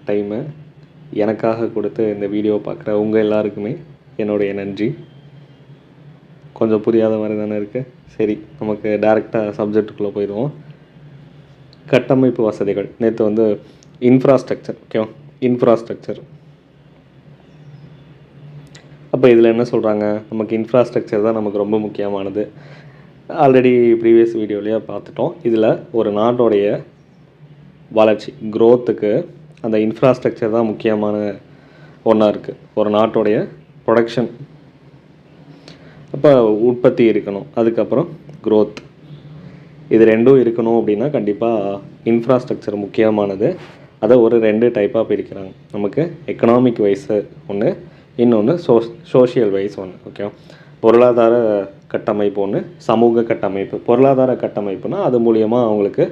டைமை எனக்காக கொடுத்து இந்த வீடியோ பார்க்குற உங்கள் எல்லாருக்குமே என்னுடைய நன்றி. கொஞ்சம் புரியாத மாதிரி தானே இருக்குது. சரி, நமக்கு டேரெக்டாக சப்ஜெக்டுக்குள்ளே போயிடுவோம். கட்டமைப்பு வசதிகள். நேற்று வந்து இன்ஃப்ராஸ்ட்ரக்சர், ஓகேவா? இன்ஃப்ராஸ்ட்ரக்சர். அப்போ இதில் என்ன சொல்கிறாங்க, நமக்கு இன்ஃப்ராஸ்ட்ரக்சர் தான் நமக்கு ரொம்ப முக்கியமானது. ஆல்ரெடி ப்ரீவியஸ் வீடியோலேயே பார்த்துட்டோம். இதில் ஒரு நாட்டோடைய வளர்ச்சி, க்ரோத்துக்கு அந்த இன்ஃப்ராஸ்ட்ரக்சர் தான் முக்கியமான ஒன்றா இருக்குது. ஒரு நாட்டோடைய ப்ரொடக்ஷன், அப்போ உற்பத்தி இருக்கணும், அதுக்கப்புறம் க்ரோத், இது ரெண்டும் இருக்கணும் அப்படின்னா கண்டிப்பாக இன்ஃப்ராஸ்ட்ரக்சர் முக்கியமானது. அதை ஒரு 2 டைப்பாக பிரிக்கிறாங்க. நமக்கு எக்கனாமிக் வைஸு ஒன்று, இன்னொன்று சோஷியல் வைஸ் ஒன்று, ஓகேவா? பொருளாதார கட்டமைப்பு ஒன்று, சமூக கட்டமைப்பு. பொருளாதார கட்டமைப்புனா அது மூலியமாக அவங்களுக்கு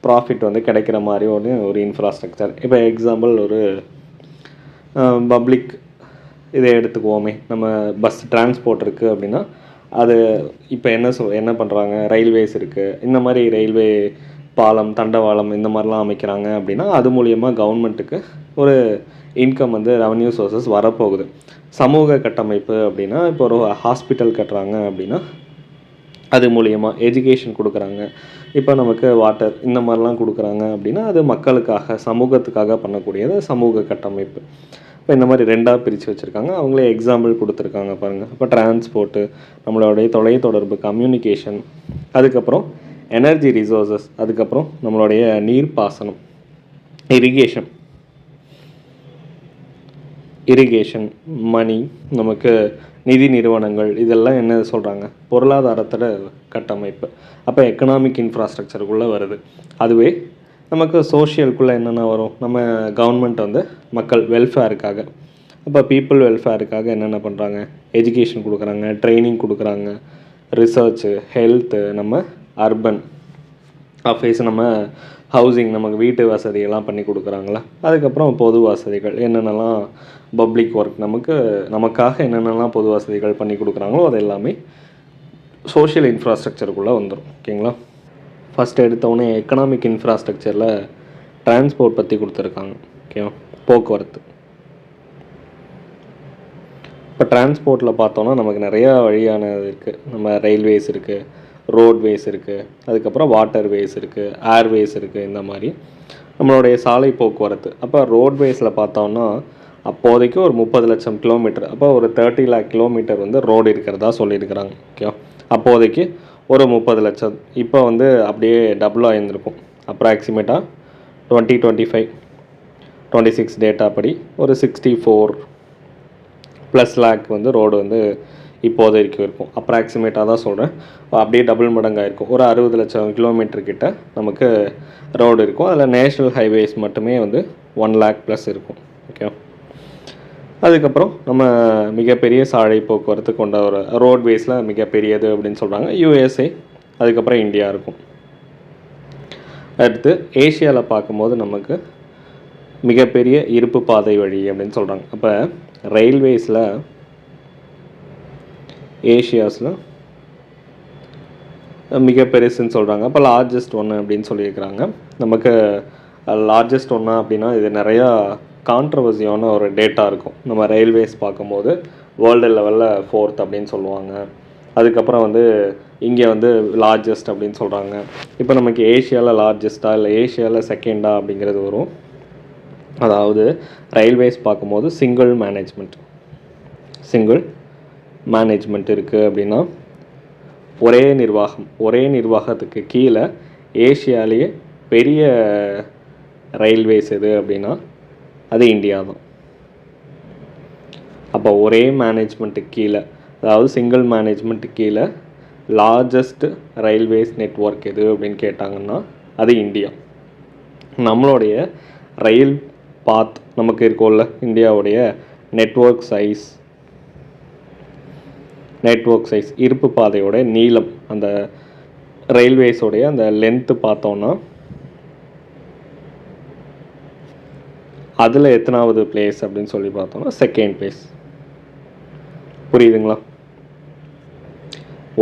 ப்ராஃபிட் வந்து கிடைக்கிற மாதிரி ஒரு இன்ஃப்ராஸ்ட்ரக்சர். இப்போ எக்ஸாம்பிள் ஒரு பப்ளிக் இதை எடுத்துக்குவோமே, நம்ம பஸ் டிரான்ஸ்போர்ட் இருக்குது அப்படின்னா அது இப்போ என்ன பண்ணுறாங்க, ரயில்வேஸ் இருக்குது, இந்த மாதிரி ரயில்வே பாலம், தண்டவாளம் இந்த மாதிரிலாம் அமைக்கிறாங்க அப்படின்னா அது மூலியமாக கவர்மெண்ட்டுக்கு ஒரு இன்கம் வந்து ரெவன்யூ சோர்ஸஸ் வரப்போகுது. சமூக கட்டமைப்பு அப்படின்னா இப்போ ஒரு ஹாஸ்பிட்டல் கட்டுறாங்க அப்படின்னா அது மூலியமாக எஜுகேஷன் கொடுக்குறாங்க. இப்போ நமக்கு வாட்டர் இந்த மாதிரிலாம் கொடுக்குறாங்க அப்படின்னா அது மக்களுக்காக, சமூகத்துக்காக பண்ணக்கூடியது சமூக கட்டமைப்பு. இப்போ இந்த மாதிரி 2ஆக பிரித்து வச்சுருக்காங்க. அவங்களே எக்ஸாம்பிள் கொடுத்துருக்காங்க பாருங்கள். இப்போ டிரான்ஸ்போர்ட்டு, நம்மளுடைய தொலைத்தொடர்பு, கம்யூனிகேஷன், அதுக்கப்புறம் எனர்ஜி ரிசோர்ஸஸ், அதுக்கப்புறம் நம்மளுடைய நீர்ப்பாசனம், இரிகேஷன், மணி, நமக்கு நிதி நிறுவனங்கள், இதெல்லாம் என்ன சொல்கிறாங்க, பொருளாதாரத்தோட கட்டமைப்பு. அப்போ எக்கனாமிக் இன்ஃப்ராஸ்ட்ரக்சருக்குள்ளே வருது. அதுவே நமக்கு சோஷியலுக்குள்ளே என்னென்ன வரும், நம்ம கவர்மெண்ட் வந்து மக்கள் வெல்ஃபேருக்காக, அப்போ பீப்புள் வெல்ஃபேருக்காக என்னென்ன பண்ணுறாங்க, எஜுகேஷன் கொடுக்குறாங்க, ட்ரைனிங் கொடுக்குறாங்க, ரிசர்ச்சு, ஹெல்த்து, நம்ம அர்பன் அஃபேர்ஸ், நம்ம ஹவுசிங், நமக்கு வீட்டு வசதியெல்லாம் பண்ணி கொடுக்குறாங்களா, அதுக்கப்புறம் பொது வசதிகள் என்னென்னலாம், பப்ளிக் ஒர்க், நமக்காக என்னென்னலாம் பொது வசதிகள் பண்ணி கொடுக்குறாங்களோ அது எல்லாமே சோஷியல் இன்ஃப்ராஸ்ட்ரக்சருக்குள்ளே வந்துடும். ஓகேங்களா? ஃபஸ்ட் எடுத்தோடனே எக்கனாமிக் இன்ஃப்ராஸ்ட்ரக்சரில் டிரான்ஸ்போர்ட் பற்றி கொடுத்துருக்காங்க. ஓகேவா? போக்குவரத்து. இப்போ டிரான்ஸ்போர்ட்டில் பார்த்தோன்னா நமக்கு நிறையா வழியானது இருக்குது. நம்ம ரயில்வேஸ் இருக்குது, ரோட்வேஸ் இருக்குது, அதுக்கப்புறம் வாட்டர்வேஸ் இருக்குது, ஏர்வேஸ் இருக்குது. இந்த மாதிரி நம்மளுடைய சாலை போக்குவரத்து. அப்போ ரோட்வேஸில் பார்த்தோன்னா அப்போதைக்கு ஒரு 30 லட்சம் கிலோமீட்டர், அப்போ ஒரு 30 lakh கிலோமீட்டர் வந்து ரோடு இருக்கிறதா சொல்லியிருக்கிறாங்க. ஓகே, அப்போதைக்கு ஒரு 30 லட்சம். இப்போ வந்து அப்படியே டபுள் ஆகியிருந்திருக்கும். அப்ராக்சிமேட்டாக 2025-26 டேட்டா படி ஒரு 64+ லேக் வந்து ரோடு வந்து இப்போதைக்கு இருக்கும். அப்ராக்சிமேட்டாக தான் சொல்கிறேன். அப்படியே டபுள் மடங்காக இருக்கும். ஒரு 60 லட்சம் கிலோமீட்டர் கிட்ட நமக்கு ரோடு இருக்கும். அதில் நேஷ்னல் ஹைவேஸ் மட்டுமே வந்து 1 lakh+ இருக்கும். ஓகே, அதுக்கப்புறம் நம்ம மிகப்பெரிய சாலை போக்குவரத்து கொண்ட ஒரு ரோட்வேஸில் மிகப்பெரியது அப்படின்னு சொல்கிறாங்க USA, அதுக்கப்புறம் இந்தியா இருக்கும். அடுத்து ஏஷியாவில் பார்க்கும்போது நமக்கு மிகப்பெரிய இருப்பு பாதை வழி அப்படின்னு சொல்கிறாங்க. அப்போ ரயில்வேஸில் ஏஷியாஸில் மிக பெருசுன்னு சொல்கிறாங்க. அப்போ லார்ஜஸ்ட் ஒன்று அப்படின்னு சொல்லியிருக்கிறாங்க. நமக்கு லார்ஜஸ்ட் ஒன்றா அப்படின்னா இது நிறையா கான்ட்ரவர்சியான ஒரு டேட்டா இருக்கும். நம்ம ரயில்வேஸ் பார்க்கும்போது வேர்ல்டு லெவலில் 4th அப்படின்னு சொல்லுவாங்க. அதுக்கப்புறம் வந்து இங்கே வந்து லார்ஜஸ்ட் அப்படின்னு சொல்கிறாங்க. இப்போ நமக்கு ஏஷியாவில் லார்ஜஸ்ட்டா இல்லை ஏஷியாவில் செகண்டா அப்படிங்கிறது வரும். அதாவது ரயில்வேஸ் பார்க்கும்போது சிங்கிள் மேனேஜ்மெண்ட் இருக்குது அப்படின்னா ஒரே நிர்வாகத்துக்கு கீழே ஏஷியாலேயே பெரிய ரயில்வேஸ் எது அப்படின்னா அது இந்தியா தான். அப்போ ஒரே மேனேஜ்மெண்ட்டுக்கு கீழே, அதாவது சிங்கிள் மேனேஜ்மெண்ட்டுக்கு கீழே லார்ஜஸ்ட் ரயில்வேஸ் நெட்வொர்க் எது அப்படின்னு கேட்டாங்கன்னா அது இந்தியா. நம்மளுடைய ரயில் பாத் நமக்கு இருக்கும்ல, இந்தியாவுடைய நெட்வொர்க் சைஸ் இருப்பு பாதையோட நீளம், அந்த ரயில்வேஸோடைய அந்த லென்த்து பார்த்தோன்னா அதில் எத்தனாவது பிளேஸ் அப்படின்னு சொல்லி பார்த்தோம்னா செகண்ட் பிளேஸ். புரியுதுங்களா?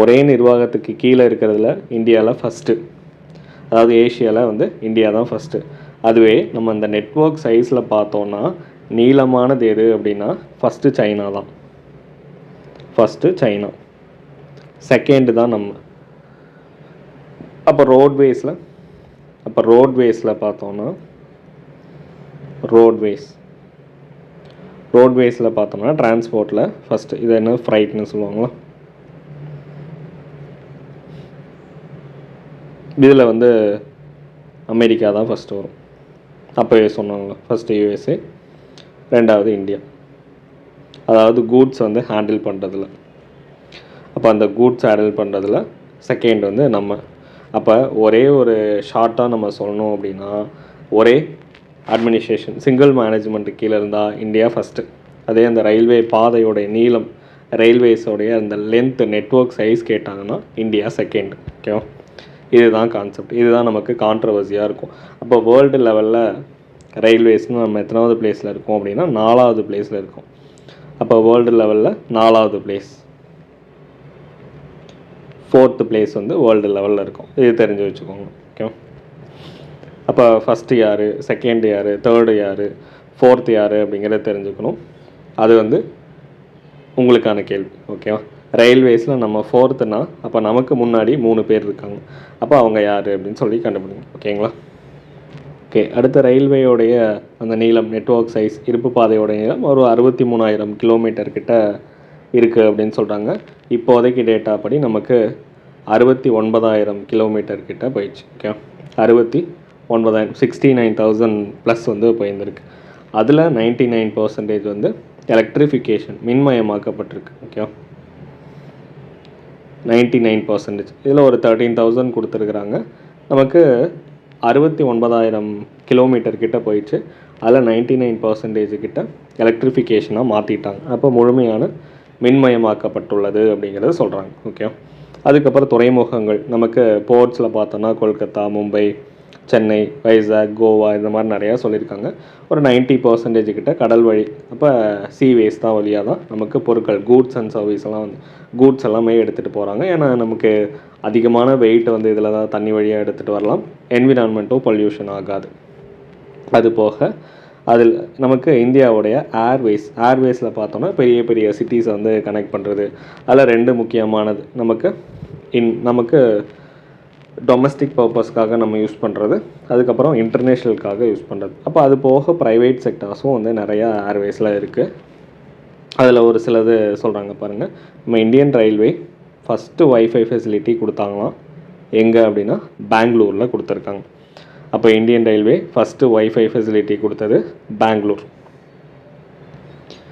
ஒரே நிர்வாகத்துக்கு கீழே இருக்கிறதுல இந்தியாவில் ஃபஸ்ட்டு, அதாவது ஏஷியாவில் வந்து இந்தியா தான் ஃபஸ்ட்டு. அதுவே நம்ம இந்த நெட்வொர்க் சைஸில் பார்த்தோன்னா நீளமானது எது அப்படின்னா ஃபஸ்ட்டு சைனா தான். ஃபஸ்ட்டு சைனா, செகண்டு தான் நம்ம. அப்போ ரோட்வேஸில் பார்த்தோன்னா ரோட்வேஸில் பார்த்தோம்னா டிரான்ஸ்போர்ட்டில் ஃபஸ்ட்டு இது என்ன ஃப்ரைட்னு சொல்லுவாங்களா, இதில் வந்து அமெரிக்கா தான் ஃபஸ்ட்டு வரும். அப்போவே சொன்னாங்களா, ஃபஸ்ட்டு யூஎஸ்ஏ, ரெண்டாவது இந்தியா. அதாவது கூட்ஸ் வந்து ஹேண்டில் பண்ணுறதுல. அப்போ அந்த கூட்ஸ் ஹேண்டில் பண்ணுறதுல செகண்ட் வந்து நம்ம. அப்போ ஒரே ஒரு ஷார்ட்டாக நம்ம சொல்லணும் அப்படின்னா ஒரே அட்மினிஸ்ட்ரேஷன் சிங்கிள் மேனேஜ்மெண்ட்டு கீழே இருந்தால் இந்தியா ஃபஸ்ட்டு. அதே அந்த ரயில்வே பாதையோடைய நீளம், ரயில்வேஸோடைய அந்த லென்த்து, நெட்வொர்க் சைஸ் கேட்டாங்கன்னா இந்தியா செகண்ட். ஓகேவா, இதுதான் கான்செப்ட். இதுதான் நமக்கு கான்ட்ரவர்சியாக இருக்கும். அப்போ வேர்ல்டு லெவலில் ரயில்வேஸ்னு நம்ம எத்தனாவது பிளேஸில் இருக்கோம் அப்படின்னா 4வது பிளேஸில் இருக்கும். அப்போ வேர்ல்டு லெவலில் 4வது பிளேஸ், 4th பிளேஸ் வந்து வேர்ல்டு லெவலில் இருக்கும். இது தெரிஞ்சு வச்சுக்கோங்க. ஓகே, அப்போ ஃபஸ்ட்டு யார், செகண்ட் யார், தேர்டு யார், 4th யார் அப்படிங்கிறத தெரிஞ்சுக்கணும். அது வந்து உங்களுக்கான கேள்வி. ஓகேவா, ரயில்வேஸில் நம்ம 4th அப்போ நமக்கு முன்னாடி 3 பேர் இருக்காங்க. அப்போ அவங்க யார் அப்படின்னு சொல்லி கண்டுபிடிங்க. ஓகேங்களா. ஓகே, அடுத்த ரயில்வேயோடைய அந்த நீளம், நெட்வொர்க் சைஸ், இருப்பு பாதையோடைய நீளம் ஒரு 63,000 கிலோமீட்டர் கிட்ட இருக்குது அப்படின்னு சொல்கிறாங்க. இப்போதைக்கு டேட்டா படி நமக்கு 69,000 கிலோமீட்டர் கிட்ட போயிடுச்சு. ஓகே, 69,000, 69,000 ப்ளஸ் வந்து போயிருந்துருக்கு. அதில் 99% வந்து எலக்ட்ரிஃபிகேஷன், மின்மயமாக்கப்பட்டிருக்கு. ஓகே, 99%. இதில் ஒரு 13,000 கொடுத்துருக்குறாங்க. நமக்கு 69,000 கிலோமீட்டர் கிட்ட போயிடுச்சு. அதில் 99% கிட்ட எலக்ட்ரிஃபிகேஷனாக மாற்றிட்டாங்க. அப்போ முழுமையான மின்மயமாக்கப்பட்டுள்ளது அப்படிங்கிறத சொல்கிறாங்க. ஓகே, அதுக்கப்புறம் துறைமுகங்கள் நமக்கு போர்ட்ஸில் பார்த்தோன்னா கொல்கத்தா, மும்பை, சென்னை, வைசாக், கோவா இந்த மாதிரி நிறையா சொல்லியிருக்காங்க. ஒரு 90% கிட்ட கடல் வழி. அப்போ சீவேஸ் தான் வழியாக தான் நமக்கு பொருட்கள், கூட்ஸ் அண்ட் சர்வீஸ் எல்லாம் வந்து கூட்ஸ் எல்லாமே எடுத்துகிட்டு போகிறாங்க. ஏன்னா நமக்கு அதிகமான வெயிட் வந்து இதில் தான் தண்ணி வழியாக எடுத்துகிட்டு வரலாம். என்விரான்மெண்ட்டும் பொல்யூஷன் ஆகாது. அது போக அதில் நமக்கு இந்தியாவுடைய ஏர்வேஸில் பார்த்தோன்னா பெரிய பெரிய சிட்டிஸை வந்து கனெக்ட் பண்ணுறது. அதில் 2 முக்கியமானது நமக்கு டொமஸ்டிக் பர்பஸ்க்காக நம்ம யூஸ் பண்ணுறது, அதுக்கப்புறம் இன்டர்நேஷ்னலுக்காக யூஸ் பண்ணுறது. அப்போ அது போக ப்ரைவேட் செக்டார்ஸும் வந்து நிறையா ஏர்வேஸில் இருக்குது. அதில் ஒரு சிலது சொல்கிறாங்க பாருங்கள். நம்ம Indian railway first wifi facility கொடுத்தாங்களாம். எங்கே அப்படின்னா பெங்களூரில் கொடுத்துருக்காங்க. அப்போ Indian railway first wifi facility கொடுத்தது பெங்களூர்.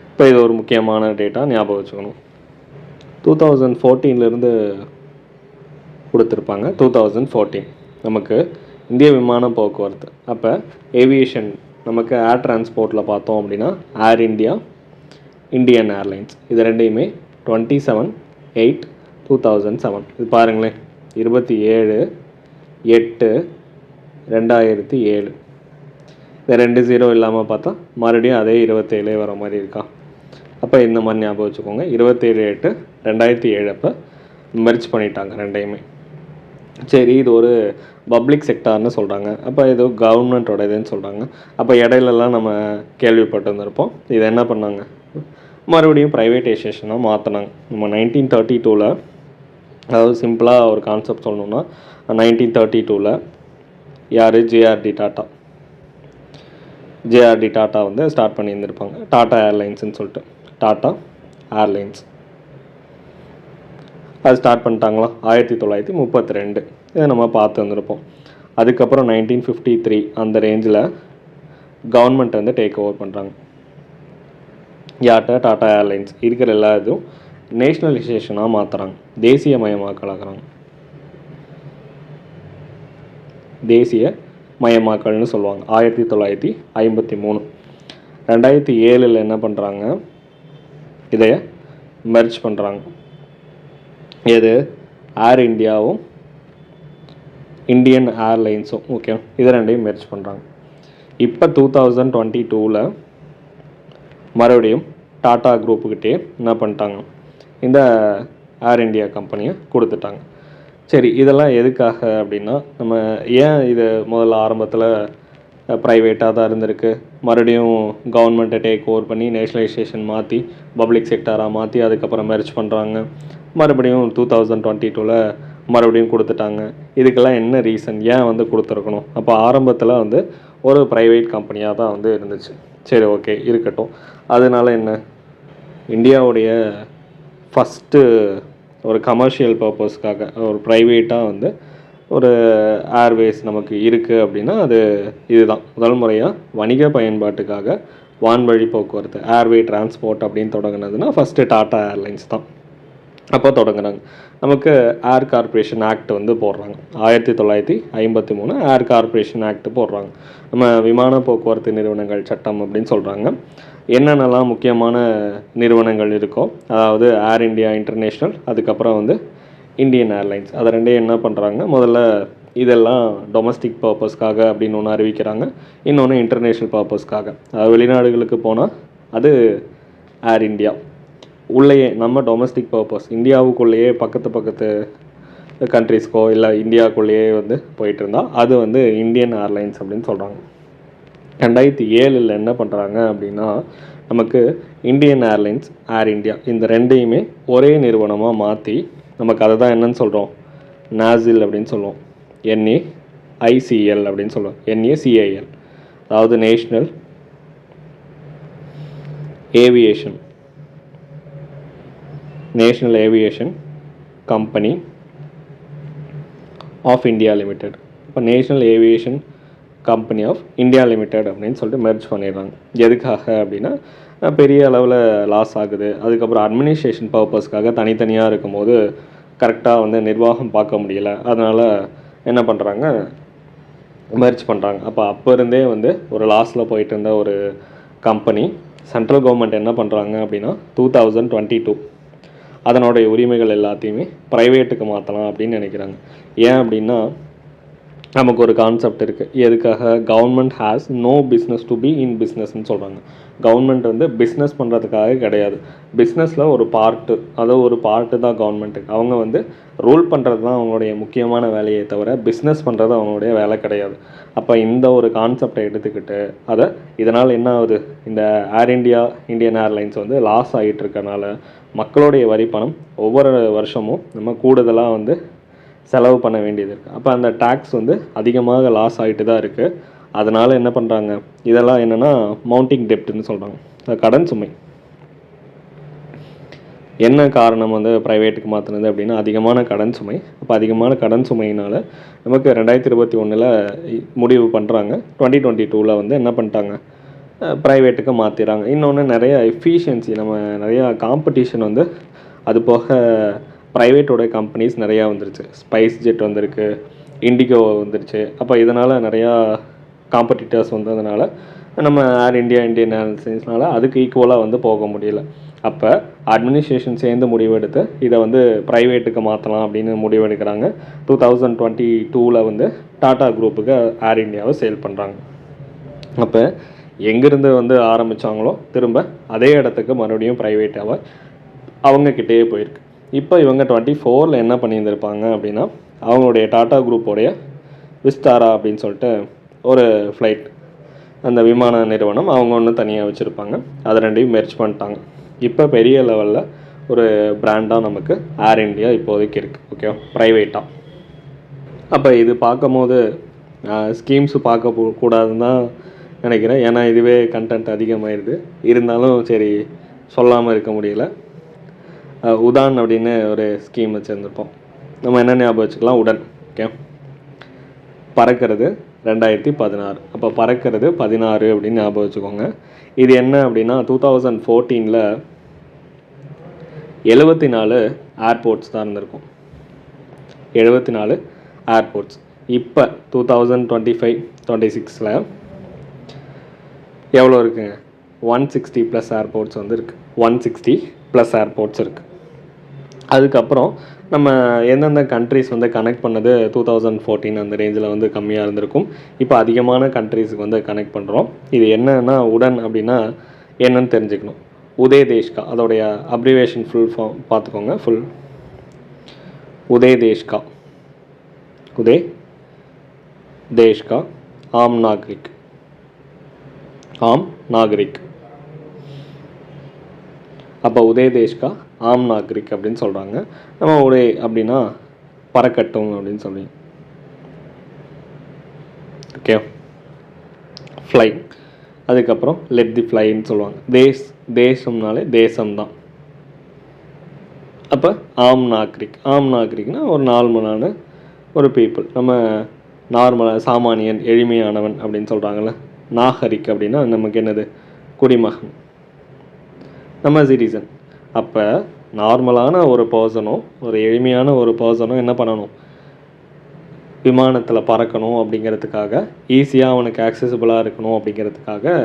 இப்போ இது ஒரு முக்கியமான டேட்டா, ஞாபகம் வச்சுக்கணும். 2014 கொடுத்துருப்பாங்க. 2014 நமக்கு இந்திய விமான போக்குவரத்து. அப்போ ஏவியேஷன் நமக்கு ஏர் டிரான்ஸ்போர்ட்டில் பார்த்தோம் அப்படின்னா ஏர் இந்தியா, இந்தியன் ஏர்லைன்ஸ், இது ரெண்டையுமே 27/8/2007. இது பாருங்களேன், 27/8/2007. இந்த 2 0 இல்லாமல் பார்த்தா மறுபடியும் அதே 27 வர மாதிரி இருக்கா. அப்போ இந்த மாதிரி ஞாபகம் வச்சுக்கோங்க. 27/8/2007 அப்போ மெர்ஜ் பண்ணிட்டாங்க ரெண்டையுமே. சரி, இது ஒரு பப்ளிக் செக்டார்னு சொல்கிறாங்க. அப்போ இது கவர்மெண்ட்டோட இதுன்னு சொல்கிறாங்க. அப்போ இடையிலலாம் நம்ம கேள்விப்பட்டு வந்திருப்போம். இதை என்ன பண்ணாங்க, மறுபடியும் ப்ரைவேட்டைசேஷனாக மாற்றினாங்க. நம்ம 1932, அதாவது சிம்பிளாக ஒரு கான்செப்ட் சொல்லணுன்னா 1932 யார், ஜேஆர்டி டாட்டா வந்து ஸ்டார்ட் பண்ணியிருந்திருப்பாங்க. டாட்டா ஏர்லைன்ஸ்னு சொல்லிட்டு, டாட்டா ஏர்லைன்ஸ் அது ஸ்டார்ட் பண்ணிட்டாங்களா 1932. இதை நம்ம பார்த்து வந்திருப்போம். அதுக்கப்புறம் 1953 அந்த ரேஞ்சில் கவர்மெண்ட் வந்து டேக் ஓவர் பண்ணுறாங்க. யார்கிட்ட, டாட்டா ஏர்லைன்ஸ். இருக்கிற எல்லா இதுவும் நேஷ்னலைசேஷனாக மாற்றுறாங்க, தேசியமயமாக்கலாகிறாங்க. தேசியமயமாக்கல்னு சொல்லுவாங்க. 1953. 2007 என்ன பண்ணுறாங்க, இதைய மெர்ஜ் பண்ணுறாங்க. எது, ஏர் இந்தியாவும் இந்தியன் ஏர்லைன்ஸும். ஓகே, இது ரெண்டையும் மெர்ஜ் பண்ணுறாங்க. இப்போ 2022 மறுபடியும் டாட்டா குரூப்புக்கிட்டே என்ன பண்ணிட்டாங்க, இந்த ஏர் இந்தியா கம்பெனியை கொடுத்துட்டாங்க. சரி, இதெல்லாம் எதுக்காக அப்படின்னா, நம்ம ஏன் இது முதல்ல ஆரம்பத்தில் ப்ரைவேட்டாக தான் இருந்திருக்கு. மறுபடியும் கவர்மெண்ட்டை டேக் ஓவர் பண்ணி நேஷ்னலைசேஷன் மாற்றி பப்ளிக் செக்டாராக மாற்றி அதுக்கப்புறம் மெர்ஜ் பண்ணுறாங்க. மறுபடியும் 2022ல் மறுபடியும் கொடுத்துட்டாங்க. இதுக்கெல்லாம் என்ன ரீசன், ஏன் வந்து கொடுத்துருக்கணும்? அப்போ ஆரம்பத்தில் வந்து ஒரு ப்ரைவேட் கம்பெனியாக தான் வந்து இருந்துச்சு. சரி, ஓகே, இருக்கட்டும். அதனால என்ன, இந்தியாவுடைய ஃபஸ்ட்டு ஒரு கமர்ஷியல் பர்பஸ்க்காக ஒரு ப்ரைவேட்டாக வந்து ஒரு ஏர்வேஸ் நமக்கு இருக்குது அப்படின்னா அது இதுதான் முதல் முறையாக வணிக பயன்பாட்டுக்காக வான்வழி போக்குவரத்து ஏர்வே டிரான்ஸ்போர்ட் அப்படின்னு தொடங்கினதுன்னா ஃபஸ்ட்டு டாடா ஏர்லைன்ஸ் தான் அப்போ தொடங்குனாங்க. நமக்கு ஏர் கார்பரேஷன் ஆக்ட் வந்து போடுறாங்க. 1953 ஏர் கார்பரேஷன் ஆக்ட் போடுறாங்க. நம்ம விமான போக்குவரத்து நிறுவனங்கள் சட்டம் அப்படின்னு சொல்கிறாங்க. என்னென்னலாம் முக்கியமான நிறுவனங்கள் இருக்கோ, அதாவது ஏர் இந்தியா இன்டர்நேஷ்னல், அதுக்கப்புறம் வந்து இந்தியன் ஏர்லைன்ஸ், அதை ரெண்டையும் என்ன பண்ணுறாங்க, முதல்ல இதெல்லாம் டொமஸ்டிக் பர்பஸ்க்காக அப்படின்னு ஒன்று அறிவிக்கிறாங்க. இன்னொன்று இன்டர்நேஷ்னல் பர்பஸ்க்காக, அதாவது வெளிநாடுகளுக்கு போனால் அது ஏர் இந்தியா, உள்ளேயே நம்ம டொமஸ்டிக் பர்பஸ் இந்தியாவுக்குள்ளேயே பக்கத்து கண்ட்ரிஸ்க்கோ இல்லை இந்தியாவுக்குள்ளேயே வந்து போயிட்டு இருந்தால் அது வந்து இந்தியன் ஏர்லைன்ஸ் அப்படின்னு சொல்கிறாங்க. 2007 என்ன பண்ணுறாங்க அப்படின்னா, நமக்கு இந்தியன் ஏர்லைன்ஸ், ஏர் இந்தியா இந்த ரெண்டையுமே ஒரே நிறுவனமாக மாற்றி நமக்கு அதை தான் என்னன்னு சொல்கிறோம், நாசில் அப்படின்னு சொல்லுவோம். NAICL அப்படின்னு சொல்லுவோம். NACIL அதாவது national aviation company of India limited. இப்போ national aviation company of India limited அப்படின்னு சொல்லிட்டு மெர்ஜ் பண்ணிடுறாங்க. எதுக்காக அப்படின்னா, பெரிய அளவில் லாஸ் ஆகுது. அதுக்கப்புறம் அட்மினிஸ்ட்ரேஷன் பர்பஸ்க்காக தனித்தனியாக இருக்கும்போது கரெக்டாக வந்து நிர்வாகம் பார்க்க முடியல. அதனால் என்ன பண்ணுறாங்க, மெர்ஜ் பண்ணுறாங்க. அப்போ இருந்தே வந்து ஒரு லாஸில் போயிட்டு இருந்த ஒரு கம்பெனி சென்ட்ரல் கவர்மெண்ட் என்ன பண்ணுறாங்க அப்படின்னா 2022 அதனுடைய உரிமைகள் எல்லாத்தையுமே ப்ரைவேட்டுக்கு மாற்றலாம் அப்படின்னு நினைக்கிறாங்க. ஏன் அப்படின்னா, நமக்கு ஒரு கான்செப்ட் இருக்குது. எதுக்காக, government has no business to be in பிஸ்னஸ்ன்னு சொல்கிறாங்க. கவர்மெண்ட் வந்து பிஸ்னஸ் பண்ணுறதுக்காக கிடையாது. பிஸ்னஸில் ஒரு பார்ட்டு, அதாவது ஒரு பார்ட்டு தான் கவர்மெண்ட்டுக்கு. அவங்க வந்து ரூல் பண்ணுறது தான் அவங்களுடைய முக்கியமான வேலையை தவிர பிஸ்னஸ் பண்ணுறது அவங்களுடைய வேலை கிடையாது. அப்போ இந்த ஒரு கான்செப்டை எடுத்துக்கிட்டு இதனால் என்ன ஆகுது, இந்த ஏர் இந்தியா இந்தியன் ஏர்லைன்ஸ் வந்து லாஸ் ஆகிட்டு இருக்கனால மக்களுடைய வரி பணம் ஒவ்வொரு வருஷமும் நம்ம கூடுதலாக வந்து செலவு பண்ண வேண்டியது இருக்குது. அப்போ அந்த டேக்ஸ் வந்து அதிகமாக லாஸ் ஆகிட்டு தான் இருக்குது. அதனால் என்ன பண்ணுறாங்க, இதெல்லாம் என்னென்னா மவுண்டிங் டெப்ட்னு சொல்கிறாங்க, கடன் சுமை. என்ன காரணம் வந்து ப்ரைவேட்டுக்கு மாற்றினது அப்படின்னா, அதிகமான கடன் சுமை. அப்போ அதிகமான கடன் சுமையினால் நமக்கு 2021 முடிவு பண்ணுறாங்க. 2022 வந்து என்ன பண்ணிட்டாங்க, ப்ரைவேட்டுக்கு மாற்றிடுறாங்க. இன்னொன்று நிறைய எஃபிஷியன்சி, நம்ம நிறையா காம்படிஷன் வந்து அது போக ப்ரைவேட்டோட கம்பெனிஸ் நிறையா வந்துருச்சு. ஸ்பைஸ் ஜெட் வந்திருக்கு, இண்டிகோ வந்துருச்சு. அப்போ இதனால் நிறையா காம்படிட்டர்ஸ் வந்ததுனால நம்ம ஏர் இந்தியா இந்தியன் ஏர்லைன்ஸ்னால அதுக்கு ஈக்குவலாக வந்து போக முடியல. அப்போ அட்மினிஸ்ட்ரேஷன் சேர்ந்து முடிவெடுத்து இதை வந்து ப்ரைவேட்டுக்கு மாற்றலாம் அப்படின்னு முடிவெடுக்கிறாங்க. 2022 வந்து டாடா குரூப்புக்கு ஏர் இந்தியாவை சேல் பண்ணுறாங்க. அப்போ எங்கேருந்து வந்து ஆரம்பித்தாங்களோ திரும்ப அதே இடத்துக்கு மறுபடியும் ப்ரைவேட்டாக அவங்கக்கிட்டேயே போயிருக்கு. இப்போ இவங்க 2024 என்ன பண்ணியிருந்திருப்பாங்க அப்படின்னா, அவங்களுடைய டாடா குரூப்போடைய விஸ்டாரா அப்படின்னு சொல்லிட்டு ஒரு ஃப்ளைட், அந்த விமான நிறுவனம் அவங்க ஒன்று தனியாக வச்சுருப்பாங்க. அதை ரெண்டையும் மெர்ஜ் பண்ணிட்டாங்க. இப்போ பெரிய லெவலில் ஒரு பிராண்டாக நமக்கு ஏர் இந்தியா இப்போதைக்கு இருக்குது. ஓகே, ப்ரைவேட்டாக. அப்போ இது பார்க்கும் போது ஸ்கீம்ஸு பார்க்க கூடாதுன்னு தான் நினைக்கிறேன். ஏன்னா இதுவே கண்டென்ட் அதிகமாகிடுது. இருந்தாலும் சரி, சொல்லாமல் இருக்க முடியல. உடான் அப்படின்னு ஒரு ஸ்கீம் வச்சுருந்துருப்போம். நம்ம என்ன ஞாபகம் வச்சுக்கலாம், உடன். ஓகே, பறக்கிறது 2016. அப்போ பறக்கிறது 16 அப்படின்னு ஞாபகம் வச்சுக்கோங்க. இது என்ன அப்படின்னா, 2014 74 ஏர்போர்ட்ஸ் தான் இருந்திருக்கும். 74 ஏர்போர்ட்ஸ். இப்போ 2025-26 எவ்வளோ இருக்குங்க, 160+ ஏர்போர்ட்ஸ் வந்து இருக்குது. 160+ ஏர்போர்ட்ஸ் இருக்குது. அதுக்கப்புறம் நம்ம எந்தெந்த கண்ட்ரிஸ் வந்து கனெக்ட் பண்ணது 2014 அந்த ரேஞ்சில் வந்து கம்மியாக இருந்திருக்கும். இப்போ அதிகமான கண்ட்ரிஸுக்கு வந்து கனெக்ட் பண்ணுறோம். இது என்னன்னா, உடன் அப்படின்னா என்னன்னு தெரிஞ்சுக்கணும். உதய் தேஷ்கா, அதோடைய அப்ரிவேஷன் ஃபுல் ஃபார்ம் பார்த்துக்கோங்க. உதய் தேஷ்கா ஆம் நாகரிக். ஆம் நாகரிக். அப்போ உதய் தேஷ்கா ஆம் நாகரிக் அப்படின்னு சொல்கிறாங்க. நம்ம உடே அப்படின்னா பறக்கட்டும் அப்படின்னு சொல்லி. Okay, fly. அதுக்கப்புறம் லெட் தி ஃப்ளைன்னு சொல்லுவாங்க. தேசம்னாலே தேசம்தான். அப்போ ஆம் நாகரிக். ஆம் நாகரிக்னா ஒரு நார்மலான ஒரு பீப்புள், நம்ம நார்மலாக சாமானியன், எளிமையானவன் அப்படின்னு சொல்கிறாங்கள்ல. நாகரிக் அப்படின்னா நமக்கு என்னது, குடிமகன், நம்ம சிட்டிசன். அப்போ நார்மலான ஒரு பர்சனும் ஒரு எளிமையான ஒரு பர்சனும் என்ன பண்ணணும், விமானத்தில் பறக்கணும் அப்படிங்கிறதுக்காக, ஈஸியாக அவனுக்கு ஆக்சசிபிளாக இருக்கணும் அப்படிங்கிறதுக்காக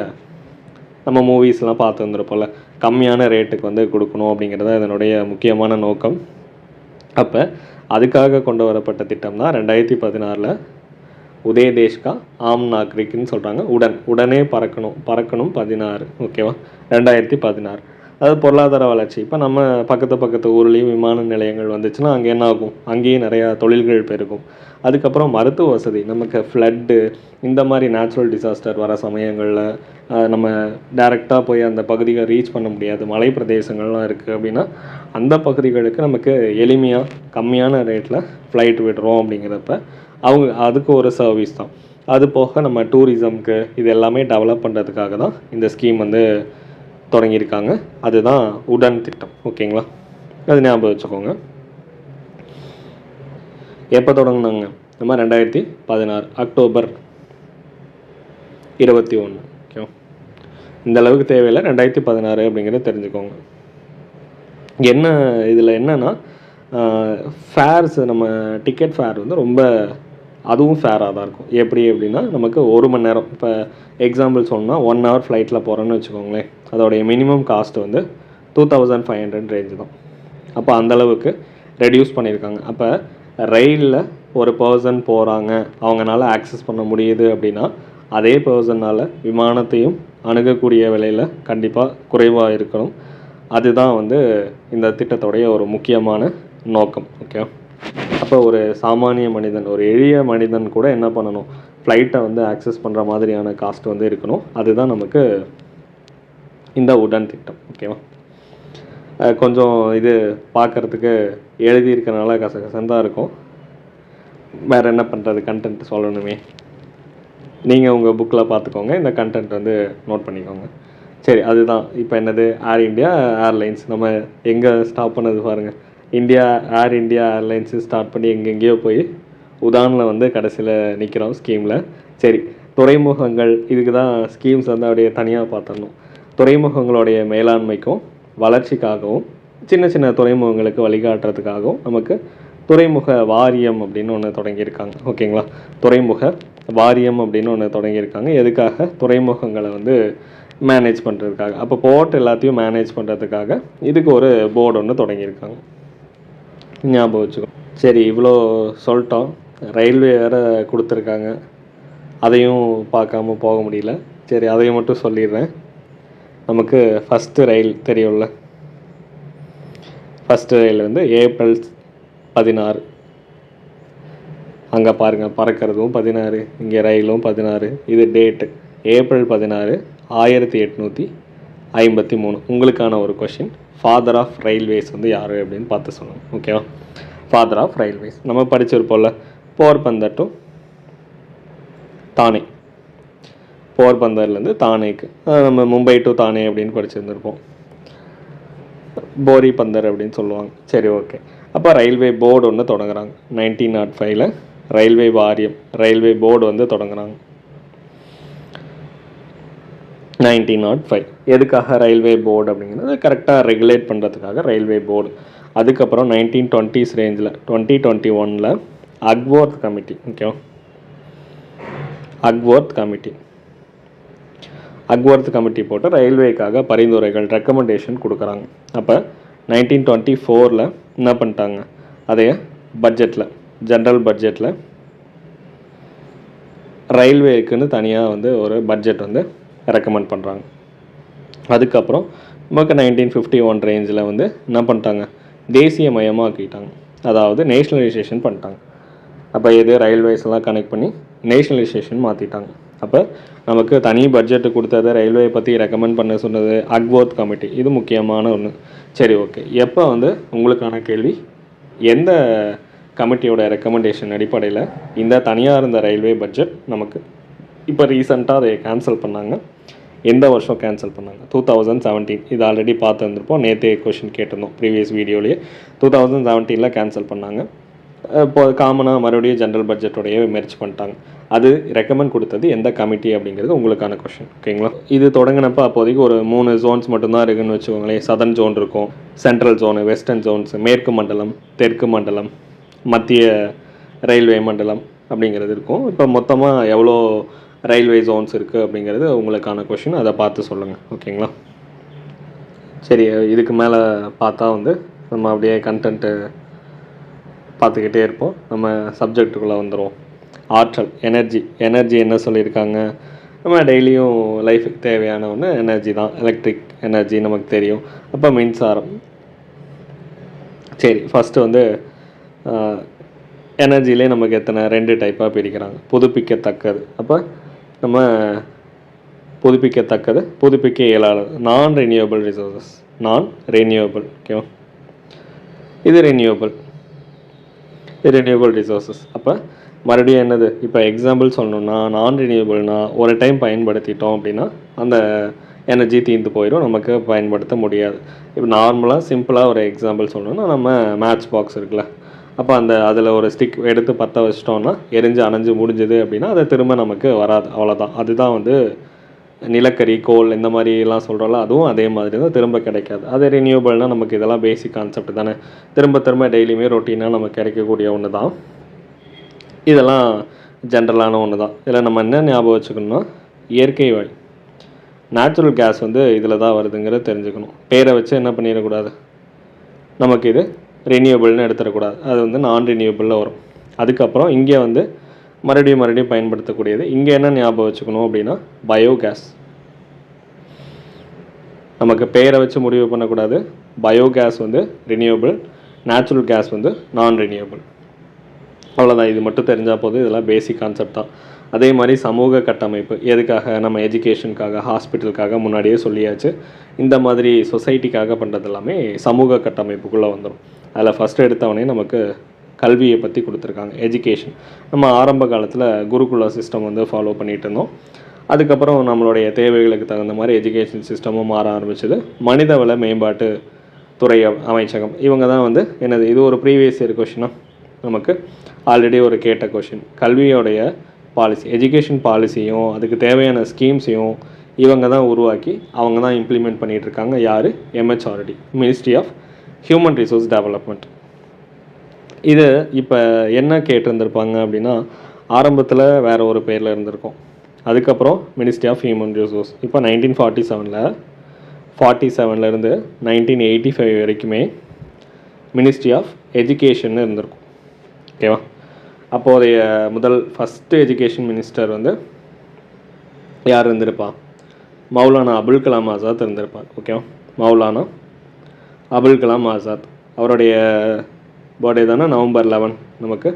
நம்ம மூவிஸ்லாம் பார்த்து வந்துருப்போம்ல, கம்மியான ரேட்டுக்கு வந்து கொடுக்கணும் அப்படிங்கிறது தான் இதனுடைய முக்கியமான நோக்கம். அப்போ அதுக்காக கொண்டு வரப்பட்ட திட்டம் தான் 2016 உதய் தேஷ்கா ஆம் நாகரிக்னு சொல்கிறாங்க. உடனே பறக்கணும் 16. ஓகேவா, 2016. அதாவது பொருளாதார வளர்ச்சி. இப்போ நம்ம பக்கத்து ஊர்லேயும் விமான நிலையங்கள் வந்துச்சுன்னா அங்கே என்ன ஆகும், அங்கேயும் நிறையா தொழில்கள் பெருகும். அதுக்கப்புறம் மருத்துவ வசதி, நமக்கு ஃப்ளட்டு இந்த மாதிரி நேச்சுரல் டிசாஸ்டர் வர சமயங்களில் நம்ம டைரெக்டாக போய் அந்த பகுதியை ரீச் பண்ண முடியாது, மலை பிரதேசங்கள்லாம் இருக்குது அப்படின்னா அந்த பகுதிகளுக்கு நமக்கு எளிமையாக கம்மியான ரேட்டில் ஃப்ளைட் விடுறோம் அப்படிங்கிறப்ப அதுக்கு ஒரு சர்வீஸ் தான். அது போக நம்ம டூரிசம்க்கு இது எல்லாமே டெவலப் பண்ணுறதுக்காக தான் இந்த ஸ்கீம் வந்து தொடங்கியிருக்காங்க. அதுதான் உடன் திட்டம். ஓகேங்களா, அது ஞாபகம் வச்சுக்கோங்க. எப்போ தொடங்கினாங்க, நம்ம 2016 அக்டோபர் 21. ஓகே, இந்த அளவுக்கு தேவையில்லை, 2016 அப்படிங்கிறத தெரிஞ்சுக்கோங்க. என்ன இதில் என்னென்னா ஃபேர்ஸ், நம்ம டிக்கெட் ஃபேர் வந்து ரொம்ப அதுவும் ஃபேராக தான் இருக்கும். எப்படி அப்படின்னா நமக்கு 1 மணி நேரம், இப்போ எக்ஸாம்பிள் சொன்னால் 1 hour ஃப்ளைட்டில் போகிறோன்னு வச்சுக்கோங்களேன், அதோடைய மினிமம் காஸ்ட் வந்து 2500 ரேஞ்சு தான். அப்போ அந்தளவுக்கு ரெடியூஸ் பண்ணியிருக்காங்க. அப்போ ரயிலில் ஒரு பர்சன் போகிறாங்க, அவங்களால ஆக்சஸ் பண்ண முடியுது அப்படின்னா அதே பர்சனால் விமானத்தையும் அணுகக்கூடிய விலையில் கண்டிப்பாக குறைவாக இருக்கணும். அதுதான் வந்து இந்த திட்டத்துடைய ஒரு முக்கியமான நோக்கம். ஓகே, அப்போ ஒரு சாமானிய மனிதன், ஒரு எளிய மனிதன் கூட என்ன பண்ணணும், ஃப்ளைட்டை வந்து ஆக்சஸ் பண்ணுற மாதிரியான காஸ்ட் வந்து இருக்கணும். அதுதான் நமக்கு இந்த உடன் திட்டம். ஓகேவா, கொஞ்சம் இது பார்க்குறதுக்கு எழுதியிருக்கனால கசகசன்னு தான் இருக்கும். வேறு என்ன பண்ணுறது, கண்டென்ட் சொல்லணுமே, நீங்கள் உங்கள் புக்கில் பார்த்துக்கோங்க, இந்த கண்டென்ட் வந்து நோட் பண்ணிக்கோங்க. சரி, அதுதான் இப்போ என்னது, ஏர் இண்டியா ஏர்லைன்ஸ். நம்ம எங்கே ஸ்டாப் பண்ணது பாருங்கள், ஏர் இண்டியா ஏர்லைன்ஸு ஸ்டார்ட் பண்ணி எங்கெங்கேயோ போய் உதானில் வந்து கடைசியில் நிற்கிறோம் ஸ்கீமில். சரி, துறைமுகங்கள், இதுக்கு தான் ஸ்கீம்ஸ் வந்து அப்படியே தனியாக பார்த்துடணும். துறைமுகங்களுடைய மேலாண்மைக்கும் வளர்ச்சிக்காகவும் சின்ன சின்ன துறைமுகங்களுக்கு வழிகாட்டுறதுக்காகவும் நமக்கு துறைமுக வாரியம் அப்படின்னு ஒன்று தொடங்கியிருக்காங்க. ஓகேங்களா, துறைமுக வாரியம் அப்படின்னு ஒன்று தொடங்கியிருக்காங்க. எதுக்காக, துறைமுகங்களை வந்து மேனேஜ் பண்ணுறதுக்காக. அப்போ போர்ட் எல்லாத்தையும் மேனேஜ் பண்ணுறதுக்காக இதுக்கு ஒரு போர்டு ஒன்று தொடங்கியிருக்காங்க, ஞாபகம் வச்சுக்கோ. சரி, இவ்வளோ சொல்லிட்டோம். ரயில்வே வேறு கொடுத்துருக்காங்க, அதையும் பார்க்காம போக முடியல. சரி, அதையும் மட்டும் சொல்லிடுறேன். நமக்கு ஃபஸ்ட்டு ரயில் தெரியும்ல, ஃபஸ்ட்டு ரயில் வந்து ஏப்ரல் 16. அங்கே பாருங்கள், பறக்கிறதும் 16, இங்கே ரயிலும் 16. இது டேட்டு ஏப்ரல் 16, 1853. உங்களுக்கான ஒரு கொஷின், ஃபாதர் ஆஃப் ரயில்வேஸ் வந்து யார் அப்படின்னு பார்த்து சொல்லணும். ஓகேவா, ஃபாதர் ஆஃப் ரயில்வேஸ் நம்ம படிச்சிருப்போம்ல, போர்பந்தர் டு தானே, போர்பந்தர்லேருந்து தானேக்கு, நம்ம மும்பை டு தானே அப்படின்னு படிச்சிருந்துருப்போம், போரி பந்தர் அப்படின்னு சொல்லுவாங்க. சரி, ஓகே. அப்போ ரயில்வே போர்டு ஒன்று தொடங்குறாங்க 1905 ரயில்வே வாரியம், ரயில்வே போர்டு வந்து தொடங்குறாங்க 1905. எதுக்காக ரயில்வே போர்டு அப்படிங்கிறது, கரெக்டாக ரெகுலேட் பண்ணுறதுக்காக ரயில்வே போர்டு. அதுக்கப்புறம் 1920s ரேஞ்சில் 2021 அக்வொர்த் கமிட்டி. ஓகேவா, அக்வொர்த் கமிட்டி போட்டு ரயில்வேக்காக பரிந்துரைகள், ரெக்கமெண்டேஷன் கொடுக்குறாங்க. அப்போ 1924 என்ன பண்ணிட்டாங்க, அதைய பட்ஜெட்டில், ஜென்ரல் பட்ஜெட்டில் ரயில்வேக்குன்னு தனியாக வந்து ஒரு பட்ஜெட் வந்து ரெக்கமெண்ட் பண்ணுறாங்க. அதுக்கப்புறம் நமக்கு 1951 ரேஞ்சில் வந்து என்ன பண்ணிட்டாங்க, தேசியமயமாக்கிட்டாங்க, அதாவது நேஷ்னலைசேஷன் பண்ணிட்டாங்க. அப்போ இது ரயில்வேஸ் எல்லாம் கனெக்ட் பண்ணி நேஷ்னலைசேஷன் மாற்றிட்டாங்க. அப்போ நமக்கு தனி பட்ஜெட்டு கொடுத்தது, ரயில்வே பற்றி ரெக்கமெண்ட் பண்ண சொன்னது அக்வொர்த் கமிட்டி. இது முக்கியமான ஒன்று. சரி, ஓகே. எப்போ வந்து உங்களுக்கான கேள்வி, எந்த கமிட்டியோட ரெக்கமெண்டேஷன் அடிப்படையில் இந்த தனியாக இருந்த ரயில்வே பட்ஜெட் நமக்கு இப்போ ரீசெண்டாக அதை கேன்சல் பண்ணாங்க? எந்த வருஷம் கேன்சல் பண்ணாங்க? 2017. இது ஆல்ரெடி பார்த்துருந்துருப்போம். நேற்றே கொஷின் கேட்டிருந்தோம் ப்ரீவியஸ் வீடியோலேயே. 2017 கேன்சல் பண்ணாங்க. இப்போ காமனாக மறுபடியும் ஜென்ரல் பட்ஜெட்டோடையே மெர்ஜ் பண்ணிட்டாங்க. அது ரெக்கமெண்ட் கொடுத்தது எந்த கமிட்டி அப்படிங்கிறது உங்களுக்கான கொஷின். ஓகேங்களா? இது தொடங்கினப்போ அப்போதைக்கு ஒரு 3 ஜோன்ஸ் மட்டும்தான் இருக்குதுன்னு வச்சுக்கோங்களேன். சதர்ன் ஜோன் இருக்கும், சென்ட்ரல் ஜோனு, வெஸ்டர்ன் ஜோன்ஸ், மேற்கு மண்டலம், தெற்கு மண்டலம், மத்திய ரயில்வே மண்டலம் அப்படிங்கிறது இருக்கும். இப்போ மொத்தமாக எவ்வளோ ரயில்வே ஜோன்ஸ் இருக்குது அப்படிங்கிறது உங்களுக்கான கொஷின். அதை பார்த்து சொல்லுங்கள். ஓகேங்களா? சரி, இதுக்கு மேலே பார்த்தா வந்து நம்ம அப்படியே கண்டென்ட்டு பார்த்துக்கிட்டே இருப்போம். நம்ம சப்ஜெக்டுக்குள்ளே வந்துடுவோம். ஆற்றல், எனர்ஜி என்ன சொல்லியிருக்காங்க? நம்ம டெய்லியும் லைஃபுக்கு தேவையான ஒன்று எனர்ஜி தான். எலக்ட்ரிக் எனர்ஜி நமக்கு தெரியும். அப்போ மின்சாரம். சரி, ஃபஸ்ட்டு வந்து எனர்ஜிலே நமக்கு எத்தனை 2 டைப்பாக பிரிக்கிறாங்க. புதுப்பிக்கத்தக்கது. அப்போ நம்ம புதுப்பிக்க இயலாதது, நான் ரெனியூவபிள் ரிசோர்ஸஸ். ஓகேவா? இது ரெனியூவபிள் ரிசோர்ஸஸ். அப்போ மறுபடியும் என்னது, இப்போ எக்ஸாம்பிள் சொல்லணுன்னா, நான் ரெனியூவபிள்னா ஒரு டைம் பயன்படுத்திட்டோம் அப்படின்னா அந்த எனர்ஜி தீர்ந்து போயிடும், நமக்கு பயன்படுத்த முடியாது. இப்போ நார்மலாக சிம்பிளாக ஒரு எக்ஸாம்பிள் சொல்லணுன்னா, நம்ம மேட்ச் பாக்ஸ் இருக்குல்ல, அப்போ அதில் ஒரு ஸ்டிக் எடுத்து பற்ற வச்சிட்டோன்னா எரிஞ்சு அணைஞ்சு முடிஞ்சுது அப்படின்னா அதை திரும்ப நமக்கு வராது, அவ்வளோதான். அதுதான் வந்து நிலக்கரி, கோல் இந்த மாதிரிலாம் சொல்கிறோம்ல, அதுவும் அதே மாதிரி தான், திரும்ப கிடைக்காது. அது ரினியூவபிள்னால் நமக்கு இதெல்லாம் பேசிக் கான்செப்ட் தானே, திரும்ப டெய்லியுமே ரொட்டீனாக நமக்கு கிடைக்கக்கூடிய ஒன்று தான். இதெல்லாம் ஜென்ரலான ஒன்று தான். இதில் நம்ம என்ன ஞாபகம் வச்சுக்கணும்னா, இயற்கை வாயு, நேச்சுரல் கேஸ் வந்து இதில் தான் வருதுங்கிறத தெரிஞ்சுக்கணும். பேரை வச்சு என்ன பண்ணிடக்கூடாது, நமக்கு இது ரினியூவபிள்னு எடுத்துடக்கூடாது. அது வந்து நான் ரினியூவபிளில் வரும். அதுக்கப்புறம் இங்கே வந்து மறுபடியும் பயன்படுத்தக்கூடியது. இங்கே என்ன ஞாபகம் வச்சுக்கணும் அப்படின்னா, பயோகேஸ். நமக்கு பேரை வச்சு முடிவு பண்ணக்கூடாது. பயோகேஸ் வந்து ரினியூவபிள், நேச்சுரல் கேஸ் வந்து நான் ரினியூவபிள். அவ்வளோதான். இது மட்டும் தெரிஞ்சால் போதும். இதெல்லாம் பேசிக் கான்செப்ட் தான். அதே மாதிரி சமூக கட்டமைப்பு, எதுக்காக, நம்ம எஜுகேஷனுக்காக, ஹாஸ்பிட்டலுக்காக முன்னாடியே சொல்லியாச்சு. இந்த மாதிரி சொசைட்டிக்காக பண்ணுறது எல்லாமே சமூக கட்டமைப்புக்குள்ளே வந்துடும். அதில் ஃபஸ்ட்டு எடுத்தவொடனே நமக்கு கல்வியை பற்றி கொடுத்துருக்காங்க, எஜுகேஷன். நம்ம ஆரம்ப காலத்தில் குருகுல சிஸ்டம் வந்து ஃபாலோ பண்ணிகிட்டு இருந்தோம். அதுக்கப்புறம் நம்மளுடைய தேவைகளுக்கு தகுந்த மாதிரி எஜுகேஷன் சிஸ்டமும் மாற ஆரம்பிச்சது. மனிதவள மேம்பாட்டு துறை அமைச்சகம், இவங்க தான் வந்து என்னது, இது ஒரு ப்ரீவியஸ் இயர் கொஷினாக நமக்கு ஆல்ரெடி ஒரு கேட்ட கொஷின். கல்வியோடைய பாலிசி, எஜுகேஷன் பாலிசியும் அதுக்கு தேவையான ஸ்கீம்ஸையும் இவங்க தான் உருவாக்கி அவங்க தான் இம்ப்ளிமெண்ட் பண்ணிகிட்ருக்காங்க. யார்? MHRD, ministry of human resource development. இது இப்போ என்ன கேட்டிருந்திருப்பாங்க அப்படின்னா, ஆரம்பத்தில் வேறு ஒரு பேரில் இருந்திருக்கும். அதுக்கப்புறம் மினிஸ்ட்ரி ஆஃப் ஹியூமன் ரிசோர்ஸ். இப்போ 1947 1985 வரைக்குமே மினிஸ்ட்ரி ஆஃப் எஜுகேஷன் இருந்திருக்கும். ஓகேவா? அப்போதைய ஃபஸ்ட்டு எஜுகேஷன் மினிஸ்டர் வந்து யார் இருந்திருப்பா? மௌலானா அபுல் கலாம் ஆசாத் இருந்திருப்பார். ஓகேவா? மௌலானா அபுல் கலாம் ஆசாத். அவருடைய பர்த்டே தானே நவம்பர் 11. நமக்கு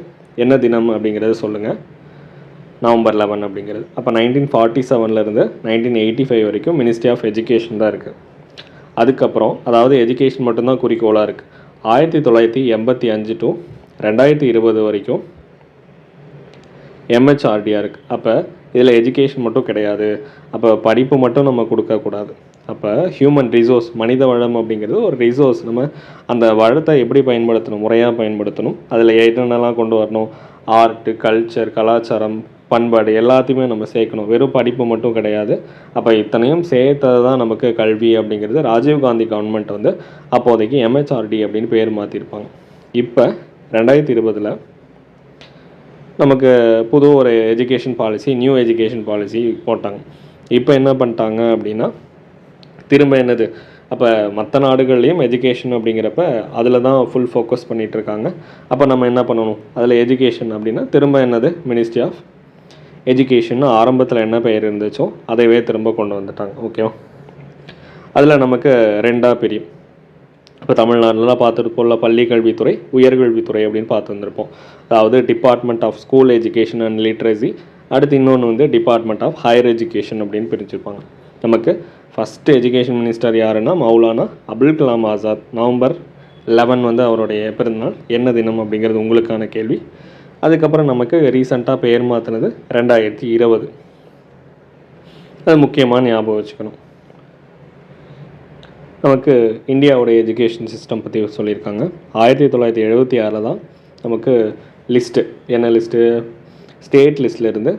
என்ன தினம் அப்படிங்கிறது சொல்லுங்கள். நவம்பர் 11 அப்படிங்கிறது. அப்போ 1947 1985 வரைக்கும் மினிஸ்ட்ரி ஆஃப் எஜுகேஷன் தான் இருக்குது. அதுக்கப்புறம் அதாவது எஜுகேஷன் மட்டும்தான் குறிக்கோளாக இருக்குது. 1985 to 2020 வரைக்கும் MHRDயாக இருக்குது. அப்போ இதில் எஜுகேஷன் மட்டும் கிடையாது. அப்போ படிப்பு மட்டும் நம்ம கொடுக்கக்கூடாது. அப்போ ஹியூமன் ரிசோர்ஸ், மனித வளம் அப்படிங்கிறது ஒரு ரிசோர்ஸ். நம்ம அந்த வளத்தை எப்படி பயன்படுத்தணும், முறையாக பயன்படுத்தணும். அதில் என்னென்னலாம் கொண்டு வரணும், ஆர்ட்டு, கல்ச்சர், கலாச்சாரம், பண்பாடு எல்லாத்தையுமே நம்ம சேர்க்கணும். வெறும் படிப்பு மட்டும் கிடையாது. அப்போ இத்தனையும் சேர்த்தது தான் நமக்கு கல்வி அப்படிங்கிறது. ராஜீவ்காந்தி கவர்மெண்ட் வந்து அப்போதைக்கு MHRD அப்படின்னு பேர் மாற்றிருப்பாங்க. இப்போ 2020 நமக்கு புது ஒரு education policy, new education policy போட்டாங்க. இப்போ என்ன பண்ணிட்டாங்க அப்படின்னா, திரும்ப என்னது, அப்போ மற்ற நாடுகள்லேயும் எஜுகேஷன் அப்படிங்கிறப்ப அதில் தான் ஃபுல் ஃபோக்கஸ் பண்ணிகிட்ருக்காங்க. அப்போ நம்ம என்ன பண்ணணும், அதில் எஜுகேஷன் அப்படின்னா திரும்ப என்னது, மினிஸ்ட்ரி ஆஃப் எஜுகேஷன் ஆரம்பத்தில் என்ன பெயர் இருந்துச்சோ அதைவே திரும்ப கொண்டு வந்துட்டாங்க. ஓகேவா? அதில் நமக்கு 2ஆக பிரியும். இப்போ தமிழ்நாடுலாம் பார்த்துட்டு போல பள்ளி கல்வித்துறை, உயர்கல்வித்துறை அப்படின்னு பார்த்து வந்திருப்போம். அதாவது department of school education and literacy அடுத்து இன்னொன்று வந்து டிபார்ட்மெண்ட் ஆஃப் ஹையர் எஜுகேஷன் அப்படின்னு பிரிச்சிருப்பாங்க. நமக்கு ஃபஸ்ட்டு எஜுகேஷன் மினிஸ்டர் யாருன்னா மௌலானா அபுல் கலாம் ஆசாத். நவம்பர் 11 வந்து அவருடைய பிறந்தநாள். என்ன தினம் அப்படிங்கிறது உங்களுக்கான கேள்வி. அதுக்கப்புறம் நமக்கு ரீசெண்டாக பெயர் மாற்றினது 2020. அது முக்கியமாக ஞாபகம் வச்சுக்கணும். நமக்கு இந்தியாவுடைய எஜுகேஷன் சிஸ்டம் பற்றி சொல்லியிருக்காங்க. 1976 தான் நமக்கு லிஸ்ட்டு, என்ன லிஸ்ட்டு, ஸ்டேட் லிஸ்ட்லேருந்து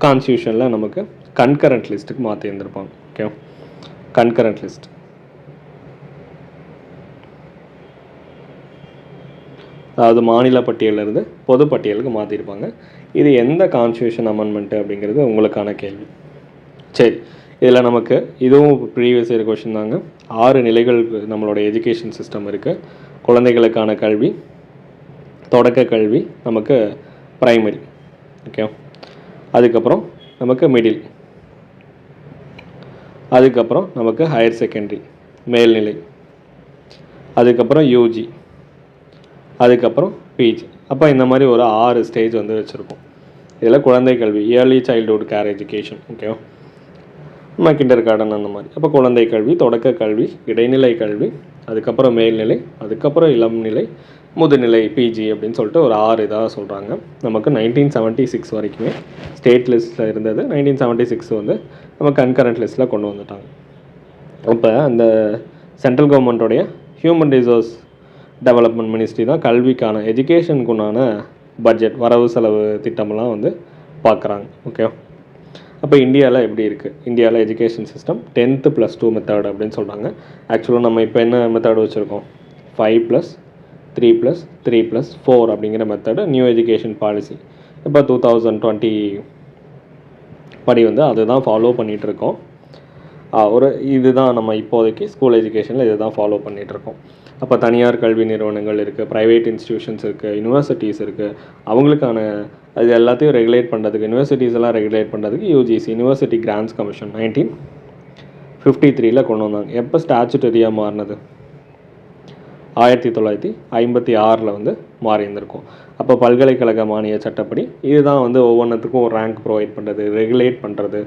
கான்ஸ்டியூஷனில் நமக்கு கன்கரண்ட் லிஸ்ட்டுக்கு மாற்றி இருந்திருப்பாங்க. Okay, concurrent list. அதாவது மாநில பட்டியலிருந்து பொது பட்டியலுக்கு மாற்றிருப்பாங்க. இது எந்த கான்ஸ்டியூஷன் அமெண்ட்மெண்ட்டு அப்படிங்கிறது உங்களுக்கான கேள்வி. சரி, இதில் நமக்கு இதுவும் ப்ரீவியஸ் இயர் கொஷின் தாங்க. 6 நிலைகள் நம்மளோட எஜுகேஷன் சிஸ்டம் இருக்குது. குழந்தைகளுக்கான கல்வி, தொடக்க கல்வி, நமக்கு ப்ரைமரி, ஓகே, அதுக்கப்புறம் நமக்கு மிடில், அதுக்கப்புறம் நமக்கு ஹையர் செகண்டரி மேல்நிலை, அதுக்கப்புறம் யூஜி, அதுக்கப்புறம் பிஜி. அப்போ இந்த மாதிரி ஒரு 6 ஸ்டேஜ் வந்து வச்சுருக்கோம். இதில் குழந்தை கல்வி, இயர்லி சைல்டுஹுட் கேர் எஜுகேஷன், ஓகேவா, நம்ம கிண்டர் கார்டன் அந்த மாதிரி. அப்போ குழந்தை கல்வி, தொடக்க கல்வி, இடைநிலை கல்வி, அதுக்கப்புறம் மேல்நிலை, அதுக்கப்புறம் இளம் நிலை, முதுநிலை, பிஜி அப்படின்னு சொல்லிட்டு ஒரு 6 இதாக சொல்கிறாங்க. நமக்கு 1976 வரைக்குமே ஸ்டேட் லிஸ்ட்டில் இருந்தது. 1976 வந்து நம்ம கன்கரண்ட் லிஸ்ட்டில் கொண்டு வந்துட்டாங்க. அப்போ அந்த சென்ட்ரல் கவர்மெண்ட்டோடைய ஹியூமன் ரிசோர்ஸ் டெவலப்மெண்ட் மினிஸ்ட்ரி தான் கல்விக்கான எஜுகேஷனுக்குண்டான பட்ஜெட், வரவு செலவு திட்டமெல்லாம் வந்து பார்க்குறாங்க. ஓகே, அப்போ இந்தியாவில் எப்படி இருக்குது? இந்தியாவில் எஜுகேஷன் சிஸ்டம் 10th + 2 மெத்தட் அப்படின்னு சொல்கிறாங்க. ஆக்சுவலாக நம்ம இப்போ என்ன மெத்தட் வச்சுருக்கோம்? 5+3+3+4 அப்படிங்கிற மெத்தடு நியூ எஜுகேஷன் பாலிசி இப்போ 2020 படி வந்து அதுதான் ஃபாலோ பண்ணிகிட்ருக்கோம். இதுதான் நம்ம இப்போதைக்கு ஸ்கூல் எஜுகேஷனில் இதுதான் ஃபாலோ பண்ணிகிட்ருக்கோம். அப்போ தனியார் கல்வி நிறுவனங்கள் இருக்குது, ப்ரைவேட் இன்ஸ்டிடியூஷன்ஸ் இருக்குது, யூனிவர்சிட்டிஸ் இருக்குது. அவங்களுக்கான அது எல்லாத்தையும் ரெகுலேட் பண்ணுறதுக்கு, யூனிவர்சிட்டிஸ் எல்லாம் ரெகுலேட் பண்ணுறதுக்கு யூஜிசி, யூனிவர்சிட்டி கிராண்ட்ஸ் கமிஷன் 1953 கொண்டு வந்தாங்க. எப்போ ஸ்டாச்சுட்டரியாக மாறினது? 1956 வந்து மாறி இருந்திருக்கும். அப்போ பல்கலைக்கழக மானிய சட்டப்படி இதுதான் வந்து ஒவ்வொன்றுத்துக்கும் ஒரு ரேங்க் ப்ரொவைட் பண்ணுறது, ரெகுலேட் பண்ணுறது.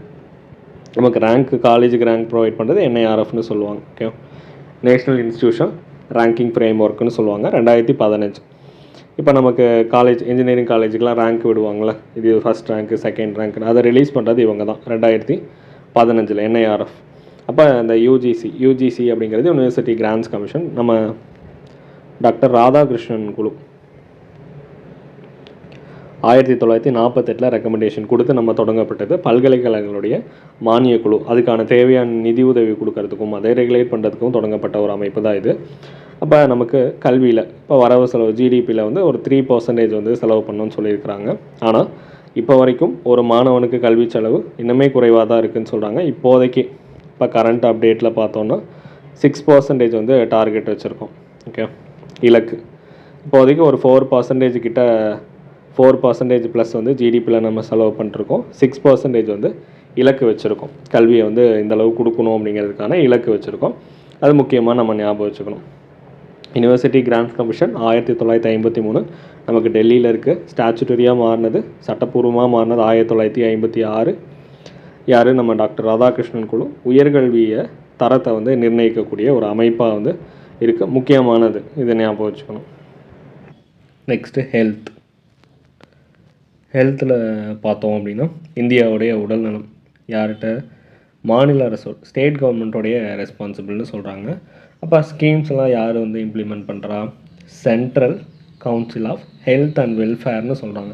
நமக்கு ரேங்க், காலேஜுக்கு ரேங்க் ப்ரொவைட் பண்ணுறது NIRFன்னு சொல்லுவாங்க. ஓகே, நேஷ்னல் இன்ஸ்டிடியூஷன் ரேங்கிங் ஃப்ரேம் ஒர்க்குன்னு சொல்லுவாங்க. 2015 இப்போ நமக்கு காலேஜ், இன்ஜினியரிங் காலேஜுக்கெலாம் ரேங்க் விடுவாங்களே, இது ஃபஸ்ட் ரேங்க்கு, செகண்ட் ரேங்க், அதை ரிலீஸ் பண்ணுறது இவங்க தான் 2015 NIRF. அப்போ அந்த யூஜிசி அப்படிங்கிறது யூனிவர்சிட்டி கிராண்ட்ஸ் கமிஷன். நம்ம டாக்டர் ராதாகிருஷ்ணன் குழு 1948 ரெக்கமெண்டேஷன் கொடுத்து நம்ம தொடங்கப்பட்டது. பல்கலைக்கழகங்களுடைய மானிய குழு, அதுக்கான தேவையான நிதி உதவி கொடுக்கறதுக்கும் அதை ரெகுலேட் பண்ணுறதுக்கும் தொடங்கப்பட்ட ஒரு அமைப்பு தான் இது. அப்போ நமக்கு கல்வியில் இப்போ வரவு செலவு ஜிடிபியில் வந்து ஒரு 3% வந்து செலவு பண்ணணும்னு சொல்லியிருக்கிறாங்க. ஆனால் இப்போ வரைக்கும் ஒரு மாணவனுக்கு கல்வி செலவு இன்னுமே குறைவாக தான் இருக்குதுன்னு சொல்கிறாங்க. இப்போதைக்கு இப்போ கரண்ட் அப்டேட்டில் பார்த்தோன்னா 6% வந்து டார்கெட் வச்சுருக்கோம். ஓகே, இலக்கு இப்போதைக்கு ஒரு 4% கிட்ட, 4% ப்ளஸ் வந்து ஜிடிபியில் நம்ம செலவு பண்ணிருக்கோம். 6% வந்து இலக்கு வச்சுருக்கோம். கல்வியை வந்து இந்தளவு கொடுக்கணும் அப்படிங்கிறதுக்கான இலக்கு வச்சுருக்கோம். அது முக்கியமாக நம்ம ஞாபகம் வச்சுக்கணும். யூனிவர்சிட்டி கிராண்ட்ஸ் கமிஷன் 1953 நமக்கு டெல்லியில் இருக்குது. ஸ்டாச்சுட்டரியாக மாறினது, சட்டப்பூர்வமாக மாறினது 1956. யார்? நம்ம டாக்டர் ராதாகிருஷ்ணன் குழு. உயர்கல்வியை தரத்தை வந்து நிர்ணயிக்கக்கூடிய ஒரு அமைப்பாக வந்து இருக்குது. முக்கியமானது, இதை ஞாபகம் வச்சுக்கணும். நெக்ஸ்ட்டு ஹெல்த்தில் பார்த்தோம் அப்படின்னா இந்தியாவுடைய உடல்நலம் யார்கிட்ட? மாநில அரசு, ஸ்டேட் கவர்மெண்ட்டோடைய ரெஸ்பான்சிபிள்னு சொல்கிறாங்க. அப்போ ஸ்கீம்ஸ்லாம் யார் வந்து இம்ப்ளிமெண்ட் பண்ணுறா? Central council of health and வெல்ஃபேர்னு சொல்கிறாங்க.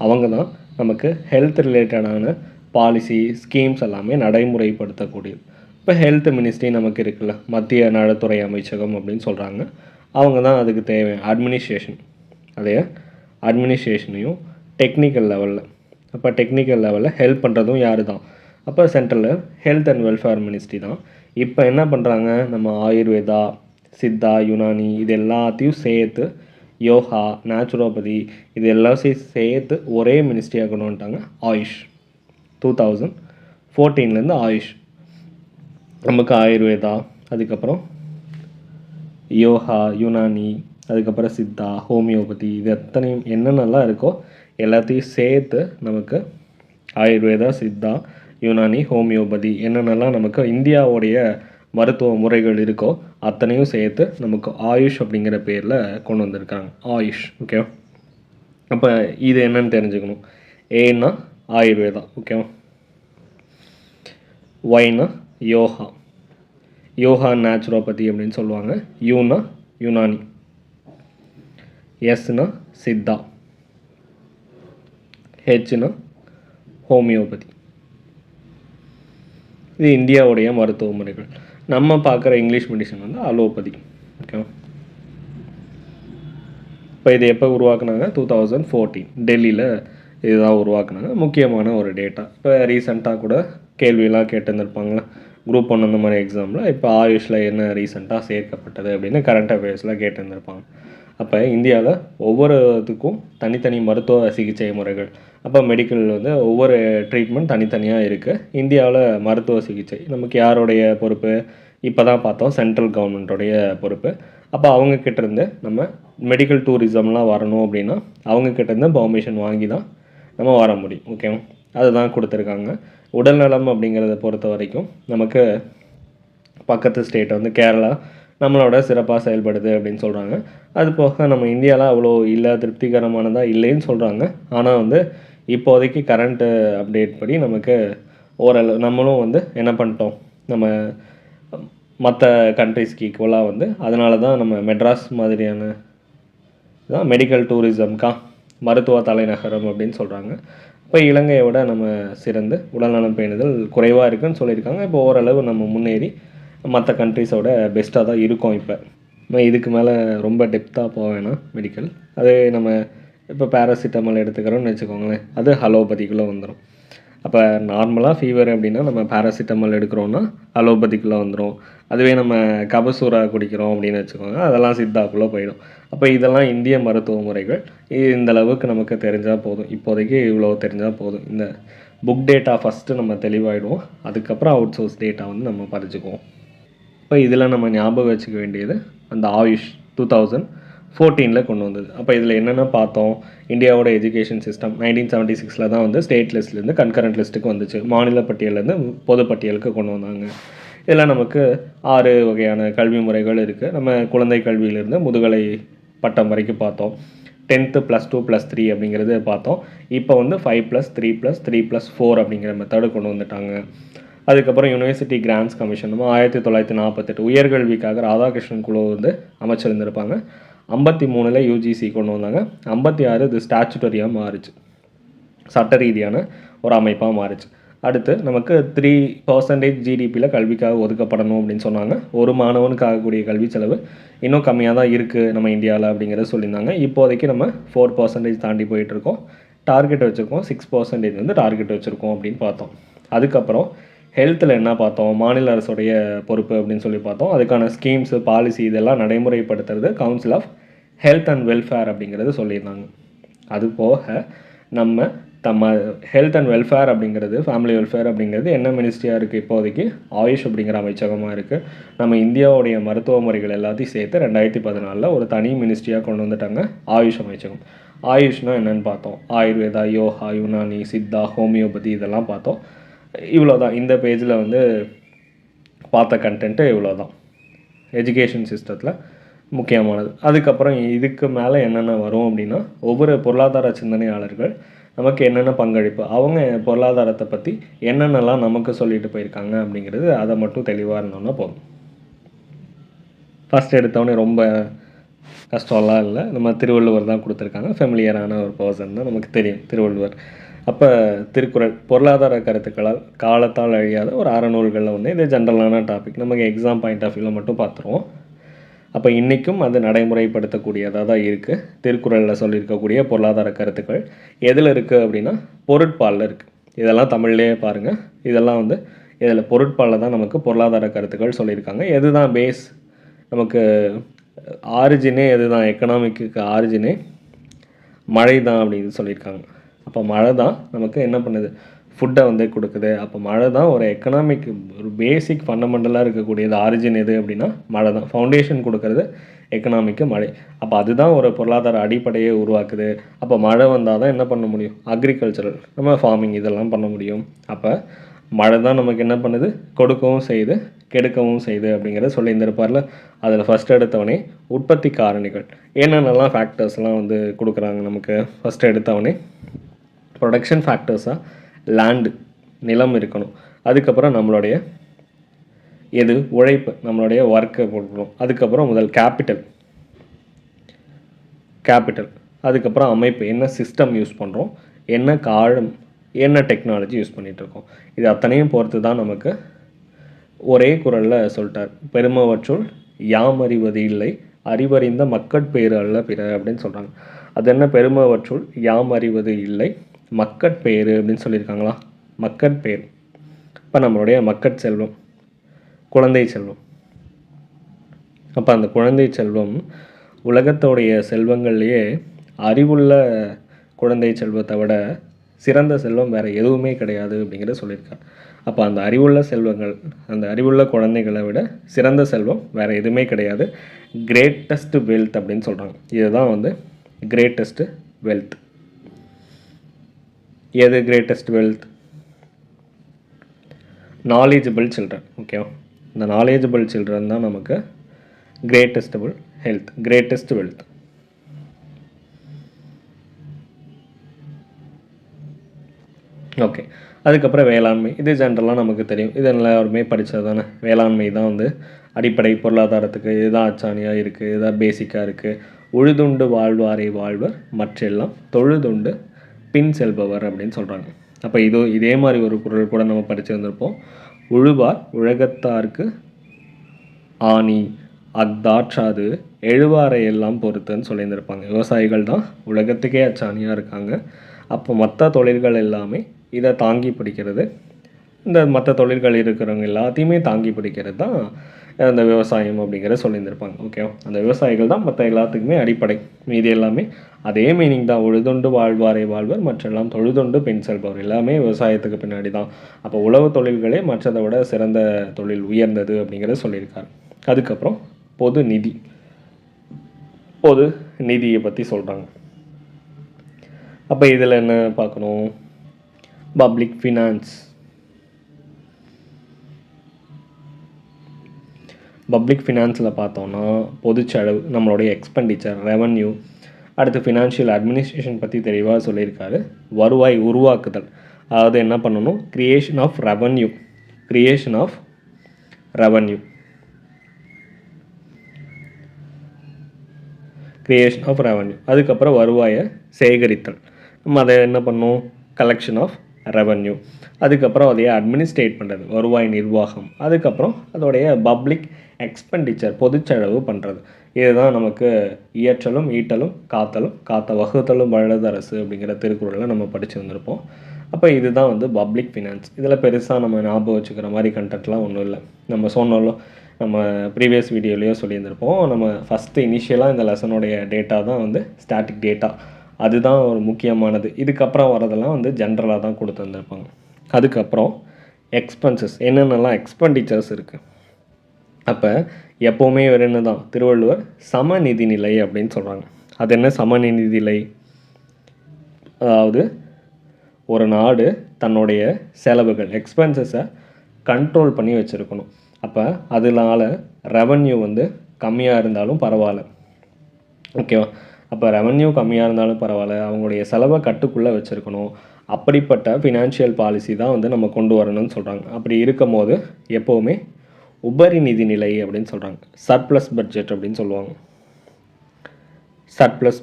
அவங்க தான் நமக்கு ஹெல்த் ரிலேட்டடான பாலிசி, ஸ்கீம்ஸ் எல்லாமே நடைமுறைப்படுத்தக்கூடியது. இப்போ ஹெல்த் மினிஸ்ட்ரி நமக்கு இருக்குல்ல, மத்திய நலத்துறை அமைச்சகம் அப்படின்னு சொல்கிறாங்க. அவங்க தான் அதுக்கு தேவை அட்மினிஸ்ட்ரேஷன், அதே அட்மினிஸ்ட்ரேஷனையும் டெக்னிக்கல் லெவலில், அப்போ டெக்னிக்கல் லெவலில் ஹெல்ப் பண்ணுறதும் யார் தான்? அப்போ சென்ட்ரலில் ஹெல்த் அண்ட் வெல்ஃபேர் மினிஸ்ட்ரி தான். இப்போ என்ன பண்ணுறாங்க? நம்ம ஆயுர்வேதா, சித்தா, யுனானி இது எல்லாத்தையும் சேர்த்து, யோகா, நேச்சுரோபதி இது எல்லாத்தையும் சேர்த்து ஒரே மினிஸ்ட்ரியாக கொண்டு வந்துட்டாங்க. ஆயுஷ் 2014 ஆயுஷ் நமக்கு ஆயுர்வேதா, அதுக்கப்புறம் யோகா, யுனானி, அதுக்கப்புறம் சித்தா, ஹோமியோபதி இது எத்தனையும் என்னென்னலாம் இருக்கோ எல்லாத்தையும் சேர்த்து நமக்கு ஆயுர்வேதா, சித்தா, யுனானி, ஹோமியோபதி என்னென்னலாம் நமக்கு இந்தியாவுடைய மருத்துவ முறைகள் இருக்கோ அத்தனையும் சேர்த்து நமக்கு ஆயுஷ் அப்படிங்கிற பேரில் கொண்டு வந்திருக்காங்க. ஆயுஷ். ஓகேவா? அப்போ இது என்னன்னு தெரிஞ்சுக்கணும். ஏன்னா ஆயுர்வேதா. ஓகேவா? ஒய்னா யோகா. யோகா நேச்சுரோபதி அப்படின்னு சொல்லுவாங்க. யூனா யுனானி. எஸ்னா சித்தா. ஹெச்னா ஹோமியோபதி. இது இந்தியாவுடைய மருத்துவ முறைகள். நம்ம பார்க்குற இங்கிலீஷ் மெடிசன் வந்து அலோபதி. ஓகேவா? இப்போ இது எப்போ உருவாக்குனாங்க? 2014 டெல்லியில் இதுதான் உருவாக்குனாங்க. முக்கியமான ஒரு டேட்டா. இப்போ ரீசெண்டாக கூட கேள்வியெல்லாம் கேட்டுருந்துருப்பாங்களா குரூப் 1 அந்த மாதிரி எக்ஸாமில். இப்போ ஆயுஷில் என்ன ரீசெண்டாக சேர்க்கப்பட்டது அப்படின்னு கரண்ட் அஃபேர்ஸில் கேட்டுருந்துருப்பாங்க. அப்போ இந்தியாவில் ஒவ்வொரு இதுக்கும் தனித்தனி மருத்துவ சிகிச்சை முறைகள். அப்போ மெடிக்கல் வந்து ஒவ்வொரு ட்ரீட்மெண்ட் தனித்தனியாக இருக்குது. இந்தியாவில் மருத்துவ சிகிச்சை நமக்கு யாருடைய பொறுப்பு? இப்போ தான் பார்த்தோம், சென்ட்ரல் கவர்மெண்ட்டோடைய பொறுப்பு. அப்போ அவங்கக்கிட்டேருந்து நம்ம மெடிக்கல் டூரிசம்லாம் வரணும் அப்படின்னா அவங்கக்கிட்டேருந்து பர்மிஷன் வாங்கி தான் நம்ம வர முடியும். ஓகேவா? அதுதான் கொடுத்துருக்காங்க. உடல்நலம் அப்படிங்கிறத பொறுத்த வரைக்கும் நமக்கு பக்கத்து ஸ்டேட் வந்து கேரளா நம்மளோட சிறப்பாக செயல்படுது அப்படின்னு சொல்கிறாங்க. அது போக நம்ம இந்தியாவில் அவ்வளோ இல்லை, திருப்திகரமானதாக இல்லைன்னு சொல்கிறாங்க. ஆனால் வந்து இப்போதைக்கு கரண்ட்டு அப்டேட் படி நமக்கு ஓரளவு நம்மளும் வந்து என்ன பண்ணிட்டோம், நம்ம மற்ற கண்ட்ரிஸ்க்கு ஈக்குவலாக வந்து அதனால தான் நம்ம மெட்ராஸ் மாதிரியான தான் மெடிக்கல் டூரிசம்க்கா மருத்துவ தலைநகரம் அப்படின்னு சொல்கிறாங்க. இப்போ இலங்கையை விட நம்ம சிறந்து உடல்நலம் பேணுதல் குறைவாக இருக்குதுன்னு சொல்லியிருக்காங்க. இப்போ ஓரளவு நம்ம முன்னேறி மற்ற கண்ட்ரிஸோட பெஸ்ட்டாக தான் இருக்கோம். இப்போ இதுக்கு மேலே ரொம்ப டெப்த்தாக போக வேணாம் மெடிக்கல். அதே நம்ம இப்போ பேராசிட்டமால் எடுத்துக்கிறோன்னு வச்சுக்கோங்களேன், அது அலோபதிக்குள்ளே வந்துடும். அப்போ நார்மலாக ஃபீவர் அப்படின்னா நம்ம பேராசிட்டமால் எடுக்கிறோன்னா அலோபதிக்குள்ளே வந்துடும். அதுவே நம்ம கபசூரா குடிக்கிறோம் அப்படின்னு வச்சுக்கோங்க, அதெல்லாம் சித்தாக்குள்ளே போயிடும். அப்போ இதெல்லாம் இந்திய மருத்துவ முறைகள். இந்த அளவுக்கு நமக்கு தெரிஞ்சால் போதும். இப்போதைக்கு இவ்வளோ தெரிஞ்சால் போதும். இந்த புக் டேட்டா ஃபஸ்ட்டு நம்ம தெளிவாகிடுவோம். அதுக்கப்புறம் அவுட் சோர்ஸ் டேட்டா வந்து நம்ம பதிச்சுக்குவோம். இப்போ இதில் நம்ம ஞாபகம் வச்சுக்க வேண்டியது அந்த ஆயுஷ் 2014 கொண்டு வந்தது. அப்போ இதில் என்னென்ன பார்த்தோம்? இந்தியாவோட எஜுகேஷன் சிஸ்டம் 1976 தான் வந்து ஸ்டேட் லிஸ்ட்லேருந்து கன்கரண்ட் லிஸ்ட்டுக்கு வந்துச்சு. மாநில பட்டியலேருந்து பொது பட்டியலுக்கு கொண்டு வந்தாங்க. இதில் நமக்கு 6 வகையான கல்வி முறைகள் இருக்குது. நம்ம குழந்தை கல்வியிலேருந்து முதுகலை பட்டம் வரைக்கும் பார்த்தோம். 10th +2 +3 அப்படிங்கிறது பார்த்தோம். இப்போ வந்து 5+3+3+4 அப்படிங்கிற மெத்தடு கொண்டு வந்துட்டாங்க. அதுக்கப்புறம் யூனிவர்சிட்டி கிராண்ட்ஸ் கமிஷன் 1948 உயர்கல்விக்காக ராதாகிருஷ்ணன் குழு வந்து அமைச்சிருந்திருப்பாங்க. 53 யூஜிசி கொண்டு வந்தாங்க. 56 இது ஸ்டாச்சுட்டரியாக மாறுச்சு, சட்ட ரீதியான ஒரு அமைப்பாக மாறுச்சு. அடுத்து நமக்கு 3% ஜிடிபியில் கல்விக்காக ஒதுக்கப்படணும் அப்படின்னு சொன்னாங்க. ஒரு மாணவனுக்கு ஆகக்கூடிய கல்வி செலவு இன்னும் கம்மியாக தான் இருக்குது நம்ம இந்தியாவில் அப்படிங்கிறத சொல்லியிருந்தாங்க. இப்போதைக்கு நம்ம 4% தாண்டி போயிட்டுருக்கோம். டார்கெட் வச்சுருக்கோம் 6% வந்து டார்கெட் வச்சுருக்கோம் அப்படின்னு பார்த்தோம். அதுக்கப்புறம் ஹெல்த்தில் என்ன பார்த்தோம்? மாநில அரசுடைய பொறுப்பு அப்படின்னு சொல்லி பார்த்தோம். அதுக்கான ஸ்கீம்ஸு, பாலிசி இதெல்லாம் நடைமுறைப்படுத்துறது council of health and welfare அப்படிங்கிறது சொல்லியிருந்தாங்க. அது போக நம்ம ஹெல்த் அண்ட் வெல்ஃபேர் அப்படிங்கிறது, ஃபேமிலி வெல்ஃபேர் அப்படிங்கிறது என்ன மினிஸ்ட்ரியாக இருக்குது? இப்போதைக்கு ஆயுஷ் அப்படிங்கிற அமைச்சகமாக இருக்குது. நம்ம இந்தியாவுடைய மருத்துவ முறைகள் எல்லாத்தையும் சேர்த்து 2014 ஒரு தனி மினிஸ்ட்ரியாக கொண்டு வந்துட்டாங்க, ஆயுஷ் அமைச்சகம். ஆயுஷ்னால் என்னென்னு பார்த்தோம். ஆயுர்வேதா, யோகா, யுனானி, சித்தா, ஹோமியோபதி இதெல்லாம் பார்த்தோம். இவ்வளோ தான். இந்த பேஜில் வந்து பார்த்த கண்டென்ட்டு இவ்வளோ தான். எஜுகேஷன் சிஸ்டத்தில் முக்கியமானது. அதுக்கப்புறம் இதுக்கு மேலே என்னென்ன வரும் அப்படின்னா, ஒவ்வொரு பொருளாதார சிந்தனையாளர்கள் நமக்கு என்னென்ன பங்களிப்பு, அவங்க பொருளாதாரத்தை பற்றி என்னென்னலாம் நமக்கு சொல்லிட்டு போயிருக்காங்க அப்படிங்கிறது, அதை மட்டும் தெளிவாக இருந்தோன்னா போதும். ஃபஸ்ட் எடுத்தோடனே ரொம்ப கஷ்டம்லாம் இல்லை. நம்ம திருவள்ளுவர் தான் கொடுத்துருக்காங்க. ஃபெமிலியரான ஒரு பர்சன் தான், நமக்கு தெரியும் திருவள்ளுவர். அப்போ திருக்குறள் பொருளாதார கருத்துக்களால் காலத்தால் அழியாத ஒரு அறநூல்களில் ஒன்று. இது ஜென்ரலான டாபிக், நமக்கு எக்ஸாம் பாயிண்ட் ஆஃப் வியூவில் மட்டும் பார்த்துருவோம். அப்போ இன்றைக்கும் அது நடைமுறைப்படுத்தக்கூடியதாக தான் இருக்குது. திருக்குறளில் சொல்லியிருக்கக்கூடிய பொருளாதார கருத்துக்கள் எதில் இருக்குது அப்படின்னா பொருட்பாலில் இருக்குது. இதெல்லாம் தமிழ்லேயே பாருங்கள். இதெல்லாம் வந்து இதில் பொருட்பாலில் தான் நமக்கு பொருளாதார கருத்துக்கள் சொல்லியிருக்காங்க. எது தான் பேஸ், நமக்கு ஆரிஜினே எது தான், எக்கனாமிக்கு ஆரிஜினே மழை தான் அப்படின்னு சொல்லியிருக்காங்க. அப்போ மழை தான் நமக்கு என்ன பண்ணுது, ஃபுட்டை வந்து கொடுக்குது. அப்போ மழை தான் ஒரு எக்கனாமிக் ஒரு பேசிக் ஃபண்டமெண்டலாக இருக்கக்கூடியது. ஆரிஜின் எது அப்படின்னா மழை தான். ஃபவுண்டேஷன் கொடுக்குறது எக்கனாமிக்கு மழை. அப்போ அதுதான் ஒரு பொருளாதார அடிப்படையை உருவாக்குது. அப்போ மழை வந்தால் தான் என்ன பண்ண முடியும், அக்ரிகல்ச்சரல் நம்ம ஃபார்மிங் இதெல்லாம் பண்ண முடியும். அப்போ மழை தான் நமக்கு என்ன பண்ணுது, கொடுக்கவும் செய்யுது கெடுக்கவும் செய்யுது அப்படிங்கிறத சொல்லியிருந்திருப்பார்ல. அதில் ஃபஸ்ட் எடுத்தவனே உற்பத்தி காரணிகள் என்னென்னலாம் ஃபேக்டர்ஸ்லாம் வந்து கொடுக்குறாங்க நமக்கு. ஃபஸ்ட்டு எடுத்தவனே ப்ரொடக்ஷன் ஃபேக்டர்ஸாக லேண்டு நிலம் இருக்கணும். அதுக்கப்புறம் நம்மளுடைய உழைப்பு, நம்மளுடைய ஒர்க்கை கொடுக்கணும். அதுக்கப்புறம் முதல் கேபிட்டல். அதுக்கப்புறம் அமைப்பு, என்ன சிஸ்டம் யூஸ் பண்ணுறோம், என்ன காலம், என்ன டெக்னாலஜி யூஸ் பண்ணிகிட்ருக்கோம். இது அத்தனையும் பொறுத்து தான் நமக்கு ஒரே குரலில் சொல்லிட்டார். பெருமவற்றுள் யாம் அறிவது இல்லை, அறிவறிந்த மக்கட்பேறு அல்ல பிற அப்படின்னு சொல்கிறாங்க. அது என்ன பெருமவற்றுள் யாம் அறிவது இல்லை, மக்கட்பேறு அப்படின்னு சொல்லியிருக்காங்களா. மக்கட்பேறு இப்போ நம்மளுடைய மக்கட்செல்வம், குழந்தை செல்வம். அப்போ அந்த குழந்தை செல்வம் உலகத்தோடைய செல்வங்கள்லேயே அறிவுள்ள குழந்தை செல்வத்தை விட சிறந்த செல்வம் வேறு எதுவுமே கிடையாது அப்படிங்கிறத சொல்லியிருக்கார். அப்போ அந்த அறிவுள்ள செல்வங்கள், அந்த அறிவுள்ள குழந்தைகளை விட சிறந்த செல்வம் வேறு எதுவுமே கிடையாது. கிரேட்டஸ்ட் வெல்த் அப்படின்னு சொல்கிறாங்க. இதுதான் வந்து கிரேட்டஸ்ட் வெல்த். எது கிரேட்டஸ்ட் வெல்த்? Knowledgeable children. ஓகேவா, இந்த நாலேஜபிள் சில்ட்ரன் தான் நமக்கு கிரேட்டஸ்ட் வெல்த். ஓகே, அதுக்கப்புறம் வேளாண்மை. இது ஜென்ரலாக நமக்கு தெரியும், இது எல்லாருமே படித்தது தானே. வேளாண்மை தான் வந்து அடிப்படை பொருளாதாரத்துக்கு. இதுதான் அச்சாணியாக இருக்குது, இதுதான் பேசிக்காக இருக்குது. உழுதுண்டு வாழ்வாரை வாழ்வர் மற்றெல்லாம் தொழுதுண்டு பின் செல்பவர் அப்படின்னு சொல்கிறாங்க. அப்போ இதே மாதிரி ஒரு குறள் கூட நம்ம படிச்சிருந்திருப்போம். உழுவார் உலகத்தார்க்கு ஆணி அக்தாற்றாது எழுவாரை எல்லாம் பொறுத்துன்னு சொல்லியிருந்திருப்பாங்க. விவசாயிகள் தான் உலகத்துக்கே அச்சாணியாக இருக்காங்க. அப்போ மற்ற தொழில்கள் எல்லாமே இதை தாங்கி பிடிக்கிறது. இந்த மற்ற தொழில்கள் இருக்கிறவங்க எல்லாத்தையுமே தாங்கி பிடிக்கிறது தான் அந்த விவசாயம் அப்படிங்கிறத சொல்லியிருந்திருப்பாங்க. ஓகேவா, அந்த விவசாயிகள் தான் மற்ற எல்லாத்துக்குமே அடிப்படை. மீதி எல்லாமே அதே மீனிங் தான். உழுதுண்டு வாழ்வாரை வாழ்வர் மற்றெல்லாம் தொழுதுண்டு பின் செல்பவர். எல்லாமே விவசாயத்துக்கு பின்னாடி தான். அப்போ உழவு தொழில்களே மற்றதை விட சிறந்த தொழில், உயர்ந்தது அப்படிங்கிறத சொல்லியிருக்காரு. அதுக்கப்புறம் பொது நிதியை பற்றி சொல்கிறாங்க. அப்போ இதில் என்ன பார்க்கணும், பப்ளிக் ஃபினான்ஸ். பப்ளிக் ஃபினான்ஸில் பார்த்தோன்னா பொதுச்செலவு, நம்மளுடைய எக்ஸ்பெண்டிச்சர், ரெவன்யூ. அடுத்து ஃபினான்ஷியல் அட்மினிஸ்ட்ரேஷன் பற்றி தெளிவாக சொல்லியிருக்காரு. வருவாய் உருவாக்குதல், அதாவது என்ன பண்ணணும், கிரியேஷன் ஆஃப் ரெவன்யூ. அதுக்கப்புறம் வருவாயை சேகரித்தல், நம்ம அதை என்ன பண்ணணும், கலெக்ஷன் ஆஃப் ரெவன்யூ. அதுக்கப்புறம் அதையே அட்மினிஸ்ட்ரேட் பண்ணுறது, வருவாய் நிர்வாகம். அதுக்கப்புறம் அதோடைய பப்ளிக் எக்ஸ்பெண்டிச்சர், பொதுச்செலவு பண்ணுறது. இதுதான் நமக்கு இயற்றலும் ஈட்டலும் காத்த வகுத்தலும் வல்லதரசு அப்படிங்கிற திருக்குறளில் நம்ம படித்து வந்திருப்போம். அப்போ இதுதான் வந்து பப்ளிக் ஃபினான்ஸ். இதில் பெருசாக நம்ம ஞாபகம் வச்சுக்கிற மாதிரி கண்டென்ட்லாம் ஒன்றும் இல்லை. நம்ம சொன்னாலும் நம்ம ப்ரீவியஸ் வீடியோலேயோ சொல்லியிருந்திருப்போம். நம்ம ஃபஸ்ட்டு இனிஷியலாக இந்த லெசனுடைய டேட்டா தான் வந்து ஸ்டாட்டிக் டேட்டா, அதுதான் ஒரு முக்கியமானது. இதுக்கப்புறம் வரதெல்லாம் வந்து ஜென்ரலாக தான் கொடுத்துருந்துருப்பாங்க. அதுக்கப்புறம் எக்ஸ்பென்சஸ், என்னென்னலாம் எக்ஸ்பெண்டிச்சர்ஸ் இருக்குது. அப்போ எப்போவுமே வேறு என்ன தான் திருவள்ளுவர் சமநிதி நிலை அப்படின்னு சொல்கிறாங்க. அது என்ன சமநிதி நிலை? அதாவது ஒரு நாடு தன்னுடைய செலவுகள், எக்ஸ்பென்சஸை கண்ட்ரோல் பண்ணி வச்சுருக்கணும். அப்போ அதனால் ரெவன்யூ வந்து கம்மியாக இருந்தாலும் பரவாயில்ல. ஓகேவா, அப்போ ரெவன்யூ கம்மியாக இருந்தாலும் பரவாயில்ல, அவங்களுடைய செலவை கட்டுக்குள்ளே வச்சுருக்கணும். அப்படிப்பட்ட ஃபினான்ஷியல் பாலிசி தான் வந்து நம்ம கொண்டு வரணும்னு சொல்கிறாங்க. அப்படி இருக்கும் போது எப்போவுமே உபரி நிதி நிலை அப்படின்னு சொல்கிறாங்க. சர்ப்ளஸ் பட்ஜெட் அப்படின்னு சொல்லுவாங்க. சர்ப்ளஸ்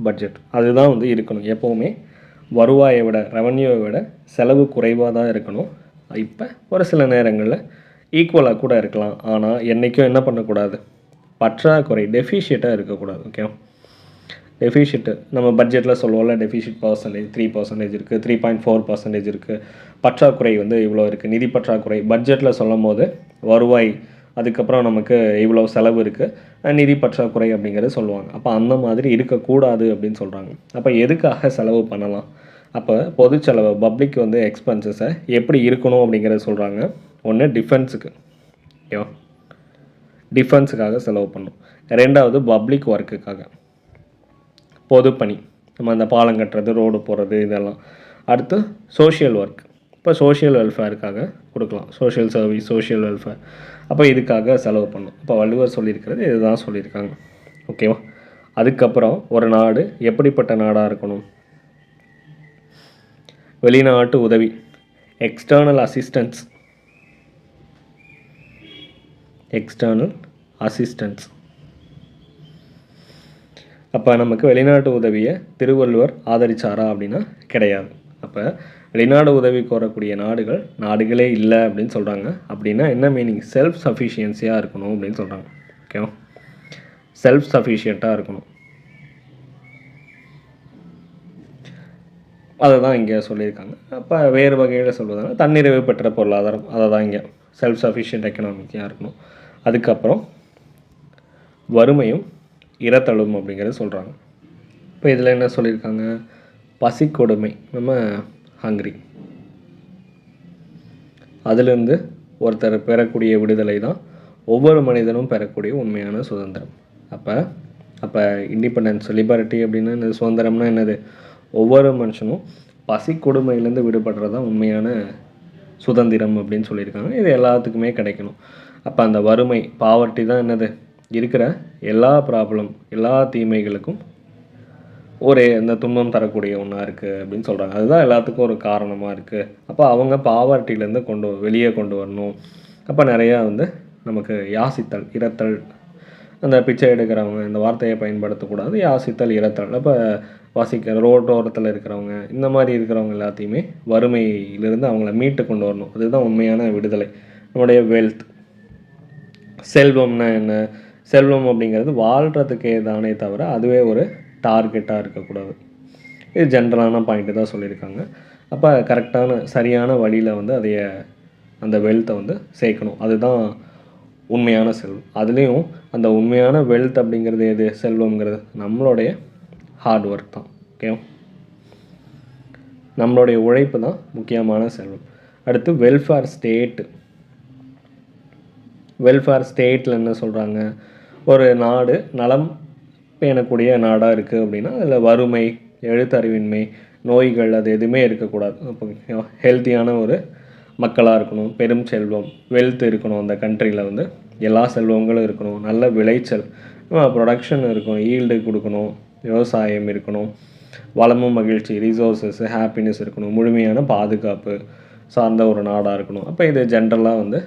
பட்ஜெட் அதுதான் வந்து இருக்கணும். எப்போவுமே வருவாயை விட, ரெவன்யூவை விட செலவு குறைவாக தான் இருக்கணும். இப்போ ஒரு சில நேரங்களில் ஈக்குவலாக கூட இருக்கலாம். ஆனால் என்றைக்கும் என்ன பண்ணக்கூடாது, பற்றாக்குறை, டெஃபிஷியட்டாக இருக்கக்கூடாது. ஓகே, டெஃபிஷியட்டு நம்ம பட்ஜெட்டில் சொல்லுவோம்ல, டெஃபிஷியட் பர்சன்டேஜ் 3% இருக்குது, 3.4% இருக்குது. பற்றாக்குறை வந்து இவ்வளோ இருக்குது, நிதி பற்றாக்குறை பட்ஜெட்டில் சொல்லும் போது வருவாய், அதுக்கப்புறம் நமக்கு இவ்வளோ செலவு இருக்குது, நிதி பற்றாக்குறை அப்படிங்கிறது சொல்லுவாங்க. அப்போ அந்த மாதிரி இருக்கக்கூடாது அப்படின்னு சொல்கிறாங்க. அப்போ எதுக்காக செலவு பண்ணலாம் அப்போ பொது செலவு பப்ளிக் வந்து எக்ஸ்பென்சஸை எப்படி இருக்கணும் அப்படிங்கிறத சொல்கிறாங்க. ஒன்று டிஃபென்ஸுக்கு, ஓகேவா, டிஃபென்ஸுக்காக செலவு பண்ணணும். ரெண்டாவது பப்ளிக் ஒர்க்குக்காக, பொதுப்பணி, நம்ம அந்த பாலம் கட்டுறது, ரோடு போடுறது இதெல்லாம். அடுத்து சோஷியல் ஒர்க், இப்போ சோஷியல் வெல்ஃபேருக்காக கொடுக்கலாம், சோஷியல் சர்வீஸ், சோஷியல் வெல்ஃபேர். அப்போ இதுக்காக செலவு பண்ணணும். இப்போ வள்ளுவர் சொல்லியிருக்கிறது இதுதான் சொல்லியிருக்காங்க, ஓகேவா. அதுக்கப்புறம் ஒரு நாடு எப்படிப்பட்ட நாடாக இருக்கணும், வெளிநாட்டு உதவி, எக்ஸ்டர்னல் அசிஸ்டன்ஸ், அப்போ நமக்கு வெளிநாட்டு உதவியை திருவள்ளுவர் ஆதரிச்சாரா அப்படின்னா கிடையாது. அப்போ வெளிநாடு உதவி கோரக்கூடிய நாடுகளே இல்லை அப்படின்னு சொல்கிறாங்க. அப்படின்னா என்ன மீனிங், செல்ஃப் சஃபிஷியன்சியாக இருக்கணும் அப்படின்னு சொல்கிறாங்க, ஓகேவா. செல்ஃப் சஃபிஷியண்ட்டாக இருக்கணும், அதை தான் இங்கே சொல்லியிருக்காங்க. அப்போ வேறு வகையில் சொல்வதுனா தன்னிறைவு பெற்ற பொருளாதாரம், அதை தான் இங்கே செல்ஃப் சஃபிஷியன்ட் எக்கனாமிக்காக இருக்கணும். அதுக்கப்புறம் வறுமையும் இறத்தலும் அப்படிங்கிறது சொல்கிறாங்க. இப்போ இதில் என்ன சொல்லியிருக்காங்க, பசிக்கொடுமை, நம்ம ஹங்கிரி, அதிலிருந்து ஒருத்தர் பெறக்கூடிய விடுதலை தான் ஒவ்வொரு மனிதனும் பெறக்கூடிய உண்மையான சுதந்திரம். அப்போ இண்டிபெண்டன்ஸ், லிபர்ட்டி அப்படின்னு என்னது, சுதந்திரம்னா என்னது, ஒவ்வொரு மனுஷனும் பசிக்கொடுமையிலேருந்து விடுபடுறது தான் உண்மையான சுதந்திரம் அப்படின்னு சொல்லியிருக்காங்க. இது எல்லாத்துக்குமே கிடைக்கணும். அப்போ அந்த வறுமை, பாவர்ட்டி தான் என்னது, இருக்கிற எல்லா ப்ராப்ளம், எல்லா தீமைகளுக்கும் ஒரு இந்த துன்பம் தரக்கூடிய ஒன்றா இருக்குது அப்படின்னு சொல்கிறாங்க. அதுதான் எல்லாத்துக்கும் ஒரு காரணமாக இருக்குது. அப்போ அவங்க பாவர்ட்டிலேருந்து வெளியே கொண்டு வரணும். அப்போ நிறையா வந்து நமக்கு யாசித்தல், இரத்தல், அந்த பிச்சை எடுக்கிறவங்க இந்த வார்த்தையை பயன்படுத்தக்கூடாது, யாசித்தல், இரத்தல். அப்போ ரோட்டோரத்தில் இருக்கிறவங்க, இந்த மாதிரி இருக்கிறவங்க எல்லாத்தையுமே வறுமையிலிருந்து அவங்கள மீட்டு கொண்டு வரணும். அதுதான் உண்மையான விடுதலை. நம்முடைய வெல்த், செல்வம்னா என்ன, செல்வம் அப்படிங்கிறது வாழ்கிறதுக்கே தானே தவிர அதுவே ஒரு டார்கெட்டாக இருக்கக்கூடாது. இது ஜென்ரலான பாயிண்ட்டு தான் சொல்லியிருக்காங்க. அப்போ கரெக்டான சரியான வழியில் வந்து அந்த வெல்த்தை வந்து சேர்க்கணும். அதுதான் உண்மையான செல்வம். அதுலேயும் அந்த உண்மையான வெல்த் அப்படிங்கிறது எது, செல்வங்கிறது நம்மளுடைய ஹார்ட் ஒர்க் தான், ஓகே, நம்மளுடைய உழைப்பு தான் முக்கியமான செல்வம். அடுத்து வெல்ஃபேர் ஸ்டேட்டில் என்ன சொல்கிறாங்க, ஒரு நாடு நலம் பேணக்கூடிய நாடாக இருக்குது அப்படின்னா அதில் வறுமை, எழுத்தறிவின்மை, நோய்கள் அது எதுவுமே இருக்கக்கூடாது. அப்போ ஹெல்த்தியான ஒரு மக்களாக இருக்கணும், பெரும் செல்வம், வெல்த் இருக்கணும், அந்த கண்ட்ரியில் வந்து எல்லா செல்வங்களும் இருக்கணும், நல்ல விளைச்சல், ப்ரொடக்ஷன் இருக்கணும், ஈல்டு கொடுக்கணும், விவசாயம் இருக்கணும், வளமும் மகிழ்ச்சி, ரிசோர்ஸஸ், ஹாப்பினஸ் இருக்கணும், முழுமையான பாதுகாப்பு சார்ந்த ஒரு நாடாக இருக்கணும். அப்போ இது ஜென்ரலாக வந்து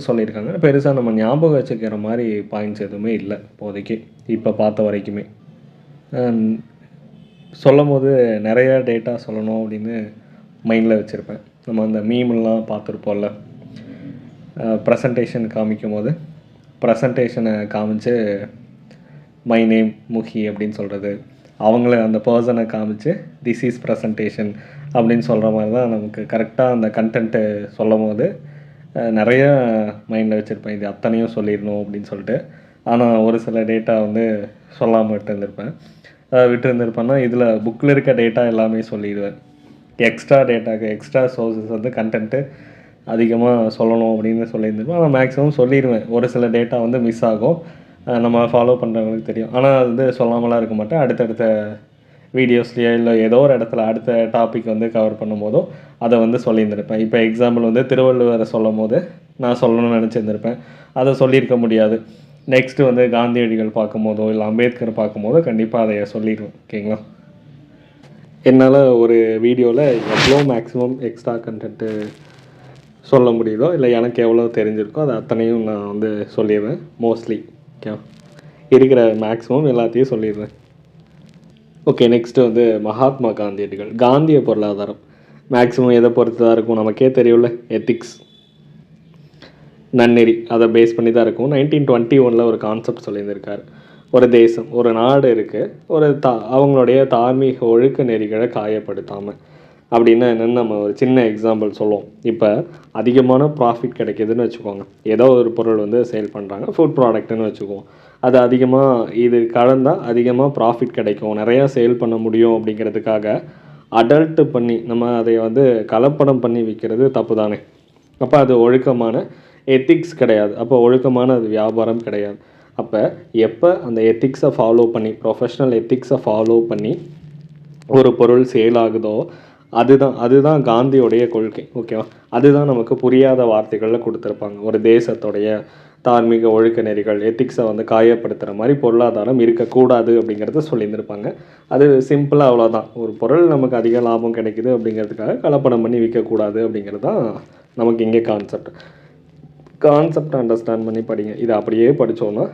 சொல்லியிருக்காங்க. பெருசாக நம்ம ஞாபகம் வச்சுக்கிற மாதிரி பாயிண்ட்ஸ் எதுவுமே இல்லை இப்போதைக்கு, இப்போ பார்த்த வரைக்குமே. சொல்லும் போது நிறையா டேட்டா சொல்லணும் அப்படின்னு மைண்டில் வச்சுருப்பேன். நம்ம அந்த மீம்லாம் பார்த்துருப்போம்ல, ப்ரெசன்டேஷன் காமிக்கும் போது ப்ரெசன்டேஷனை காமிச்சு மை நேம் முஹி அப்படின்னு சொல்கிறது, அவங்கள அந்த பர்சனை காமிச்சு திஸ் இஸ் ப்ரெசன்டேஷன் அப்படின்னு சொல்கிற மாதிரி தான் நமக்கு கரெக்டாக அந்த கண்டென்ட்டு சொல்லும் போது நிறைய மைண்டில் வச்சுருப்பேன், இது அத்தனையும் சொல்லிடணும் அப்படின்னு சொல்லிட்டு. ஆனால் ஒரு சில டேட்டா வந்து சொல்லாமல் விட்டுருந்துருப்பேன்னா இதில் புக்கில் இருக்க டேட்டா எல்லாமே சொல்லிடுவேன். எக்ஸ்ட்ரா சோர்ஸஸ் வந்து கண்டென்ட்டு அதிகமாக சொல்லணும் அப்படின்னு சொல்லியிருந்துருப்பேன். ஆனால் மேக்ஸிமம் சொல்லிடுவேன். ஒரு சில டேட்டா வந்து மிஸ் ஆகும், நம்ம ஃபாலோ பண்ணுறவங்களுக்கு தெரியும். ஆனால் அது வந்து சொல்லாமலாம் இருக்க மாட்டேன். அடுத்தடுத்த வீடியோஸ்லையோ இல்லை ஏதோ ஒரு இடத்துல அடுத்த டாபிக் வந்து கவர் பண்ணும்போதோ அதை வந்து சொல்லியிருந்திருப்பேன். இப்போ எக்ஸாம்பிள் வந்து திருவள்ளுவரை சொல்லும் போது நான் சொல்லணும்னு நினச்சிருந்திருப்பேன், அதை சொல்லியிருக்க முடியாது. நெக்ஸ்ட்டு வந்து காந்தியடிகள் பார்க்கும்போதோ இல்லை அம்பேத்கர் பார்க்கும்போதோ கண்டிப்பாக அதை சொல்லிடுவேன், ஓகேங்களா. என்னால் ஒரு வீடியோவில் எவ்வளோ மேக்ஸிமம் எக்ஸ்ட்ரா கண்டென்ட்டு சொல்ல முடியுதோ இல்லை எனக்கு எவ்வளோ தெரிஞ்சிருக்கோ அதை அத்தனையும் நான் வந்து சொல்லிடுவேன் மோஸ்ட்லி, ஓகே. இருக்கிற மேக்ஸிமம் எல்லாத்தையும் சொல்லிடுவேன். ஓகே, நெக்ஸ்ட்டு வந்து மகாத்மா காந்தியடிகள். காந்திய பொருளாதாரம் மேக்ஸிமம் எதை பொறுத்து தான் இருக்கும், நமக்கே தெரியும்ல, எத்திக்ஸ், நன்னெறி, அதை பேஸ் பண்ணி தான் இருக்கும். 1921 ஒரு கான்செப்ட் சொல்லியிருந்திருக்கார். ஒரு தேசம், ஒரு நாடு இருக்குது, அவங்களுடைய தார்மீக ஒழுக்க நெறிகளை காயப்படுத்தாமல் அப்படின்னா என்னென்னு நம்ம ஒரு சின்ன எக்ஸாம்பிள் சொல்லுவோம். இப்போ அதிகமான ப்ராஃபிட் கிடைக்கிதுன்னு வச்சுக்கோங்க, ஏதோ ஒரு பொருள் வந்து சேல் பண்ணுறாங்க, ஃபுட் ப்ராடக்ட்டுன்னு வச்சுக்குவோம். அது அதிகமாக இது கலந்தால் அதிகமாக ப்ராஃபிட் கிடைக்கும், நிறையா சேல் பண்ண முடியும் அப்படிங்கிறதுக்காக அடல்ட்டு பண்ணி நம்ம அதை வந்து கலப்படம் பண்ணி விற்கிறது தப்பு தானே. அப்போ அது ஒழுக்கமான எத்திக்ஸ் கிடையாது. அப்போ ஒழுக்கமான அது வியாபாரம் கிடையாது. அப்போ எப்போ அந்த எத்திக்ஸை ஃபாலோ பண்ணி, ப்ரொஃபஷ்னல் எத்திக்ஸை ஃபாலோ பண்ணி ஒரு பொருள் சேல் ஆகுதோ அதுதான் காந்தியோடைய கொள்கை. ஓகேவா? அதுதான் நமக்கு புரியாத வார்த்தைகளில் கொடுத்துருப்பாங்க. ஒரு தேசத்துடைய தார்மீக ஒழுக்க நெறிகள், எத்திக்ஸை வந்து காயப்படுத்துகிற மாதிரி பொருளாதாரம் இருக்கக்கூடாது அப்படிங்கிறத சொல்லியிருந்திருப்பாங்க. அது சிம்பிளாக அவ்வளோதான். ஒரு பொருள் நமக்கு அதிக லாபம் கிடைக்குது அப்படிங்கிறதுக்காக கலப்படம் பண்ணி விற்கக்கூடாது அப்படிங்கிறது தான் நமக்கு இங்கே கான்செப்ட் அண்டர்ஸ்டாண்ட் பண்ணி படிங்க. இதை அப்படியே படித்தோன்னா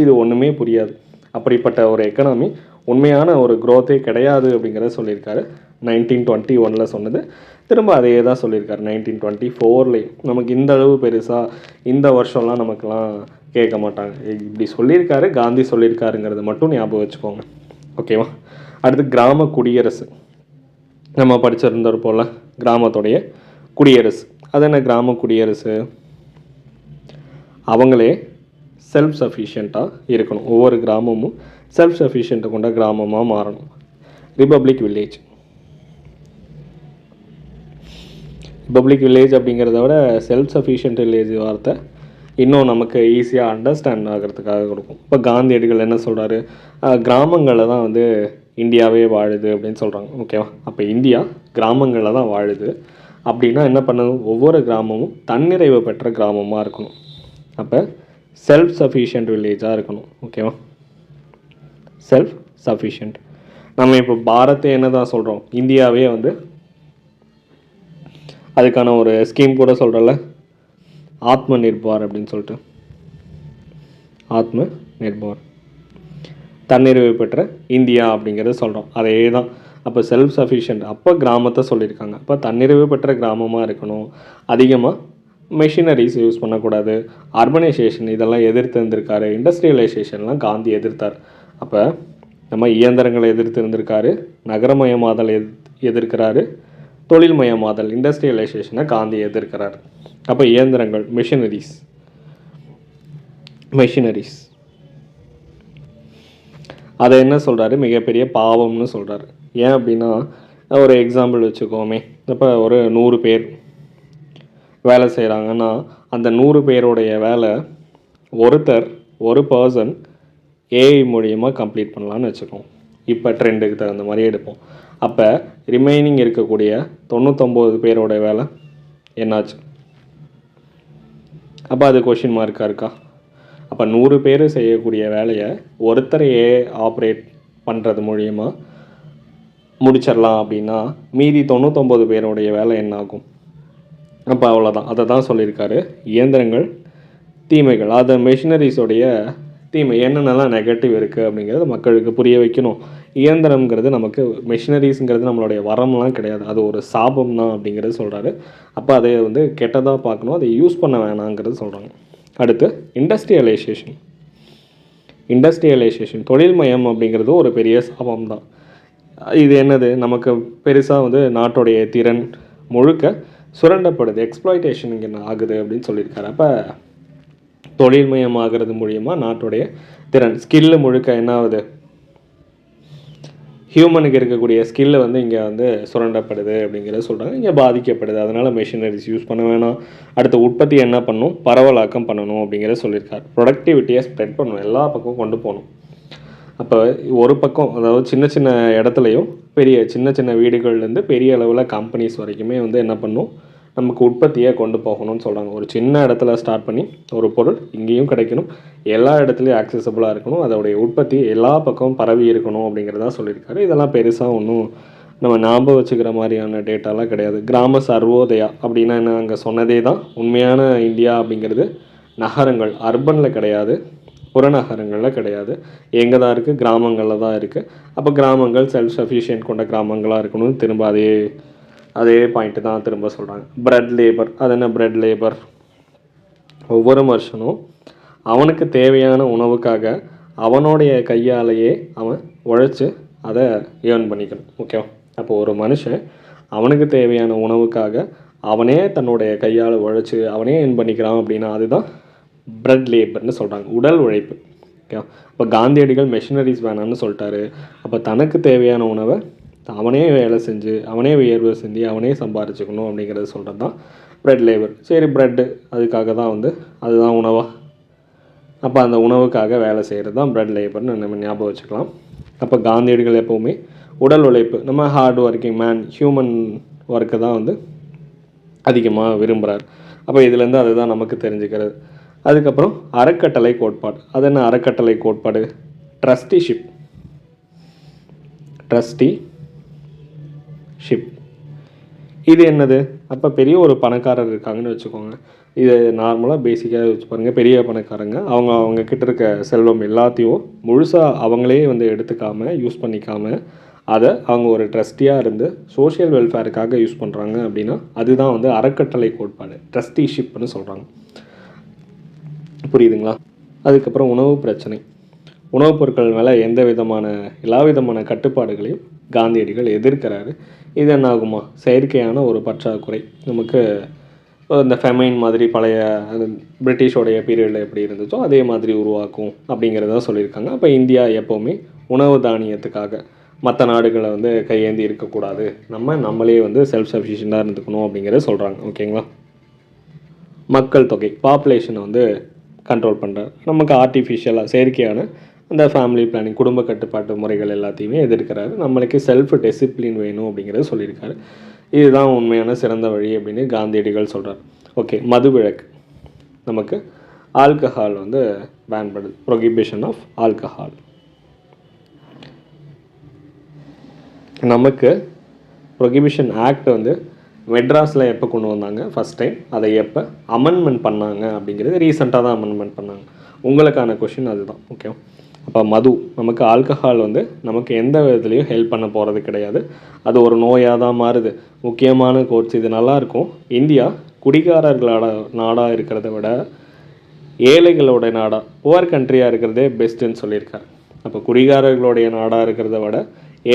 இது ஒன்றுமே புரியாது. அப்படிப்பட்ட ஒரு எக்கனாமி உண்மையான ஒரு க்ரோத்தே கிடையாது அப்படிங்கிறத சொல்லியிருக்காரு. 1921 சொன்னது திரும்ப அதே தான் சொல்லியிருக்காரு 1924. நமக்கு இந்த அளவு பெருசாக இந்த வருஷம்லாம் நமக்கெல்லாம் கேட்க மாட்டாங்க. இப்படி சொல்லியிருக்காரு, காந்தி சொல்லியிருக்காருங்கிறது மட்டும் ஞாபகம் வச்சுக்கோங்க. ஓகேவா? அடுத்து கிராம குடியரசு. நம்ம படிச்சிருந்தோம் போல் கிராமத்துடைய குடியரசு. அது என்ன கிராம குடியரசு? அவங்களே செல்ஃப் சஃபிஷியண்ட்டாக இருக்கணும். ஒவ்வொரு கிராமமும் செல்ஃப் சஃபிஷியண்ட்டை கொண்ட கிராமமாக மாறணும். ரிபப்ளிக் வில்லேஜ் அப்படிங்கிறத விட செல்ஃப் சஃபிஷியன்ட் வில்லேஜ் வார்த்தை இன்னும் நமக்கு ஈஸியாக அண்டர்ஸ்டாண்ட் ஆகிறதுக்காக கொடுக்கும். இப்போ காந்தியடிகள் என்ன சொல்கிறாரு? கிராமங்களில் தான் வந்து இந்தியாவே வாழுது அப்படின்னு சொல்கிறாங்க. ஓகேவா? அப்போ இந்தியா கிராமங்களில் தான் வாழுது அப்படின்னா என்ன பண்ணணும்? ஒவ்வொரு கிராமமும் தன்னிறைவு பெற்ற கிராமமாக இருக்கணும். அப்போ செல்ஃப் சஃபிஷியன்ட் வில்லேஜாக இருக்கணும். ஓகேவா? Self sufficient. நம்ம இப்போ பாரத்தை என்ன தான் சொல்கிறோம்? இந்தியாவே வந்து அதுக்கான ஒரு ஸ்கீம் கூட சொல்கிறல, ஆத்ம நிர்பார் அப்படின்னு சொல்லிட்டு. ஆத்ம நிர்பார், தன்னிறைவு பெற்ற இந்தியா அப்படிங்கிறத சொல்கிறோம். அதே தான். அப்போ செல்ஃப் சஃபிஷியன்ட் அப்போ கிராமத்தை சொல்லியிருக்காங்க. அப்போ தன்னிறைவு பெற்ற கிராமமாக இருக்கணும். அதிகமாக மெஷினரிஸ் யூஸ் பண்ணக்கூடாது. அர்பனைசேஷன் இதெல்லாம் எதிர்த்து இருந்திருக்காரு. இண்டஸ்ட்ரியலைசேஷன்லாம் காந்தி எதிர்த்தார். அப்போ நம்ம இயந்திரங்களை எதிர்த்து இருந்திருக்காரு, நகரமயமாதல் எதிர்க்கிறாரு, தொழில்மயமாதல் இண்டஸ்ட்ரியலைசேஷனை காந்தி எதிர்க்கிறார். அப்போ இயந்திரங்கள் மெஷினரிஸ் அதை என்ன சொல்கிறாரு? மிகப்பெரிய பாவம்னு சொல்கிறாரு. ஏன் அப்படின்னா, ஒரு எக்ஸாம்பிள் வச்சுக்கோமே. இப்போ ஒரு 100 பேர் வேலை செய்கிறாங்கன்னா அந்த 100 பேருடைய வேலை ஒரு பர்சன் ஏஐ மூலியமாக கம்ப்ளீட் பண்ணலான்னு வச்சுக்கோம். இப்போ ட்ரெண்டுக்கு தகுந்த மாதிரி எடுப்போம். அப்போ ரிமைனிங் இருக்கக்கூடிய 99 பேரோட வேலை என்னாச்சு? அப்போ அது கொஷின் மார்க்காக இருக்கா? அப்போ 100 பேர் செய்யக்கூடிய வேலையை ஒருத்தரையே ஆப்ரேட் பண்ணுறது மூலிமா முடிச்சிடலாம் அப்படின்னா மீதி 99 பேருடைய வேலை என்ன ஆகும்? அப்போ அவ்வளோதான். அதை தான் சொல்லியிருக்காரு. இயந்திரங்கள் தீமைகள், அதை மெஷினரிஸோடைய தீமை என்னென்னலாம் நெகட்டிவ் இருக்குது அப்படிங்கிறத மக்களுக்கு புரிய வைக்கணும். இயந்திரம்ங்கிறது நமக்கு, மெஷினரிஸுங்கிறது நம்மளுடைய வரம்லாம் கிடையாது, அது ஒரு சாபம் தான் அப்படிங்கிறது சொல்கிறாரு. அப்போ அதை வந்து கெட்டதாக பார்க்கணும், அதை யூஸ் பண்ண வேணாங்கிறது சொல்கிறாங்க. அடுத்து இண்டஸ்ட்ரியலைசேஷன் தொழில்மயம் அப்படிங்கிறது ஒரு பெரிய சாபம் தான். இது என்னது? நமக்கு பெருசாக வந்து நாட்டுடைய திறன் முழுக்க சுரண்டப்படுது, எக்ஸ்ப்ளாய்டேஷன் இங்கே ஆகுது அப்படின்னு சொல்லியிருக்காரு. அப்போ தொழில்மயமாகிறது மூலிமா நாட்டுடைய திறன் ஸ்கில்லு முழுக்க என்ன ஆகுது? ஹியூமனுக்கு இருக்கக்கூடிய ஸ்கில்லு வந்து இங்கே வந்து சுரண்டப்படுது அப்படிங்கிறத சொல்கிறாங்க. இங்கே பாதிக்கப்படுது. அதனால் மெஷினரிஸ் யூஸ் பண்ண வேணாம். அடுத்த உற்பத்தி என்ன பண்ணணும்? பரவலாக்கம் பண்ணணும் அப்படிங்கிறத சொல்லியிருக்காரு. ப்ரொடக்டிவிட்டியை ஸ்ப்ரெட் பண்ணணும், எல்லா பக்கமும் கொண்டு போகணும். அப்போ ஒரு பக்கம், அதாவது சின்ன சின்ன இடத்துலையும் சின்ன சின்ன வீடுகள்லேருந்து பெரிய அளவில் கம்பெனிஸ் வரைக்குமே வந்து என்ன பண்ணணும்? நமக்கு உற்பத்தியை கொண்டு போகணும்னு சொல்கிறாங்க. ஒரு சின்ன இடத்துல ஸ்டார்ட் பண்ணி ஒரு பொருள் இங்கேயும் கிடைக்கணும், எல்லா இடத்துலையும் ஆக்சசபிளாக இருக்கணும், அதோடைய உற்பத்தி எல்லா பக்கமும் பரவி இருக்கணும் அப்படிங்கிறதா சொல்லியிருக்காரு. இதெல்லாம் பெருசாக ஒன்றும் நம்ம ஞாபகம் வச்சுக்கிற மாதிரியான டேட்டாலாம் கிடையாது. கிராம சர்வோதயா அப்படின்னா என்ன? அங்கே சொன்னதே தான். உண்மையான இந்தியா அப்படிங்கிறது நகரங்கள், அர்பனில் கிடையாது, புறநகரங்களில் கிடையாது. எங்கே தான் இருக்குது? கிராமங்களில் தான் இருக்குது. அப்போ கிராமங்கள் செல்ஃப் சஃபிஷியன்ட் கொண்ட கிராமங்களாக இருக்கணும்னு திரும்ப அதே பாயிண்ட்டு தான் திரும்ப சொல்கிறாங்க. பிரெட் லேபர், அது என்ன பிரெட் லேபர்? ஒவ்வொரு மனுஷனும் அவனுக்கு தேவையான உணவுக்காக அவனுடைய கையாலேயே அவன் உழைச்சி அதை ஏர்ன் பண்ணிக்கணும். ஓகேவா? அப்போ ஒரு மனுஷன் அவனுக்கு தேவையான உணவுக்காக அவனே தன்னுடைய கையால் உழைச்சி அவனே ஏர்ன் பண்ணிக்கிறான் அப்படின்னா அதுதான் பிரெட் லேபர்னு சொல்கிறாங்க, உடல் உழைப்பு. ஓகே. இப்போ காந்தியடிகள் மெஷினரிஸ் வேணான்னு சொல்லிட்டாரு. அப்போ தனக்கு தேவையான உணவை அவனே வேலை செஞ்சு அவனே வியர்வை சிந்தி அவனே சம்பாரிச்சுக்கணும் அப்படிங்கிறத சொல்கிறது தான் ப்ரெட் லேபர். சரி, ப்ரெட்டு அதுக்காக தான் வந்து அதுதான் உணவா? அப்போ அந்த உணவுக்காக வேலை செய்கிறது தான் ப்ரெட் லேபர்னு நம்ம ஞாபகம் வச்சுக்கலாம். அப்போ காந்தியடிகள் எப்போவுமே உடல் உழைப்பு, நம்ம ஹார்ட் ஒர்க்கிங் மேன், ஹியூமன் ஒர்க்கை தான் வந்து அதிகமாக விரும்புகிறார். அப்போ இதுலேருந்து அதுதான் நமக்கு தெரிஞ்சுக்கிறது. அதுக்கப்புறம் அறக்கட்டளை கோட்பாடு. அது என்ன அறக்கட்டளை கோட்பாடு? ட்ரஸ்டிஷிப். இது என்னது? அப்போ பெரிய ஒரு பணக்காரர் இருக்காங்கன்னு வச்சுக்கோங்க. இது நார்மலாக பேசிக்காக வச்சு பாருங்கள். பெரிய பணக்காரங்க அவங்க கிட்ட இருக்க செல்வம் எல்லாத்தையும் முழுசாக அவங்களே வந்து எடுத்துக்காமல் யூஸ் பண்ணிக்காமல் அதை அவங்க ஒரு ட்ரஸ்டியாக இருந்து சோஷியல் வெல்ஃபேருக்காக யூஸ் பண்ணுறாங்க அப்படின்னா அதுதான் வந்து அறக்கட்டளை கோட்பாடு, ட்ரஸ்டிஷிப்னு சொல்கிறாங்க. புரியுதுங்களா? அதுக்கப்புறம் உணவு பிரச்சனை. உணவுப் பொருட்கள் மேலே எல்லா விதமான கட்டுப்பாடுகளையும் காந்தியடிகள் எதிர்க்கிறாரு. இது என்ன ஆகுமா? செயற்கையான ஒரு பற்றாக்குறை நமக்கு இந்த ஃபெமைன் மாதிரி பழைய பிரிட்டிஷோடைய பீரியடில் எப்படி இருந்துச்சோ அதே மாதிரி உருவாக்கும் அப்படிங்கிறத சொல்லியிருக்காங்க. அப்போ இந்தியா எப்போவுமே உணவு தானியத்துக்காக மற்ற நாடுகளை வந்து கையேந்தி இருக்கக்கூடாது, நம்மளே வந்து செல்ஃப் சஃபிஷியண்ட்டாக இருந்துக்கணும் அப்படிங்கிறத சொல்கிறாங்க. ஓகேங்களா? மக்கள் தொகை பாப்புலேஷனை வந்து கண்ட்ரோல் பண்ணுறாரு. நமக்கு ஆர்டிஃபிஷியலாக செயற்கையான அந்த ஃபேமிலி பிளானிங், குடும்ப கட்டுப்பாட்டு முறைகள் எல்லாத்தையுமே எதிர்க்கிறாரு. நம்மளுக்கு செல்ஃப் டிசிப்ளின் வேணும் அப்படிங்கிறத சொல்லியிருக்காரு. இதுதான் உண்மையான சிறந்த வழி அப்படின்னு காந்தியடிகள் சொல்கிறார். ஓகே, மது விலக்கு. நமக்கு ஆல்கஹால் வந்து பேன் பண்ணுது, ப்ரொஹிபிஷன் ஆஃப் ஆல்கஹால். நமக்கு ப்ரொஹிபிஷன் ஆக்ட் வந்து மெட்ராஸில் எப்போ கொண்டு வந்தாங்க ஃபஸ்ட் டைம், அதை எப்போ அமெண்ட்மெண்ட் பண்ணாங்க அப்படிங்கிறது ரீசெண்டாக தான் அமெண்ட்மெண்ட் பண்ணாங்க. உங்களுக்கான கொஷின் அதுதான். ஓகே, அப்போ மது, நமக்கு ஆல்கஹால் வந்து நமக்கு எந்த விதத்துலையும் ஹெல்ப் பண்ண போகிறது கிடையாது. அது ஒரு நோயாக தான் மாறுது. முக்கியமான கோட்ஸ் இது நல்லாயிருக்கும். இந்தியா குடிகாரர்களோட நாடாக இருக்கிறத விட ஏழைகளோட நாடாக, புவர் கண்ட்ரியாக இருக்கிறதே பெஸ்ட்டுன்னு சொல்லியிருக்காரு. அப்போ குடிகாரர்களுடைய நாடாக இருக்கிறத விட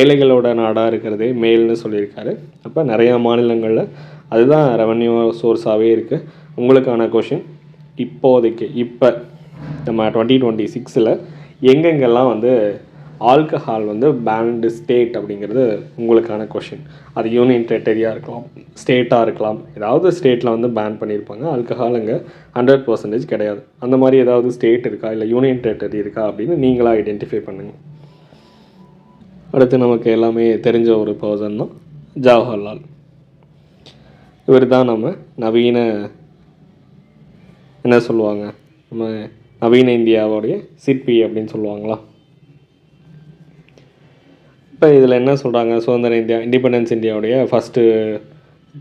ஏழைகளோட நாடாக இருக்கிறதே மேல்னு சொல்லியிருக்காரு. அப்போ நிறையா மாநிலங்களில் அதுதான் ரெவன்யூ சோர்ஸாகவே இருக்குது. உங்களுக்கான கொஷின் இப்போதைக்கு நம்ம 2026 எங்கெங்கெல்லாம் வந்து ஆல்கஹால் வந்து பேன்டு ஸ்டேட் அப்படிங்கிறது உங்களுக்கான கொஷின். அது யூனியன் டெரிட்டரியாக இருக்கலாம், ஸ்டேட்டாக இருக்கலாம். ஏதாவது ஸ்டேட்டில் வந்து பேன் பண்ணியிருப்பாங்க. ஆல்கஹால் அங்கே 100% கிடையாது. அந்த மாதிரி ஏதாவது ஸ்டேட் இருக்கா, இல்லை யூனியன் டெரிட்டரி இருக்கா அப்படின்னு நீங்களாக ஐடென்டிஃபை பண்ணுங்கள். அடுத்து நமக்கு எல்லாமே தெரிஞ்ச ஒரு பர்சன் தான் ஜவஹர்லால். இவர் தான் நம்ம நவீன என்ன சொல்லுவாங்க, நம்ம நவீன இந்தியாவோடைய சிற்பி அப்படின்னு சொல்லுவாங்களா. இப்போ இதில் என்ன சொல்கிறாங்க, சுதந்திர இந்தியா, இண்டிபெண்டன்ஸ் இந்தியாவுடைய ஃபஸ்ட்டு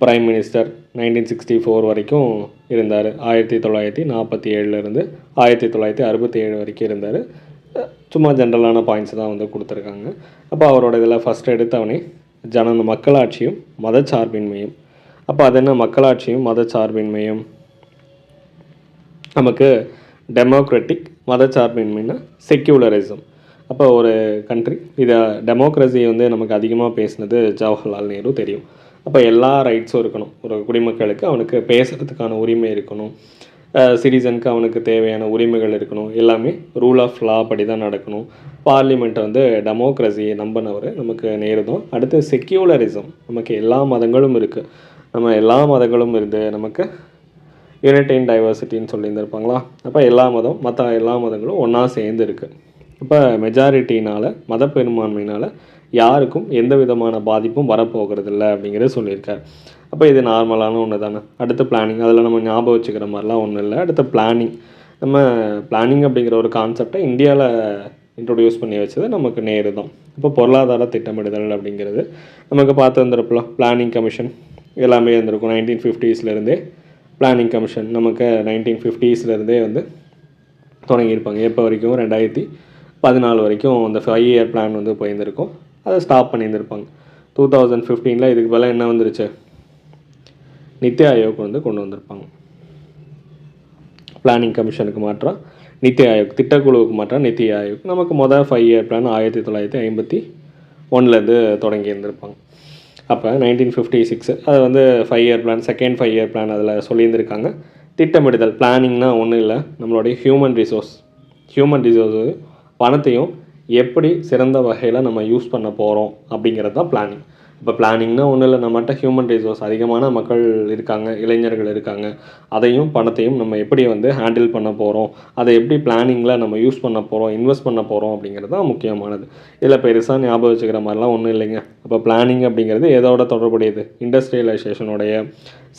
பிரைம் மினிஸ்டர் 1964 வரைக்கும் இருந்தார். 1947 1967 வரைக்கும் இருந்தார். சும்மா ஜென்ரலான பாயிண்ட்ஸ் தான் வந்து கொடுத்துருக்காங்க. அப்போ அவரோட இதில் ஃபஸ்ட் எடுத்தவனே மக்களாட்சியும் மதச்சார்பின்மையும். அப்போ அது என்ன மக்களாட்சியும் மதச்சார்பின்மையும்? நமக்கு டெமோக்ராட்டிக், மதச்சார்பின்மைனா செக்யூலரிசம். அப்போ ஒரு கண்ட்ரி இதை டெமோக்ரஸியை வந்து நமக்கு அதிகமாக பேசினது ஜவஹர்லால் நேரு தெரியும். அப்போ எல்லா ரைட்ஸும் இருக்கணும். ஒரு குடிமக்களுக்கு அவனுக்கு பேசுகிறதுக்கான உரிமை இருக்கணும், சிட்டிசனுக்கு அவனுக்கு தேவையான உரிமைகள் இருக்கணும், எல்லாமே ரூல் ஆஃப் லா படி தான் நடக்கணும். பார்லிமெண்ட்டை வந்து டெமோக்ரஸியை நம்பினவர் நமக்கு நேரு தான். அடுத்து செக்யூலரிசம், நமக்கு எல்லா மதங்களும் இருக்குது, நம்ம எல்லா மதங்களும் இருந்து நமக்கு யூனிட்டி இன் டைவர்சிட்டின்னு சொல்லியிருந்திருப்பாங்களா. அப்போ மற்ற எல்லா மதங்களும் ஒன்றா சேர்ந்து இருக்குது. இப்போ மெஜாரிட்டினால், மத பெரும்பான்மையினால் யாருக்கும் எந்த விதமான பாதிப்பும் வரப்போகிறது இல்லை அப்படிங்கிறத சொல்லியிருக்கார். அப்போ இது நார்மலான ஒன்று தானே. அடுத்து பிளானிங், அதில் நம்ம ஞாபகம் வச்சுக்கிற மாதிரிலாம் ஒன்றும் இல்லை. அடுத்து பிளானிங், நம்ம பிளானிங் அப்படிங்கிற ஒரு கான்செப்டை இந்தியாவில் இன்ட்ரொடியூஸ் பண்ணி வச்சது நமக்கு நேரு தான். இப்போ பொருளாதார திட்டமிடுதல் அப்படிங்கிறது நமக்கு பார்த்து வந்துருப்பலாம். பிளானிங் கமிஷன் எல்லாமே இருந்திருக்கும். 1950s பிளானிங் கமிஷன் நமக்கு 1950s வந்து தொடங்கியிருப்பாங்க. எப்போ வரைக்கும் 2014 வரைக்கும் அந்த 5 இயர் பிளான் வந்து போயிருந்திருக்கும். அதை ஸ்டாப் பண்ணியிருந்திருப்பாங்க. 2015 இதுக்கு பதிலாக என்ன வந்துருச்சு, நித்தி ஆயோக் வந்து கொண்டு வந்திருப்பாங்க. பிளானிங் கமிஷனுக்கு மாற்றம் நித்தி ஆயோக், திட்டக்குழுவுக்கு மாற்றம் நித்தி ஆயோக். நமக்கு 5 இயர் பிளான் 1951 தொடங்கி இருந்திருப்பாங்க. அப்போ 1956 அது வந்து 5 year plan, second 5 year plan அதில் சொல்லியிருந்திருக்காங்க. திட்டமிடுதல், பிளானிங்னா ஒன்றும் இல்லை, நம்மளுடைய ஹியூமன் ரிசோர்ஸ் பணத்தையும் எப்படி சிறந்த வகையில் நம்ம யூஸ் பண்ண போகிறோம் அப்படிங்கிறது தான் பிளானிங். இப்போ பிளானிங்னா ஒன்றும் இல்லை, நம்மகிட்ட ஹியூமன் ரிசோர்ஸ் அதிகமான மக்கள் இருக்காங்க, இளைஞர்கள் இருக்காங்க. அதையும் பணத்தையும் நம்ம எப்படி வந்து ஹேண்டில் பண்ண போகிறோம், அதை எப்படி பிளானிங்கில் நம்ம யூஸ் பண்ண போகிறோம், இன்வெஸ்ட் பண்ண போகிறோம் அப்படிங்கிறது தான் முக்கியமானது. இதில் பெருசாக ஞாபகம் வச்சுக்கிற மாதிரிலாம் ஒன்றும் இல்லைங்க. அப்போ பிளானிங் அப்படிங்கிறது எதோட தொடர்புடையது? இண்டஸ்ட்ரியலைசேஷனுடைய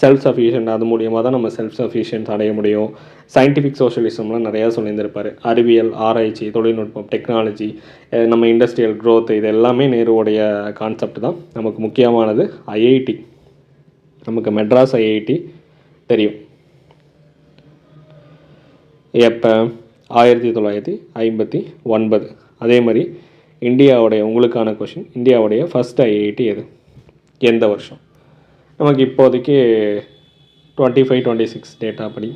செல்ஃப் சஃபிஷியன்ட், அது மூலியமாக தான் நம்ம செல்ஃப் சஃபிஷியன்ஸ் அடைய முடியும். சயின்டிஃபிக் சோஷியலிசம்லாம் நிறையா சொல்லியிருந்திருப்பார். அறிவியல், ஆராய்ச்சி, தொழில்நுட்பம், டெக்னாலஜி, நம்ம இண்டஸ்ட்ரியல் க்ரோத், இது எல்லாமே நேருவோடைய கான்செப்ட் தான். நமக்கு முக்கியமானது ஐஐடி. நமக்கு மெட்ராஸ் ஐஐடி தெரியும். எப்போ? 1959. அதே மாதிரி இந்தியாவுடைய, உங்களுக்கான கொஷின், இந்தியாவுடைய ஃபஸ்ட் ஐஐடி எது, எந்த வருஷம்? நமக்கு இப்போதைக்கு 25-26 டேட்டா படி.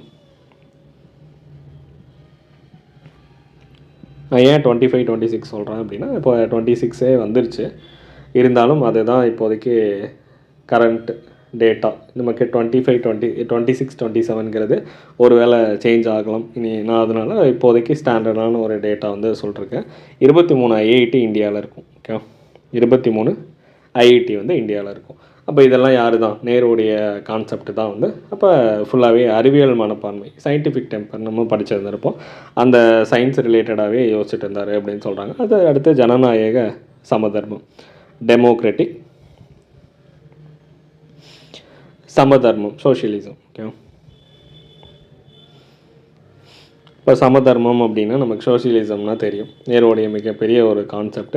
நான் ஏன் 25-26 சொல்கிறேன் அப்படின்னா, இப்போ 26 வந்துருச்சு, இருந்தாலும் அதுதான் இப்போதைக்கு கரண்ட் டேட்டா. நமக்கு 26-27ங்கிறது ஒரு வேளை சேஞ்ச் ஆகலாம் இனி. நான் அதனால் இப்போதைக்கு ஸ்டாண்டர்டான ஒரு டேட்டா வந்து சொல்லிருக்கேன். 23 ஐஐடி இந்தியாவில் இருக்கும். ஓகே, 23 ஐஐடி வந்து இந்தியாவில் இருக்கும். அப்போ இதெல்லாம் யார் தான்? நேருடைய கான்செப்ட் தான் வந்து. அப்போ ஃபுல்லாகவே அறிவியல் மனப்பான்மை, சயின்டிஃபிக் டெம்பர் நம்ம படிச்சிருந்திருப்போம். அந்த சயின்ஸ் ரிலேட்டடாகவே யோசிச்சுட்டு இருந்தார் அப்படின்னு சொல்கிறாங்க. அது அடுத்து ஜனநாயக சமதர்மம், டெமோக்ராட்டிக் சமதர்மம், சோஷியலிசம். ஓகே, இப்போ சமதர்மம் அப்படின்னா நமக்கு சோஷியலிசம்னா தெரியும், நேருடைய மிகப்பெரிய ஒரு கான்செப்ட்.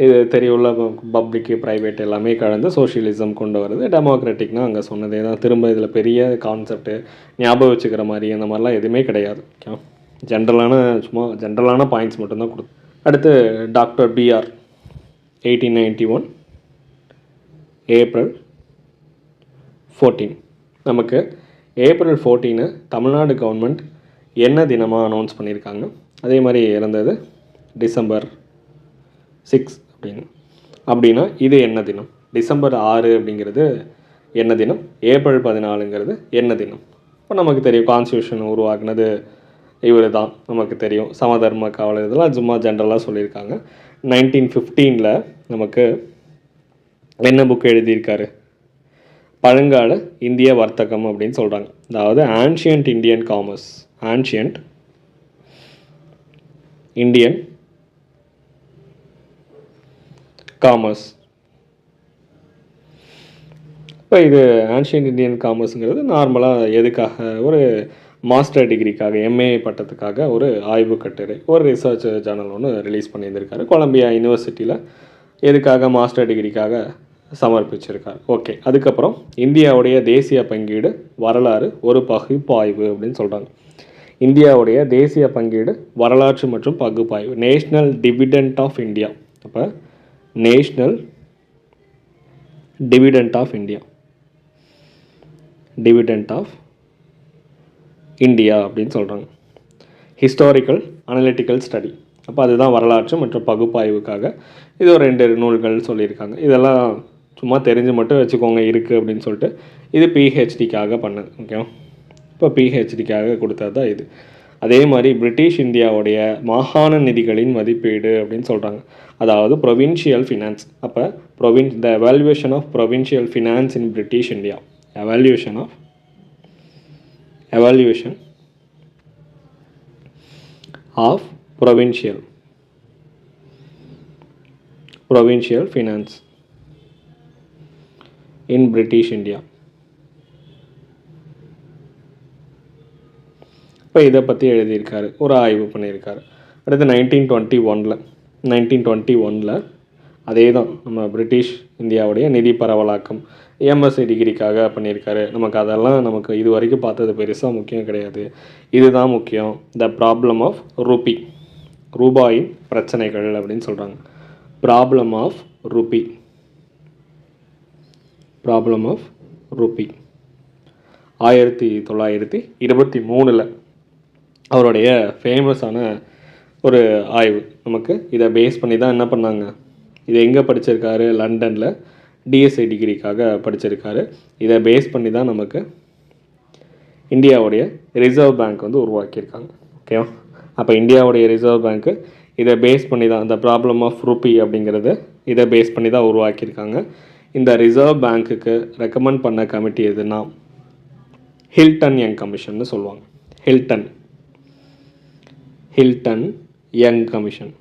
இது தெரியுள்ள பப்ளிக்கு ப்ரைவேட் எல்லாமே கலந்து சோஷியலிசம் கொண்டு வருது. டெமோக்ராட்டிக்னால் அங்கே சொன்னதே தான். திரும்ப இதில் பெரிய கான்செப்ட்டு ஞாபகம் வச்சுக்கிற மாதிரி அந்த மாதிரிலாம் எதுவுமே கிடையாது. ஓகே, சும்மா ஜென்ரலான பாயிண்ட்ஸ் மட்டும்தான் கொடுக்கும். அடுத்து டாக்டர் பிஆர், 1891 ஏப்ரல் 14. நமக்கு ஏப்ரல் 14 தமிழ்நாடு கவர்மெண்ட் என்ன தினமாக அனௌன்ஸ் பண்ணியிருக்காங்க. அதே மாதிரி இறந்தது டிசம்பர் 6 அப்படின்னா இது என்ன தினம்? டிசம்பர் 6 அப்படிங்கிறது என்ன தினம்? ஏப்ரல் 14ங்கிறது என்ன தினம்? இப்போ நமக்கு தெரியும், கான்ஸ்டியூஷன் உருவாக்குனது இவர் தான், நமக்கு தெரியும். சமதர்ம காவலர், இதெல்லாம் சும்மா ஜென்ரலாக சொல்லியிருக்காங்க. 1915 நமக்கு என்ன புக் எழுதியிருக்காரு? பழங்கால இந்திய வர்த்தகம் அப்படின்னு சொல்கிறாங்க. அதாவது ancient Indian commerce, ancient Indian commerce. இப்போ இது ஆன்ஷியன்ட் இந்தியன் காமர்ஸுங்கிறது நார்மலாக எதுக்காக? ஒரு மாஸ்டர் டிகிரிக்காக, எம்ஏ பட்டத்துக்காக ஒரு ஆய்வு கட்டுரை, ஒரு ரிசர்ச் ஜேர்னல் ஒன்று ரிலீஸ் பண்ணியிருந்திருக்காரு கொலம்பியா யூனிவர்சிட்டியில். எதுக்காக? மாஸ்டர் டிகிரிக்காக சமர்ப்பிச்சிருக்கார். ஓகே, அதுக்கப்புறம் இந்தியாவுடைய தேசிய பங்கீடு வரலாறு ஒரு பகுப்பாய்வு அப்படின்னு சொல்கிறாங்க. இந்தியாவுடைய தேசிய பங்கீடு வரலாற்று மற்றும் பகுப்பாய்வு, நேஷ்னல் டிவிடெண்ட் ஆஃப் இந்தியா. அப்போ national dividend of India, dividend of India அப்படின்னு சொல்கிறாங்க. Historical analytical study. அப்போ அதுதான் வரலாற்று மற்றும் பகுப்பாய்வுக்காக இது ஒரு 2 நூல்கள் சொல்லியிருக்காங்க. இதெல்லாம் சும்மா தெரிஞ்சு மட்டும் வச்சுக்கோங்க இருக்குது அப்படின்னு சொல்லிட்டு. இது பிஹெச்டிக்காக பண்ணது. ஓகே, இப்போ பிஹெச்டிக்காக கொடுத்தது தான் இது. அதே மாதிரி பிரிட்டிஷ் இந்தியாவுடைய மாகாண நிதிகளின் மதிப்பீடு அப்படின்னு சொல்கிறாங்க. அதாவது ப்ரொவின்ஷியல் ஃபினான்ஸ். அப்போ the evaluation of provincial finance in British India, evaluation of provincial finance in British India. இப்போ இதை பற்றி எழுதியிருக்காரு, ஒரு ஆய்வு பண்ணியிருக்காரு. அடுத்து 1921 அதே தான் நம்ம பிரிட்டிஷ் இந்தியாவுடைய நிதி பரவலாக்கம், எம்எஸ்சி டிகிரிக்காக பண்ணியிருக்காரு. நமக்கு இது வரைக்கும் பார்த்தது பெருசாக முக்கியம் கிடையாது. இதுதான் முக்கியம். த ப்ராப்ளம் ஆஃப் ரூபாயின் பிரச்சனைகள் அப்படின்னு சொல்கிறாங்க. ப்ராப்ளம் ஆஃப் ரூபி 1923 அவருடைய ஃபேமஸான ஒரு ஆய்வு. நமக்கு இதை பேஸ் பண்ணி தான் என்ன பண்ணாங்க, இதை எங்கே படிச்சிருக்காரு? லண்டனில் டிஎஸ்ஐ டிகிரிக்காக படிச்சிருக்காரு. இதை பேஸ் பண்ணி தான் நமக்கு இந்தியாவுடைய ரிசர்வ் பேங்க் வந்து உருவாக்கியிருக்காங்க. ஓகேவா? அப்போ இந்தியாவுடைய ரிசர்வ் பேங்க்கு இதை பேஸ் பண்ணி தான் இந்த ப்ராப்ளம் ஆஃப் ரூபி அப்படிங்கிறது இதை பேஸ் பண்ணி தான் உருவாக்கியிருக்காங்க. இந்த ரிசர்வ் பேங்க்குக்கு ரெக்கமெண்ட் பண்ண கமிட்டி எதுனா ஹில்டன் யங் கமிஷன்னு சொல்லுவாங்க. Hilton young commission.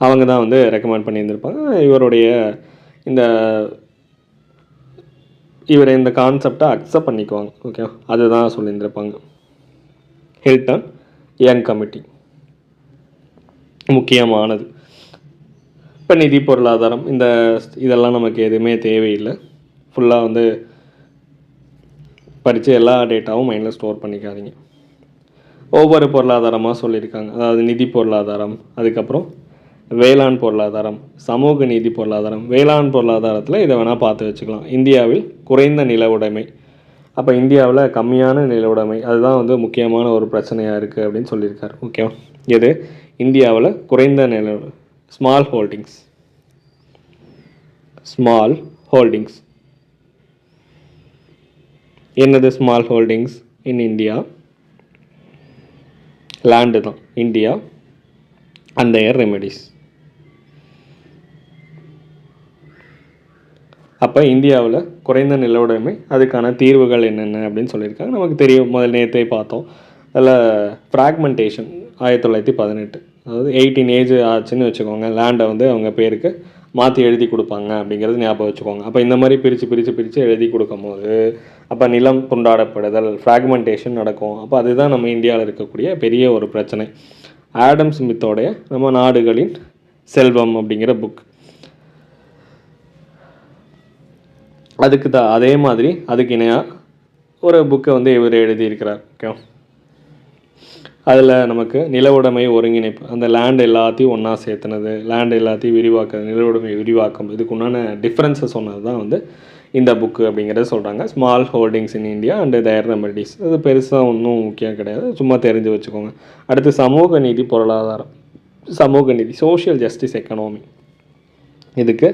அவங்க தான் வந்து ரெக்கமெண்ட் பண்ணியிருந்திருப்பாங்க. இவரை இந்த கான்செப்டை அக்செப்ட் பண்ணிக்குவாங்க. ஓகே, அதுதான் சொல்லியிருந்திருப்பாங்க. ஹில்டன் யங் கமிட்டி முக்கியமானது. இப்போ நிதி பொருளாதாரம் இதெல்லாம் நமக்கு எதுவுமே தேவையில்லை. ஃபுல்லாக வந்து படித்து எல்லா டேட்டாவும் மைண்டில் ஸ்டோர் பண்ணிக்காதீங்க. ஒவ்வொரு பொருளாதாரமாக சொல்லியிருக்காங்க. அதாவது நிதி பொருளாதாரம், அதுக்கப்புறம் வேளாண் பொருளாதாரம், சமூக நீதி பொருளாதாரம். வேளாண் பொருளாதாரத்தில் இதை வேணால் பார்த்து வச்சுக்கலாம். இந்தியாவில் குறைந்த நில உடைமை. அப்போ இந்தியாவில் கம்மியான நில உடைமை அதுதான் வந்து முக்கியமான ஒரு பிரச்சனையாக இருக்குது அப்படின்னு சொல்லியிருக்காரு. ஓகேவா? இது இந்தியாவில் குறைந்த நில ஸ்மால் ஹோல்டிங்ஸ். என்னது small holdings in India? Land தான். India and their remedies. அப்போ இந்தியாவில் குறைந்த நில உடைமை அதுக்கான தீர்வுகள் என்னென்ன அப்படின்னு சொல்லியிருக்காங்க. நமக்கு தெரியும், முதல் நேற்றே பார்த்தோம். அதில் ஃப்ராக்மெண்டேஷன் 1918, அதாவது 18 ஏஜ் ஆச்சுன்னு வச்சுக்கோங்க, லேண்டை வந்து அவங்க பேருக்கு மாற்றி எழுதி கொடுப்பாங்க அப்படிங்கிறது ஞாபகம் வச்சுக்கோங்க. அப்போ இந்த மாதிரி பிரித்து எழுதி கொடுக்கும் போது அப்போ நிலம் துண்டாடப்படுதல், ஃப்ராக்மெண்டேஷன் நடக்கும். அப்போ அதுதான் நம்ம இந்தியாவில் இருக்கக்கூடிய பெரிய ஒரு பிரச்சனை. ஆடம் ஸ்மித்தோடைய நம்ம நாடுகளின் செல்வம் அப்படிங்கிற புக், அதே மாதிரி அதுக்கு இணையாக ஒரு புக்கை வந்து இவர் எழுதியிருக்கிறார். ஓகே, அதில் நமக்கு நில உடைமை ஒருங்கிணைப்பு, அந்த லேண்ட் எல்லாத்தையும் ஒன்றா சேர்த்துனது, லேண்ட் எல்லாத்தையும் விரிவாக்குறது, நில உடைமை விரிவாக்கம், இதுக்கு உண்டான டிஃப்ரென்ஸை சொன்னது தான் வந்து இந்த புக்கு அப்படிங்கிறத சொல்கிறாங்க. Small holdings in India and their remedies. அது பெருசாக ஒன்றும் முக்கியம் கிடையாது, சும்மா தெரிஞ்சு வச்சுக்கோங்க. அடுத்து சமூக நீதி பொருளாதாரம். சமூக நீதி, சோஷியல் ஜஸ்டிஸ் எக்கனாமி. இதுக்கு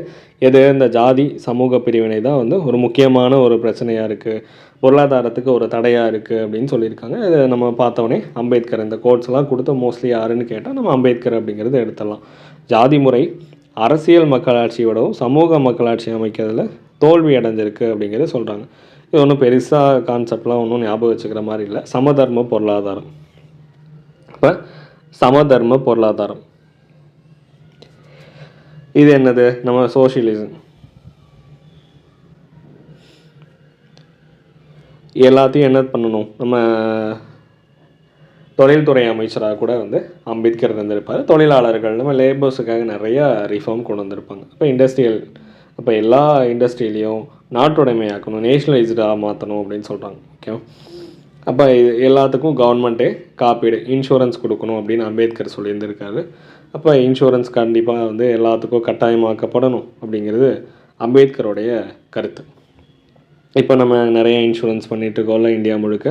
இந்த ஜாதி சமூக பிரிவினை தான் வந்து ஒரு முக்கியமான ஒரு பிரச்சனையாக இருக்குது, பொருளாதாரத்துக்கு ஒரு தடையாக இருக்குது அப்படின்னு சொல்லியிருக்காங்க. இதை நம்ம பார்த்தோன்னே அம்பேத்கர் இந்த கோட்ஸ்லாம் கொடுத்த மோஸ்ட்லி யாருன்னு கேட்டால் நம்ம அம்பேத்கர் அப்படிங்கிறது எடுத்துடலாம். ஜாதி முறை அரசியல் மக்களாட்சியோடவும் சமூக மக்களாட்சி அமைக்கிறதுல தோல்வி அடைஞ்சிருக்கு அப்படிங்கிறத சொல்கிறாங்க. இது ஒன்றும் பெருசாக கான்செப்ட்லாம் ஒன்றும் ஞாபகம் வச்சுக்கிற மாதிரி இல்லை. சமதர்ம பொருளாதாரம். இப்போ சமதர்ம பொருளாதாரம் இது என்னது? நம்ம சோஷியலிசம். எல்லாத்தையும் என்ன பண்ணணும், நம்ம தொழில்துறை அமைச்சராக கூட வந்து அம்பேத்கர் இருந்திருப்பார். தொழிலாளர்கள் நம்ம லேபர்ஸுக்காக நிறையா ரிஃபார்ம் கொண்டு வந்திருப்பாங்க. அப்போ எல்லா இண்டஸ்ட்ரியிலையும் நாட்டுடைமையாக்கணும், நேஷ்னலைஸ்டாக மாற்றணும் அப்படின்னு சொல்கிறாங்க. ஓகே, அப்போ இது எல்லாத்துக்கும் கவர்மெண்ட்டே காப்பீடு, இன்சூரன்ஸ் கொடுக்கணும் அப்படின்னு அம்பேத்கர் சொல்லியிருந்திருக்காரு. அப்போ இன்சூரன்ஸ் கண்டிப்பாக வந்து எல்லாத்துக்கும் கட்டாயமாக்கப்படணும் அப்படிங்கிறது அம்பேத்கருடைய கருத்து. இப்போ நம்ம நிறைய இன்சூரன்ஸ் பண்ணிகிட்ருக்கோம்ல இந்தியா முழுக்க.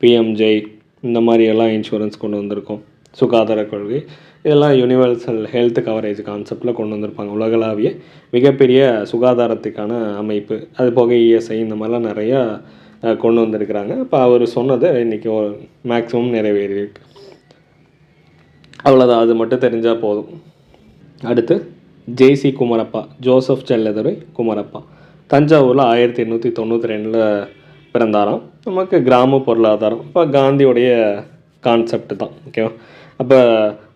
பிஎம்ஜெய் இந்த மாதிரி எல்லாம் இன்சூரன்ஸ் கொண்டு வந்திருக்கோம். சுகாதார கொள்கை இதெல்லாம் யூனிவர்சல் ஹெல்த் கவரேஜ் கான்செப்டில் கொண்டு வந்திருப்பாங்க. உலகளாவிய மிகப்பெரிய சுகாதாரத்துக்கான அமைப்பு, அது போக இஎஸ்ஐ இந்த மாதிரிலாம் நிறையா கொண்டு வந்திருக்கிறாங்க. இப்போ அவர் சொன்னது இன்றைக்கி மேக்ஸிமம் நிறைவேறியிருக்கு. அவ்வளோதான், அது மட்டும் தெரிஞ்சால் போதும். அடுத்து ஜேசி குமரப்பா, ஜோசப் செல்லதுரை குமரப்பா, தஞ்சாவூரில் 1892 பிறந்தாராம். நமக்கு கிராம பொருளாதாரம் இப்போ காந்தியோடைய கான்செப்ட் தான். ஓகேவா? அப்போ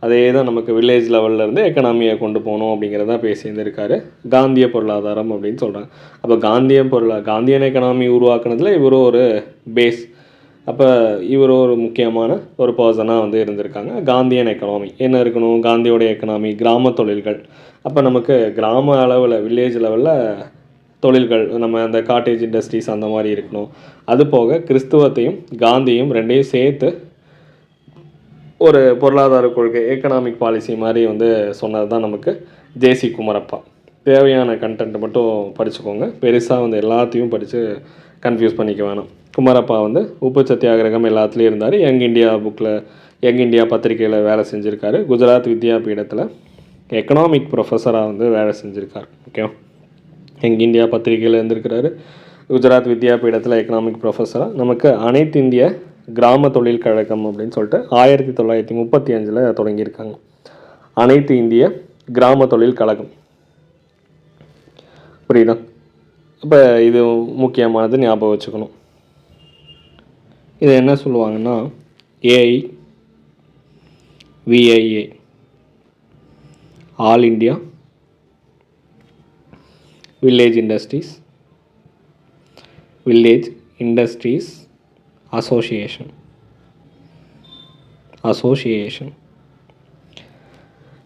அதே தான் நமக்கு வில்லேஜ் லெவல்லேருந்து எக்கனாமியை கொண்டு போகணும் அப்படிங்கிறத பேசியிருந்திருக்காரு. காந்திய பொருளாதாரம் அப்படின்னு சொல்கிறாங்க. அப்போ காந்தியன் எக்கனாமி உருவாக்குனதில் இவரும் ஒரு பேஸ். அப்போ இவர் ஒரு முக்கியமான ஒரு பர்சனாக வந்து இருந்திருக்காங்க. காந்தியன் எக்கனாமி என்ன இருக்கணும்? காந்தியோடைய எக்கனாமி கிராம தொழில்கள். அப்போ நமக்கு கிராம அளவில் வில்லேஜ் லெவலில் தொழில்கள், நம்ம அந்த காட்டேஜ் இண்டஸ்ட்ரீஸ் அந்த மாதிரி இருக்கணும். அது போக கிறிஸ்துவத்தையும் காந்தியும் ரெண்டையும் சேர்த்து ஒரு பொருளாதார கொள்கை, எக்கனாமிக் பாலிசி மாதிரி வந்து சொன்னது தான் நமக்கு ஜேசி குமரப்பா. தேவையான கண்டென்ட் மட்டும் படிச்சுக்கோங்க, பெருசாக வந்து எல்லாத்தையும் படித்து கன்ஃபியூஸ் பண்ணிக்க வேணாம். குமரப்பா வந்து உப்பு சத்தியாகிரகம் எல்லாத்துலேயும் இருந்தார். யங் இந்தியா பத்திரிகையில் வேலை செஞ்சுருக்காரு. குஜராத் வித்யாபீடத்தில் எக்கனாமிக் ப்ரொஃபஸராக வந்து வேலை செஞ்சுருக்கார். ஓகே, யங் இந்தியா பத்திரிகையில் இருந்திருக்கிறாரு. குஜராத் வித்யாபீடத்தில் எக்கனாமிக் ப்ரொஃபஸராக. நமக்கு அனைத்து இந்திய கிராம தொழில் கழகம் அப்படின்னு சொல்லிட்டு 1935 தொடங்கியிருக்காங்க. அனைத்து இந்திய கிராம தொழில் கழகம். புரியுதா? இப்போ இது முக்கியமானது, ஞாபகம் வச்சுக்கணும். இதை என்ன சொல்லுவாங்கன்னா AIVIA, all India village industries association.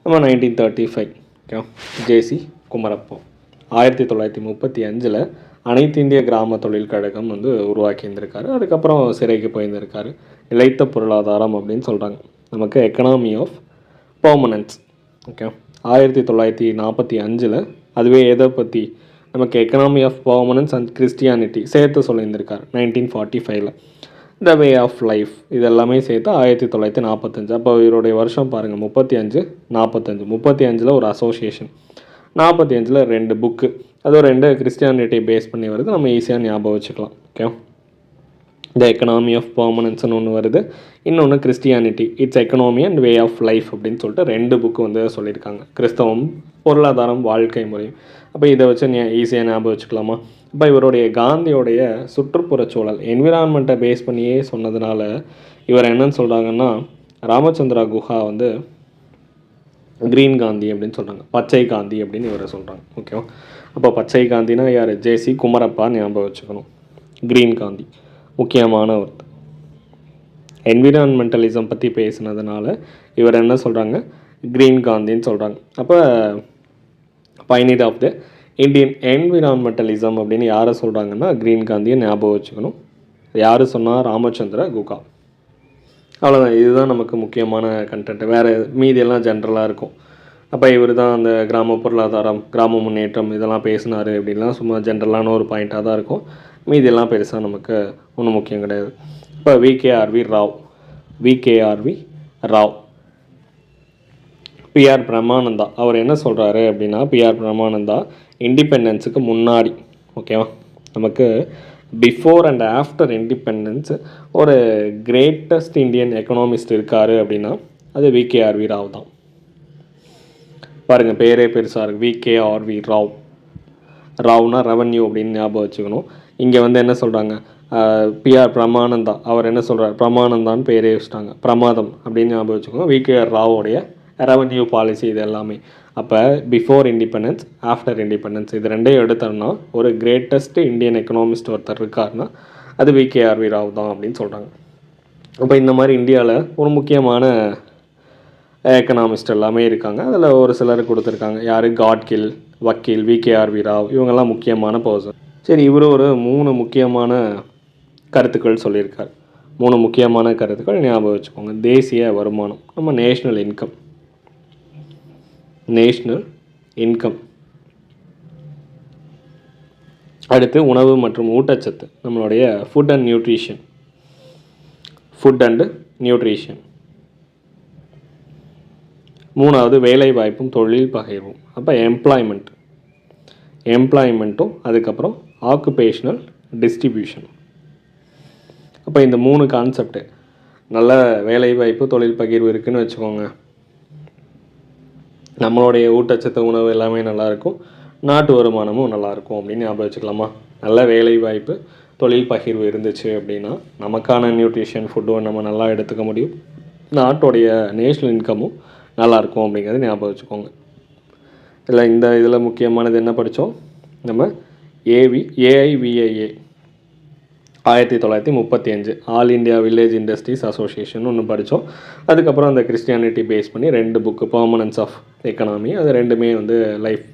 நம்ம 1935 ஜேசி குமரப்பா 1935 அனைத்து இந்திய கிராம தொழில் கழகம் உருவாக்கி இருந்திருக்காரு. அதுக்கப்புறம் சிறைக்கு போயிருந்திருக்காரு. நிலைத்த பொருளாதாரம் அப்படின்னு சொல்கிறாங்க. நமக்கு எக்கனாமி ஆஃப் பெர்மனன்ஸ். 1945 அதுவே எதை பற்றி நமக்கு economy of permanence and Christianity சேர்த்து சொல்லியிருந்திருக்காரு. 1945 த வே ஆஃப் லைஃப் இதெல்லாமே சேர்த்து 1945. அப்போ இவருடைய வருஷம் பாருங்கள், 35 ஒரு அசோசியேஷன், 45 2 புக்கு, அதுவும் 2 கிறிஸ்டியானிட்டி பேஸ் பண்ணி வருது. நம்ம ஈஸியாக ஞாபகம் வச்சுக்கலாம். த எக்கனாமி ஆஃப் பெர்மனன்ஸ்னு ஒன்று வருது, இன்னொன்று Christianity its economy and way of life அப்படின்னு சொல்லிட்டு 2 புக்கு சொல்லியிருக்காங்க. கிறிஸ்தவம், பொருளாதாரம், வாழ்க்கை முறை. அப்போ இதை வச்சு ஈஸியாக ஞாபகம் வச்சுக்கலாமா? இப்போ இவருடைய காந்தியோடைய சுற்றுப்புற சூழல் என்விரான்மெண்ட்டை பேஸ் பண்ணியே சொன்னதுனால இவர் என்னன்னு சொல்கிறாங்கன்னா, ராமச்சந்திரா குஹா க்ரீன் காந்தி அப்படின்னு சொல்கிறாங்க, பச்சை காந்தி அப்படின்னு இவரை சொல்கிறாங்க. ஓகேவா? அப்போ பச்சை காந்தினா யார்? ஜேசி குமரப்பா ஞாபகம் வச்சுக்கணும். க்ரீன் காந்தி முக்கியமான ஒருத்தர். என்விரான்மெண்டலிசம் பற்றி பேசினதுனால இவர் என்ன சொல்கிறாங்க? க்ரீன் காந்தின்னு சொல்கிறாங்க. அப்போ பைனியர் ஆஃப் த இந்தியன் என்விரான்மெண்டலிசம் அப்படின்னு யாரை சொல்கிறாங்கன்னா க்ரீன் காந்தியை ஞாபகம் வச்சுக்கணும். யார் சொன்னால்? ராமச்சந்திர குஹா. அவ்வளோதான். இதுதான் நமக்கு முக்கியமான கண்டென்ட். வேறு மீதியெல்லாம் ஜென்ரலாக இருக்கும். அப்போ இவர் தான் அந்த கிராம பொருளாதாரம், கிராம முன்னேற்றம் இதெல்லாம் பேசினார் அப்படின்லாம் சும்மா ஜென்ரலான ஒரு பாயிண்ட்டாக தான் இருக்கும். மீதியெல்லாம் பெருசாக நமக்கு ஒன்றும் முக்கியம் கிடையாது. இப்போ விகேஆர்வி ராவ், பிஆர் பிரமானந்தா அவர் என்ன சொல்கிறாரு அப்படின்னா, பிஆர் பிரமானந்தா இண்டிபெண்டன்ஸுக்கு முன்னாடி, ஓகேவா, நமக்கு பிஃபோர் அண்ட் ஆஃப்டர் இண்டிபெண்டன்ஸ் ஒரு கிரேட்டஸ்ட் இந்தியன் எக்கனாமிஸ்ட் இருக்கார் அப்படின்னா அது விகேஆர்வி ராவ் தான். பாருங்கள், பேரே பெருசாக இருக்குது. விகேஆர்வி ராவ்னா ரெவன்யூ அப்படின்னு ஞாபகம் வச்சுக்கணும். இங்கே என்ன சொல்கிறாங்க? பிஆர் பிரமானந்தா அவர் என்ன சொல்கிறார்? பிரமானந்தான்னு பேரே வச்சுட்டாங்க. பிரமாதம் அப்படின்னு ஞாபகம் வச்சுக்கோங்க. விகேஆர் ராவோடைய ரெவன்யூ பாலிசி இது எல்லாமே. அப்போ பிஃபோர் இண்டிபெண்டன்ஸ், ஆஃப்டர் இண்டிபெண்டன்ஸ் இது ரெண்டையும் எடுத்தோம்னா ஒரு கிரேட்டஸ்ட் இந்தியன் எக்கனாமிஸ்ட் ஒருத்தர் இருக்காருன்னா அது விகேஆர்வி ராவ் தான் அப்படின்னு சொல்கிறாங்க. அப்போ இந்த மாதிரி இந்தியாவில் ஒரு முக்கியமான எக்கனாமிஸ்ட் எல்லாமே இருக்காங்க. அதில் ஒரு சிலர் கொடுத்துருக்காங்க. யார்? காட்கில், வக்கீல், விகேஆர்வி ராவ், இவங்கெல்லாம் முக்கியமான பர்சன். சரி, இவர் ஒரு 3 முக்கியமான கருத்துக்கள் சொல்லியிருக்கார். 3 முக்கியமான கருத்துக்கள் ஞாபகம் வச்சுக்கோங்க. தேசிய வருமானம், நம்ம நேஷ்னல் இன்கம். அடுத்து உணவு மற்றும் ஊட்டச்சத்து, நம்மளுடைய ஃபுட் அண்ட் நியூட்ரிஷன். 3வது வேலை வாய்ப்பும் தொழில் பகிர்வும். அப்போ எம்ப்ளாய்மெண்ட்டும் அதுக்கப்புறம் ஆக்குபேஷனல் டிஸ்ட்ரிபியூஷன். அப்போ இந்த 3 கான்செப்ட், நல்ல வேலை வாய்ப்பு, தொழில் பகிர்வு இருக்குதுன்னு வச்சுக்கோங்க. நம்மளுடைய ஊட்டச்சத்து உணவு எல்லாமே நல்லாயிருக்கும், நாட்டு வருமானமும் நல்லாயிருக்கும் அப்படின்னு ஞாபகம் வச்சுக்கலாமா? நல்ல வேலை வாய்ப்பு, தொழில் பகிர்வு இருந்துச்சு அப்படின்னா நமக்கான நியூட்ரிஷன் ஃபுட்டும் நம்ம நல்லா எடுத்துக்க முடியும், நாட்டோடைய நேஷ்னல் இன்கமும் நல்லாயிருக்கும் அப்படிங்கிறது ஞாபகம் வச்சுக்கோங்க. இதில் முக்கியமானது என்ன படித்தோம் நம்ம? AIVIA 1935 all India village industries association ஒன்று படித்தோம். அதுக்கப்புறம் அந்த கிறிஸ்டியானிட்டி பேஸ் பண்ணி 2 புக்கு, பெர்மனன்ஸ் ஆஃப் எக்கனாமி, அது ரெண்டுமே லைஃப்,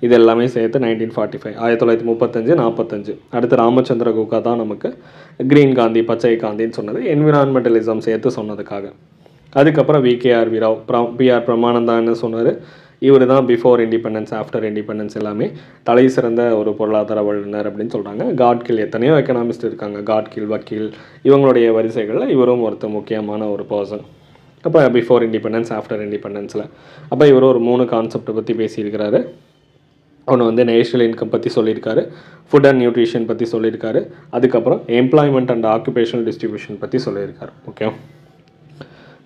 இது எல்லாமே சேர்த்து 1945 1935-45. அடுத்து ராமச்சந்திர குஹா தான் நமக்கு க்ரீன் காந்தி, பச்சை காந்தின்னு சொன்னது என்விரான்மெண்டலிசம் சேர்த்து சொன்னதுக்காக. அதுக்கப்புறம் விகேஆர்வி ராவ், பிஆர் பிரமானந்தா என்ன சொன்னார்? இவர் தான் பிஃபோர் இண்டிபெண்டன்ஸ், ஆஃப்டர் இண்டிபெண்டன்ஸ் எல்லாமே தலை சிறந்த ஒரு பொருளாதார வல்லுநர் அப்படின்னு சொல்கிறாங்க. காட்கில், எத்தனையோ எக்கனாமிஸ்ட் இருக்காங்க, காட்கில், வக்கீல், இவங்களுடைய வரிசைகளில் இவரும் ஒருத்தர் முக்கியமான ஒரு பர்சன். அப்போ பிஃபோர் இண்டிபெண்டன்ஸ், ஆஃப்டர் இண்டிபெண்டன்ஸில் அப்போ இவர் ஒரு 3 கான்செப்டை பற்றி பேசியிருக்கிறாரு. ஒன்று வந்து நேஷனல் இன்கம் பற்றி சொல்லியிருக்காரு, ஃபுட் அண்ட் நியூட்ரிஷன் பற்றி சொல்லியிருக்காரு, அதுக்கப்புறம் எம்ப்ளாய்மெண்ட் அண்ட் ஆக்குபேஷனல் டிஸ்ட்ரிபியூஷன் பற்றி சொல்லியிருக்காரு. ஓகே,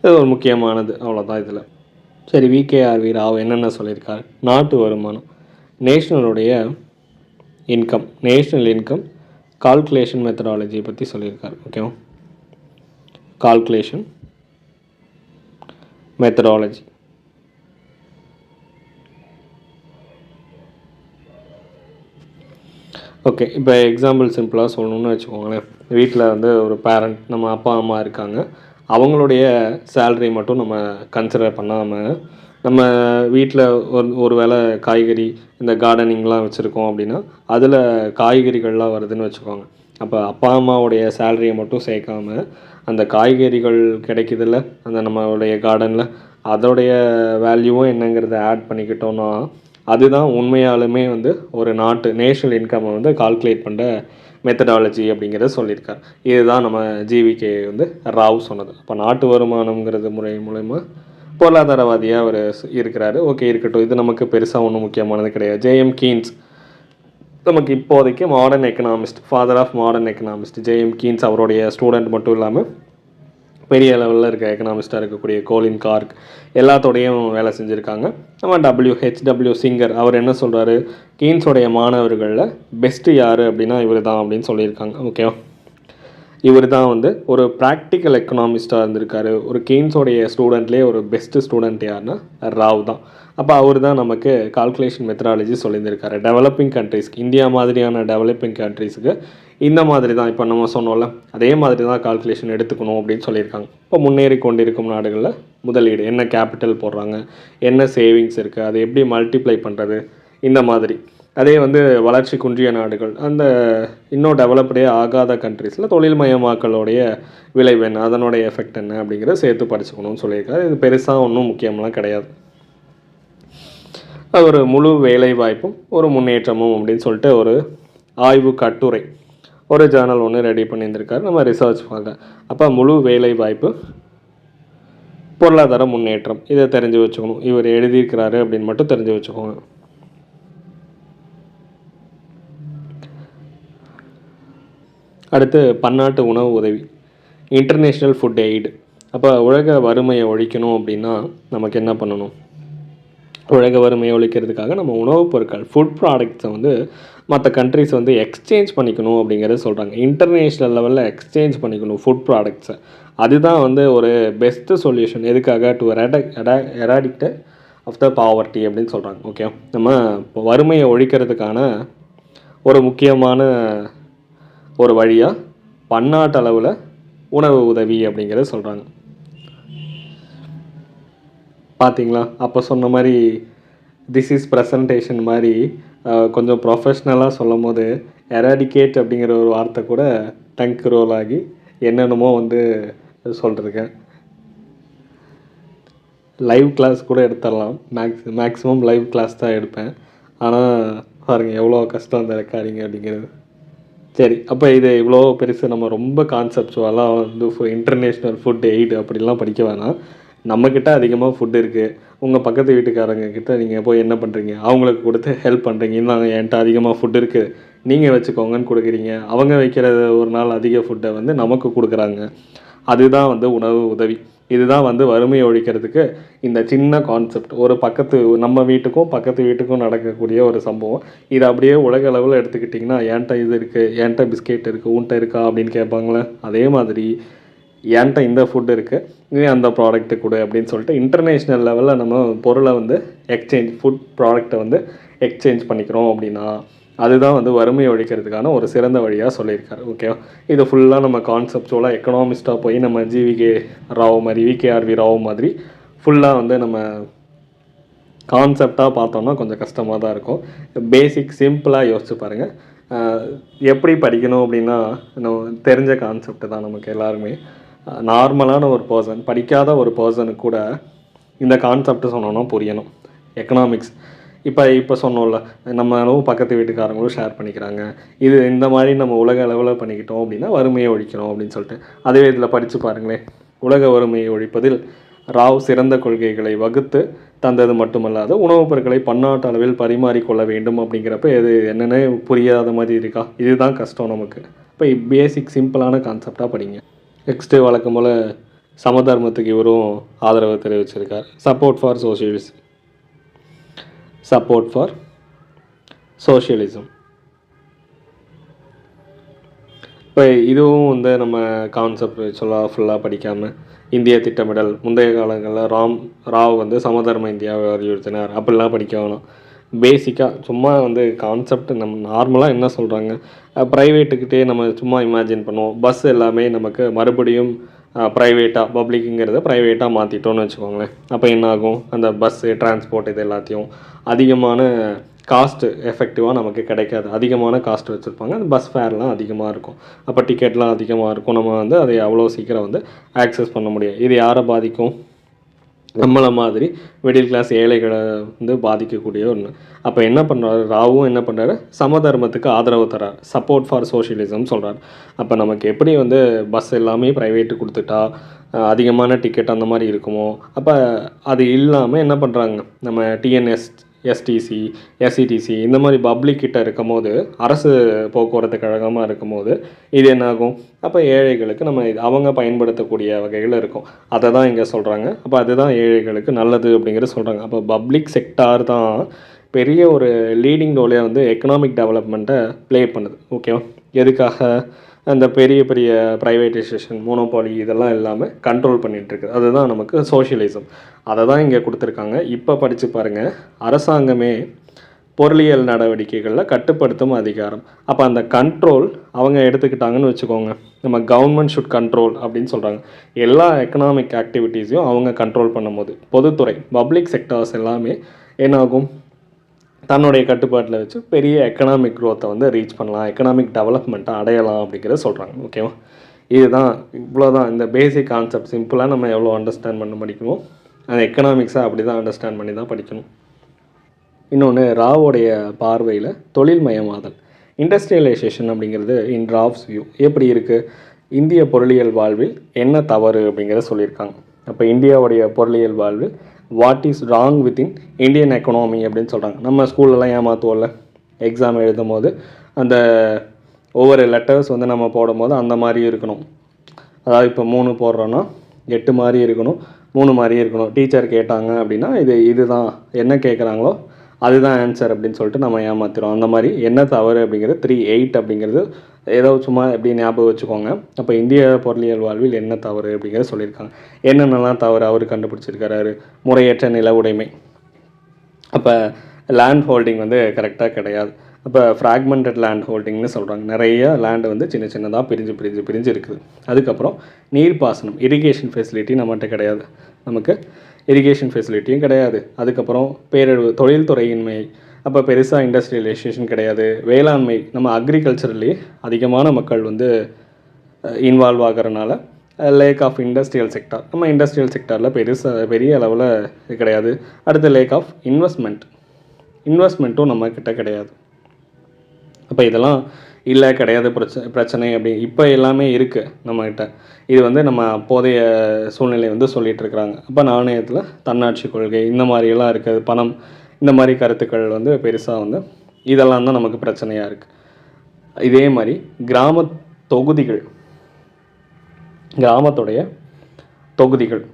இது ஒரு முக்கியமானது, அவ்வளோதான் இதில். சரி, விகேஆர்வி ராவ் என்னென்ன சொல்லியிருக்காரு? நாட்டு வருமானம், நேஷ்னலுடைய இன்கம், நேஷ்னல் இன்கம் கால்குலேஷன் மெத்தடாலஜியை பற்றி சொல்லியிருக்காரு. ஓகேவா, கால்குலேஷன் மெத்தடாலஜி. ஓகே, இப்போ எக்ஸாம்பிள் சிம்பிளாக சொல்லணும்னு வச்சுக்கோங்களேன். வீட்டில் வந்து ஒரு பேரண்ட், நம்ம அப்பா அம்மா இருக்காங்க, அவங்களுடைய சேலரி மட்டும் நம்ம கன்சிடர் பண்ணாமல், நம்ம வீட்டில் ஒரு வேளை காய்கறி இந்த கார்டனிங்லாம் வச்சுருக்கோம் அப்படின்னா அதில் காய்கறிகள்லாம் வருதுன்னு வச்சுக்கோங்க. அப்போ அப்பா அம்மாவுடைய சேலரியை மட்டும் சேர்க்காம அந்த காய்கறிகள் கிடைக்குதில்ல அந்த நம்மளுடைய கார்டனில், அதோடைய வேல்யூவும் என்னங்கிறத ஆட் பண்ணிக்கிட்டோன்னா அதுதான் உண்மையாலுமே வந்து ஒரு நாட்டு நேஷ்னல் இன்கம்மை வந்து கால்குலேட் பண்ணுற மெத்தடாலஜி அப்படிங்கிறத சொல்லியிருக்கார். இதுதான் நம்ம ஜிவிகே வந்து ராவ் சொன்னது. அப்போ நாட்டு வருமானங்கிறது மூலயமா பொருளாதாரவாதியாக அவர் இருக்கிறாரு. ஓகே, இருக்கட்டும், இது நமக்கு பெருசாக ஒன்றும் முக்கியமானது கிடையாது. ஜேஎம் கீன்ஸ் நமக்கு இப்போதைக்கு modern economist, father of modern economist J M Keynes, அவருடைய ஸ்டூடெண்ட் மட்டும் இல்லாமல் பெரிய லெவலில் இருக்க எக்கனாமிஸ்ட்டாக இருக்கக்கூடிய கோலின் கார்க் எல்லாத்தோடையும் வேலை செஞ்சுருக்காங்க. நம்ம டபிள்யூ சிங்கர் அவர் என்ன சொல்கிறாரு, கீன்ஸோடைய மாணவர்களில் பெஸ்ட்டு யார் அப்படின்னா இவர் தான் அப்படின்னு சொல்லியிருக்காங்க. ஓகேவா, இவர் தான் வந்து ஒரு ப்ராக்டிக்கல் எக்கனாமிஸ்ட்டாக இருந்திருக்காரு. ஒரு கீன்ஸோடைய ஸ்டூடெண்ட்லேயே ஒரு பெஸ்ட்டு ஸ்டூடெண்ட் யாருன்னா ராவ் தான். அப்போ அவர் தான் நமக்கு கால்குலேஷன் மெத்தடாலஜி சொல்லியிருந்திருக்காரு. டெவலப்பிங் கண்ட்ரீஸ்க்கு, இந்தியா மாதிரியான டெவலப்பிங் கண்ட்ரீஸுக்கு இந்த மாதிரி தான் இப்போ நம்ம சொன்னோம்ல அதே மாதிரி தான் கால்குலேஷன் எடுத்துக்கணும் அப்படின்னு சொல்லியிருக்காங்க. இப்போ முன்னேறி கொண்டிருக்கும் நாடுகளில் முதலீடு என்ன, கேபிட்டல் போடுறாங்க, என்ன சேவிங்ஸ் இருக்குது, அதை எப்படி மல்டிப்ளை பண்ணுறது, இந்த மாதிரி. அதே வந்து வளர்ச்சி குன்றிய நாடுகள், அந்த இன்னும் டெவலப்டே ஆகாத கண்ட்ரீஸில் தொழில்மயமாக்கலுடைய விளைவு என்ன, அதனுடைய எஃபெக்ட் என்ன அப்படிங்கிறத சேர்த்து படிச்சுக்கணும்னு சொல்லியிருக்காரு. இது பெருசாக ஒன்றும் முக்கியம்லாம் கிடையாது. அது ஒரு முழு வேலை வாய்ப்பும் ஒரு முன்னேற்றமும் அப்படின்னு சொல்லிட்டு ஒரு ஆய்வு கட்டுரை ஒரு ஜேர்னல் ஒன்று ரெடி பண்ணியிருந்திருக்காரு நம்ம ரிசர்ச் பார்க்க. அப்போ முழு வேலை வாய்ப்பு, பொருளாதார முன்னேற்றம், இதை தெரிஞ்சு வச்சுக்கணும். இவர் எழுதியிருக்கிறாரு அப்படின்னு மட்டும் தெரிஞ்சு வச்சுக்கோங்க. அடுத்து பன்னாட்டு உணவு உதவி, இன்டர்நேஷ்னல் ஃபுட் எய்டு. அப்போ உலக வறுமையை ஒழிக்கணும் அப்படின்னா நமக்கு என்ன பண்ணணும்? உலக வறுமையை ஒழிக்கிறதுக்காக நம்ம உணவுப் பொருட்கள், ஃபுட் ப்ராடக்ட்ஸை வந்து மற்ற கண்ட்ரிஸ் வந்து எக்ஸ்சேஞ்ச் பண்ணிக்கணும் அப்படிங்கிறத சொல்கிறாங்க. இன்டர்நேஷ்னல் லெவலில் எக்ஸ்சேஞ்ச் பண்ணிக்கணும் ஃபுட் ப்ராடக்ட்ஸை. அதுதான் வந்து ஒரு பெஸ்ட்டு சொல்யூஷன். எதுக்காக? டு எராடிக்ட் ஆஃப் த பாவர்ட்டி அப்படின்னு சொல்கிறாங்க. ஓகே, நம்ம இப்போ வறுமையை ஒழிக்கிறதுக்கான ஒரு முக்கியமான ஒரு வழியாக பன்னாட்டு அளவில் உணவு உதவி அப்படிங்கிறத சொல்கிறாங்க. பார்த்தீங்களா, அப்போ சொன்ன மாதிரி திஸ் இஸ் ப்ரெசன்டேஷன் மாதிரி கொஞ்சம் ப்ரொஃபஷ்னலாக சொல்லும் போது எராடிகேட் அப்படிங்கிற ஒரு வார்த்தை கூட டங்க் ரோல் ஆகி என்னென்னமோ வந்து சொல்லிருக்கேன். லைவ் கிளாஸ் கூட எடுத்துடலாம், மேக்ஸிமம் லைவ் கிளாஸ் தான் எடுப்பேன். ஆனால் பாருங்கள் எவ்வளோ கஷ்டம் அந்த ரெக்கார்டிங் அப்படிங்கிறது. சரி, அப்போ இது இவ்வளோ பெருசு, நம்ம ரொம்ப கான்செப்டுவலாக வந்து இன்டர்நேஷ்னல் ஃபுட் எய்டு அப்படிலாம் படிக்க வேணாம். நம்மக்கிட்ட அதிகமாக ஃபுட் இருக்குது, உங்கள் பக்கத்து வீட்டுக்காரங்க கிட்ட நீங்கள் போய் என்ன பண்ணுறீங்க, அவங்களுக்கு கொடுத்து ஹெல்ப் பண்ணுறீங்க. நாங்கள் என்கிட்ட அதிகமாக ஃபுட் இருக்குது நீங்கள் வச்சுக்கோங்கன்னு கொடுக்குறீங்க. அவங்க வைக்கிற ஒரு நாள் அதிக ஃபுட்டை வந்து நமக்கு கொடுக்குறாங்க. அதுதான் வந்து உணவு உதவி. இதுதான் வந்து வறுமையை ஒழிக்கிறதுக்கு இந்த சின்ன கான்செப்ட். ஒரு நம்ம பக்கத்து வீட்டுக்கும் நடக்கக்கூடிய ஒரு சம்பவம். இதை அப்படியே உலக அளவில் எடுத்துக்கிட்டிங்கன்னா, என்கிட்ட இது இருக்குது, என்கிட்ட பிஸ்கெட் இருக்குது, உன்கிட்ட இருக்கா அப்படின்னு கேட்பாங்களே, அதே மாதிரி என்கிட்ட இந்த ஃபுட் இருக்குது, நீ அந்த ப்ராடக்ட்டு கொடு அப்படின்னு சொல்லிட்டு இன்டர்நேஷ்னல் லெவலில் நம்ம பொருளை வந்து ஃபுட் ப்ராடக்டை வந்து எக்ஸ்சேஞ்ச் பண்ணிக்கிறோம் அப்படின்னா அதுதான் வந்து வறுமையை ஒழிக்கிறதுக்கான ஒரு சிறந்த வழியாக சொல்லியிருக்காரு. ஓகே, இது ஃபுல்லாக நம்ம கான்செப்டுவலாக எக்கனாமிஸ்ட்டாக போய் நம்ம ஜிவிகே ராவ் மாதிரி, விகேஆர்வி ராவ் மாதிரி ஃபுல்லாக வந்து நம்ம கான்செப்டாக பார்த்தோம்னா கொஞ்சம் கஷ்டமாக தான் இருக்கும். பேசிக் சிம்பிளாக யோசிச்சு பாருங்கள். எப்படி படிக்கணும் அப்படின்னா நம்ம தெரிஞ்ச கான்செப்ட் தான் நமக்கு எல்லாருமே. நார்மலான ஒரு பர்சன், படிக்காத ஒரு பர்சனுக்கு கூட இந்த கான்செப்ட் சொன்னோன்னா புரியணும். எக்கனாமிக்ஸ் இப்போ சொன்னோம்ல, நம்மளும் பக்கத்து வீட்டுக்காரங்களும் ஷேர் பண்ணிக்கிறாங்க. இது இந்த மாதிரி நம்ம உலக அளவில் பண்ணிக்கிட்டோம் அப்படின்னா வறுமையை ஒழிக்கிறோம் அப்படின்னு சொல்லிட்டு. அதுவே இதில் படித்து பாருங்களேன், உலக வறுமையை ஒழிப்பதில் ராவ் சிறந்த கொள்கைகளை வகுத்து தந்தது மட்டுமல்லாது உணவுப் பொருட்களை பன்னாட்டு அளவில் பரிமாறிக்கொள்ள வேண்டும் அப்படிங்கிறப்ப இது என்னென்ன புரியாத மாதிரி இருக்கா? இதுதான் கஷ்டம் நமக்கு. இப்போ பேசிக் சிம்பிளான கான்செப்டாக படிங்க. நெக்ஸ்ட்டு வழக்கம் போல் சமதர்மத்துக்கு இவரும் ஆதரவு தெரிவிச்சிருக்கார். Support for socialism. இப்போ இதுவும் வந்து நம்ம கான்செப்ட் ஃபுல்லாக படிக்காமல் இந்திய திட்டமிடல் முந்தைய காலங்களில் ராவ் வந்து சமதர்ம இந்தியாவை வலியுறுத்தினார் அப்படிலாம் படிக்க வேணும். பேசிக்காக சும்மா வந்து கான்செப்ட் நம்ம நார்மலாக என்ன சொல்கிறாங்க, ப்ரைவேட்டுக்கிட்டே நம்ம சும்மா இமேஜின் பண்ணுவோம். பஸ் எல்லாமே நமக்கு மறுபடியும் ப்ரைவேட்டாக பப்ளிக்குங்கிறத ப்ரைவேட்டாக மாற்றிட்டோன்னு வச்சுக்கோங்களேன். அப்போ என்ன ஆகும், அந்த பஸ்ஸு டிரான்ஸ்போர்ட் இது எல்லாத்தையும் அதிகமான காஸ்ட்டு எஃபெக்டிவாக நமக்கு கிடைக்காது. அதிகமான காஸ்ட் வச்சுருப்பாங்க. அந்த பஸ் ஃபேர்லாம் அதிகமாக இருக்கும். அப்போ டிக்கெட்லாம் அதிகமாக இருக்கும். நம்ம வந்து அதை அவ்வளோ சீக்கிரம் வந்து ஆக்சஸ் பண்ண முடியும். இது யாரை பாதிக்கும்? நம்மளை மாதிரி மிடில் கிளாஸ் ஏழைகளை வந்து பாதிக்கக்கூடிய ஒன்று. அப்போ என்ன பண்ணுறாரு ராவும், என்ன பண்ணுறாரு, சமதர்மத்துக்கு ஆதரவு தரார். சப்போர்ட் ஃபார் சோஷியலிசம் சொல்கிறார். அப்போ நமக்கு எப்படி வந்து பஸ் எல்லாமே ப்ரைவேட்டு கொடுத்துட்டா அதிகமான டிக்கெட் அந்த மாதிரி இருக்குமோ, அப்போ அது இல்லாமல் என்ன பண்ணுறாங்க, நம்ம எஸ்டிசி எஸ்சிடிசி இந்த மாதிரி பப்ளிக் கிட்ட இருக்கும் போது, அரசு போக்குவரத்து கழகமாக இருக்கும் போது இது என்னாகும், அப்போ ஏழைகளுக்கு நம்ம அவங்க பயன்படுத்தக்கூடிய வகைகள் இருக்கும். அதை தான் இங்கே சொல்கிறாங்க. அப்போ அதுதான் ஏழைகளுக்கு நல்லது அப்படிங்கிறத சொல்கிறாங்க. அப்போ பப்ளிக் செக்டார் தான் பெரிய ஒரு லீடிங் ரோலே வந்து எக்கனாமிக் டெவலப்மெண்ட்டை ப்ளே பண்ணுது. ஓகேவா? எதுக்காக? அந்த பெரிய பெரிய ப்ரைவேட்டைசேஷன், மோனோபாலி இதெல்லாம் இல்லாமல் கண்ட்ரோல் பண்ணிகிட்ருக்கு. அதுதான் நமக்கு சோஷியலிசம். அதை தான் இங்கே கொடுத்துருக்காங்க. இப்போ படித்து பாருங்கள். அரசாங்கமே பொருளியல் நடவடிக்கைகளில் கட்டுப்படுத்தும் அதிகாரம். அப்போ அந்த கண்ட்ரோல் அவங்க எடுத்துக்கிட்டாங்கன்னு வச்சுக்கோங்க. நம்ம கவர்மெண்ட் ஷுட் கண்ட்ரோல் அப்படின்னு சொல்கிறாங்க. எல்லா எக்கனாமிக் ஆக்டிவிட்டீஸையும் அவங்க கண்ட்ரோல் பண்ணும்போது பொதுத்துறை பப்ளிக் செக்டார்ஸ் எல்லாமே என்னாகும், தன்னுடைய கட்டுப்பாட்டில் வச்சு பெரிய எக்கனாமிக் க்ரோத்தை வந்து ரீச் பண்ணலாம், எக்கனாமிக் டெவலப்மெண்ட்டை அடையலாம் அப்படிங்கிறத சொல்கிறாங்க. ஓகேவா? இதுதான், இவ்வளோதான் இந்த பேசிக் கான்செப்ட். சிம்பிளாக நம்ம எவ்வளோ அண்டர்ஸ்டாண்ட் பண்ண படிக்கணும், அந்த எக்கனாமிக்ஸை அப்படி தான் அண்டர்ஸ்டாண்ட் பண்ணி தான் படிக்கணும். இன்னொன்று, ராவோடைய பார்வையில் தொழில்மயமாதல், இண்டஸ்ட்ரியலைசேஷன் அப்படிங்கிறது இன் ராவ்ஸ் வியூ எப்படி இருக்குது, இந்திய பொருளியல் வாழ்வில் என்ன தவறு அப்படிங்கிறத சொல்லியிருக்காங்க. அப்போ இந்தியாவுடைய பொருளியல் வாழ்வில் what is wrong within Indian economy அப்படின்னு சொல்கிறாங்க. நம்ம ஸ்கூல்லலாம் ஏமாற்றுவோம்ல, எக்ஸாம் எழுதும் போது அந்த ஒவ்வொரு லெட்டர்ஸ் வந்து நம்ம போடும் போது அந்த மாதிரி இருக்கணும். அதாவது இப்போ 3 போடுறோன்னா 8 மாதிரி இருக்கணும், 3 மாதிரி இருக்கணும். டீச்சர் கேட்டாங்க அப்படின்னா இதுதான் என்ன கேட்குறாங்களோ அதுதான் ஆன்சர் அப்படின்னு சொல்லிட்டு நம்ம ஏமாத்திரும். அந்த மாதிரி என்ன தவறு அப்படிங்கிறது 3-8 அப்படிங்கிறது ஏதோ சும்மா எப்படி ஞாபகம் வச்சுக்கோங்க. அப்போ இந்திய பொருளியல் வாழ்வில் என்ன தவறு அப்படிங்கிறத சொல்லியிருக்காங்க. என்னென்னலாம் தவறு அவர் கண்டுபிடிச்சிருக்கிறாரு. முறையற்ற நில உடைமை, அப்போ லேண்ட் ஹோல்டிங் வந்து கரெக்டாக கிடையாது. அப்போ ஃப்ராக்மெண்டட் லேண்ட் ஹோல்டிங்னு சொல்கிறாங்க. நிறைய லேண்டு வந்து சின்ன சின்னதாக பிரிஞ்சு இருக்குது. அதுக்கப்புறம் நீர்ப்பாசனம், இரிகேஷன் ஃபெசிலிட்டி நம்மகிட்ட கிடையாது. நமக்கு இரிகேஷன் ஃபெசிலிட்டியும் கிடையாது. அதுக்கப்புறம் பேரழிவு, தொழில்துறையின்மை, அப்போ பெருசாக இண்டஸ்ட்ரியலைசேஷன் கிடையாது. வேளாண்மை, நம்ம அக்ரிகல்ச்சர்லேயே அதிகமான மக்கள் வந்து இன்வால்வ் ஆகிறனால லேக் ஆஃப் இண்டஸ்ட்ரியல் செக்டார், நம்ம இண்டஸ்ட்ரியல் செக்டாரில் பெரிய அளவில் இது கிடையாது. அடுத்து லேக் ஆஃப் இன்வெஸ்ட்மெண்ட்டும் நம்மக்கிட்ட கிடையாது. அப்போ இதெல்லாம் இல்லை, கிடையாது, பிரச்சனை அப்படி இப்போ எல்லாமே இருக்குது நம்மக்கிட்ட. இது வந்து நம்ம அப்போதைய சூழ்நிலை வந்து சொல்லிகிட்ருக்குறாங்க. அப்போ நாணயத்தில் தன்னாட்சி கொள்கை இந்த மாதிரியெல்லாம் இருக்குது, பணம், இந்த மாதிரி கருத்துக்கள் வந்து பெருசாக வந்து இதெல்லாம் தான் நமக்கு பிரச்சனையாக இருக்குது. இதே மாதிரி கிராமத்துடைய தொகுதிகள்,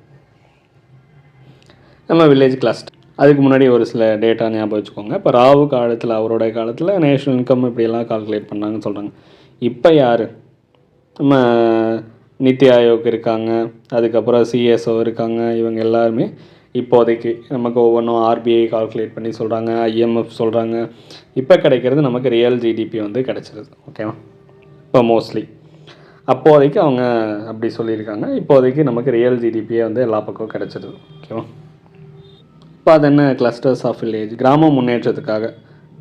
நம்ம வில்லேஜ் கிளஸ்டர், அதுக்கு முன்னாடி ஒரு சில டேட்டா ஞாபகம் வச்சுக்கோங்க. இப்போ ராவு காலத்தில், அவருடைய காலத்தில் நேஷ்னல் இன்கம் இப்படியெல்லாம் கால்குலேட் பண்ணாங்கன்னு சொல்கிறாங்க. இப்போ யார், நம்ம நித்தி ஆயோக் இருக்காங்க, அதுக்கப்புறம் சிஎஸ்ஓ இருக்காங்க. இவங்க எல்லாருமே இப்போதைக்கு நமக்கு ஒவ்வொன்றும் ஆர்பிஐ கால்குலேட் பண்ணி சொல்கிறாங்க, ஐஎம்எஃப் சொல்கிறாங்க. இப்போ கிடைக்கிறது நமக்கு ரியல் ஜிடிபி வந்து கிடச்சிருது. ஓகேவா? இப்போ மோஸ்ட்லி அப்போதைக்கு அவங்க அப்படி சொல்லியிருக்காங்க. இப்போதைக்கு நமக்கு ரியல் ஜிடிபியே வந்து எல்லா பக்கமும் கிடச்சிருது. ஓகேவா? இப்போ அது என்ன, கிளஸ்டர்ஸ் ஆஃப் வில்லேஜ், கிராம முன்னேற்றத்துக்காக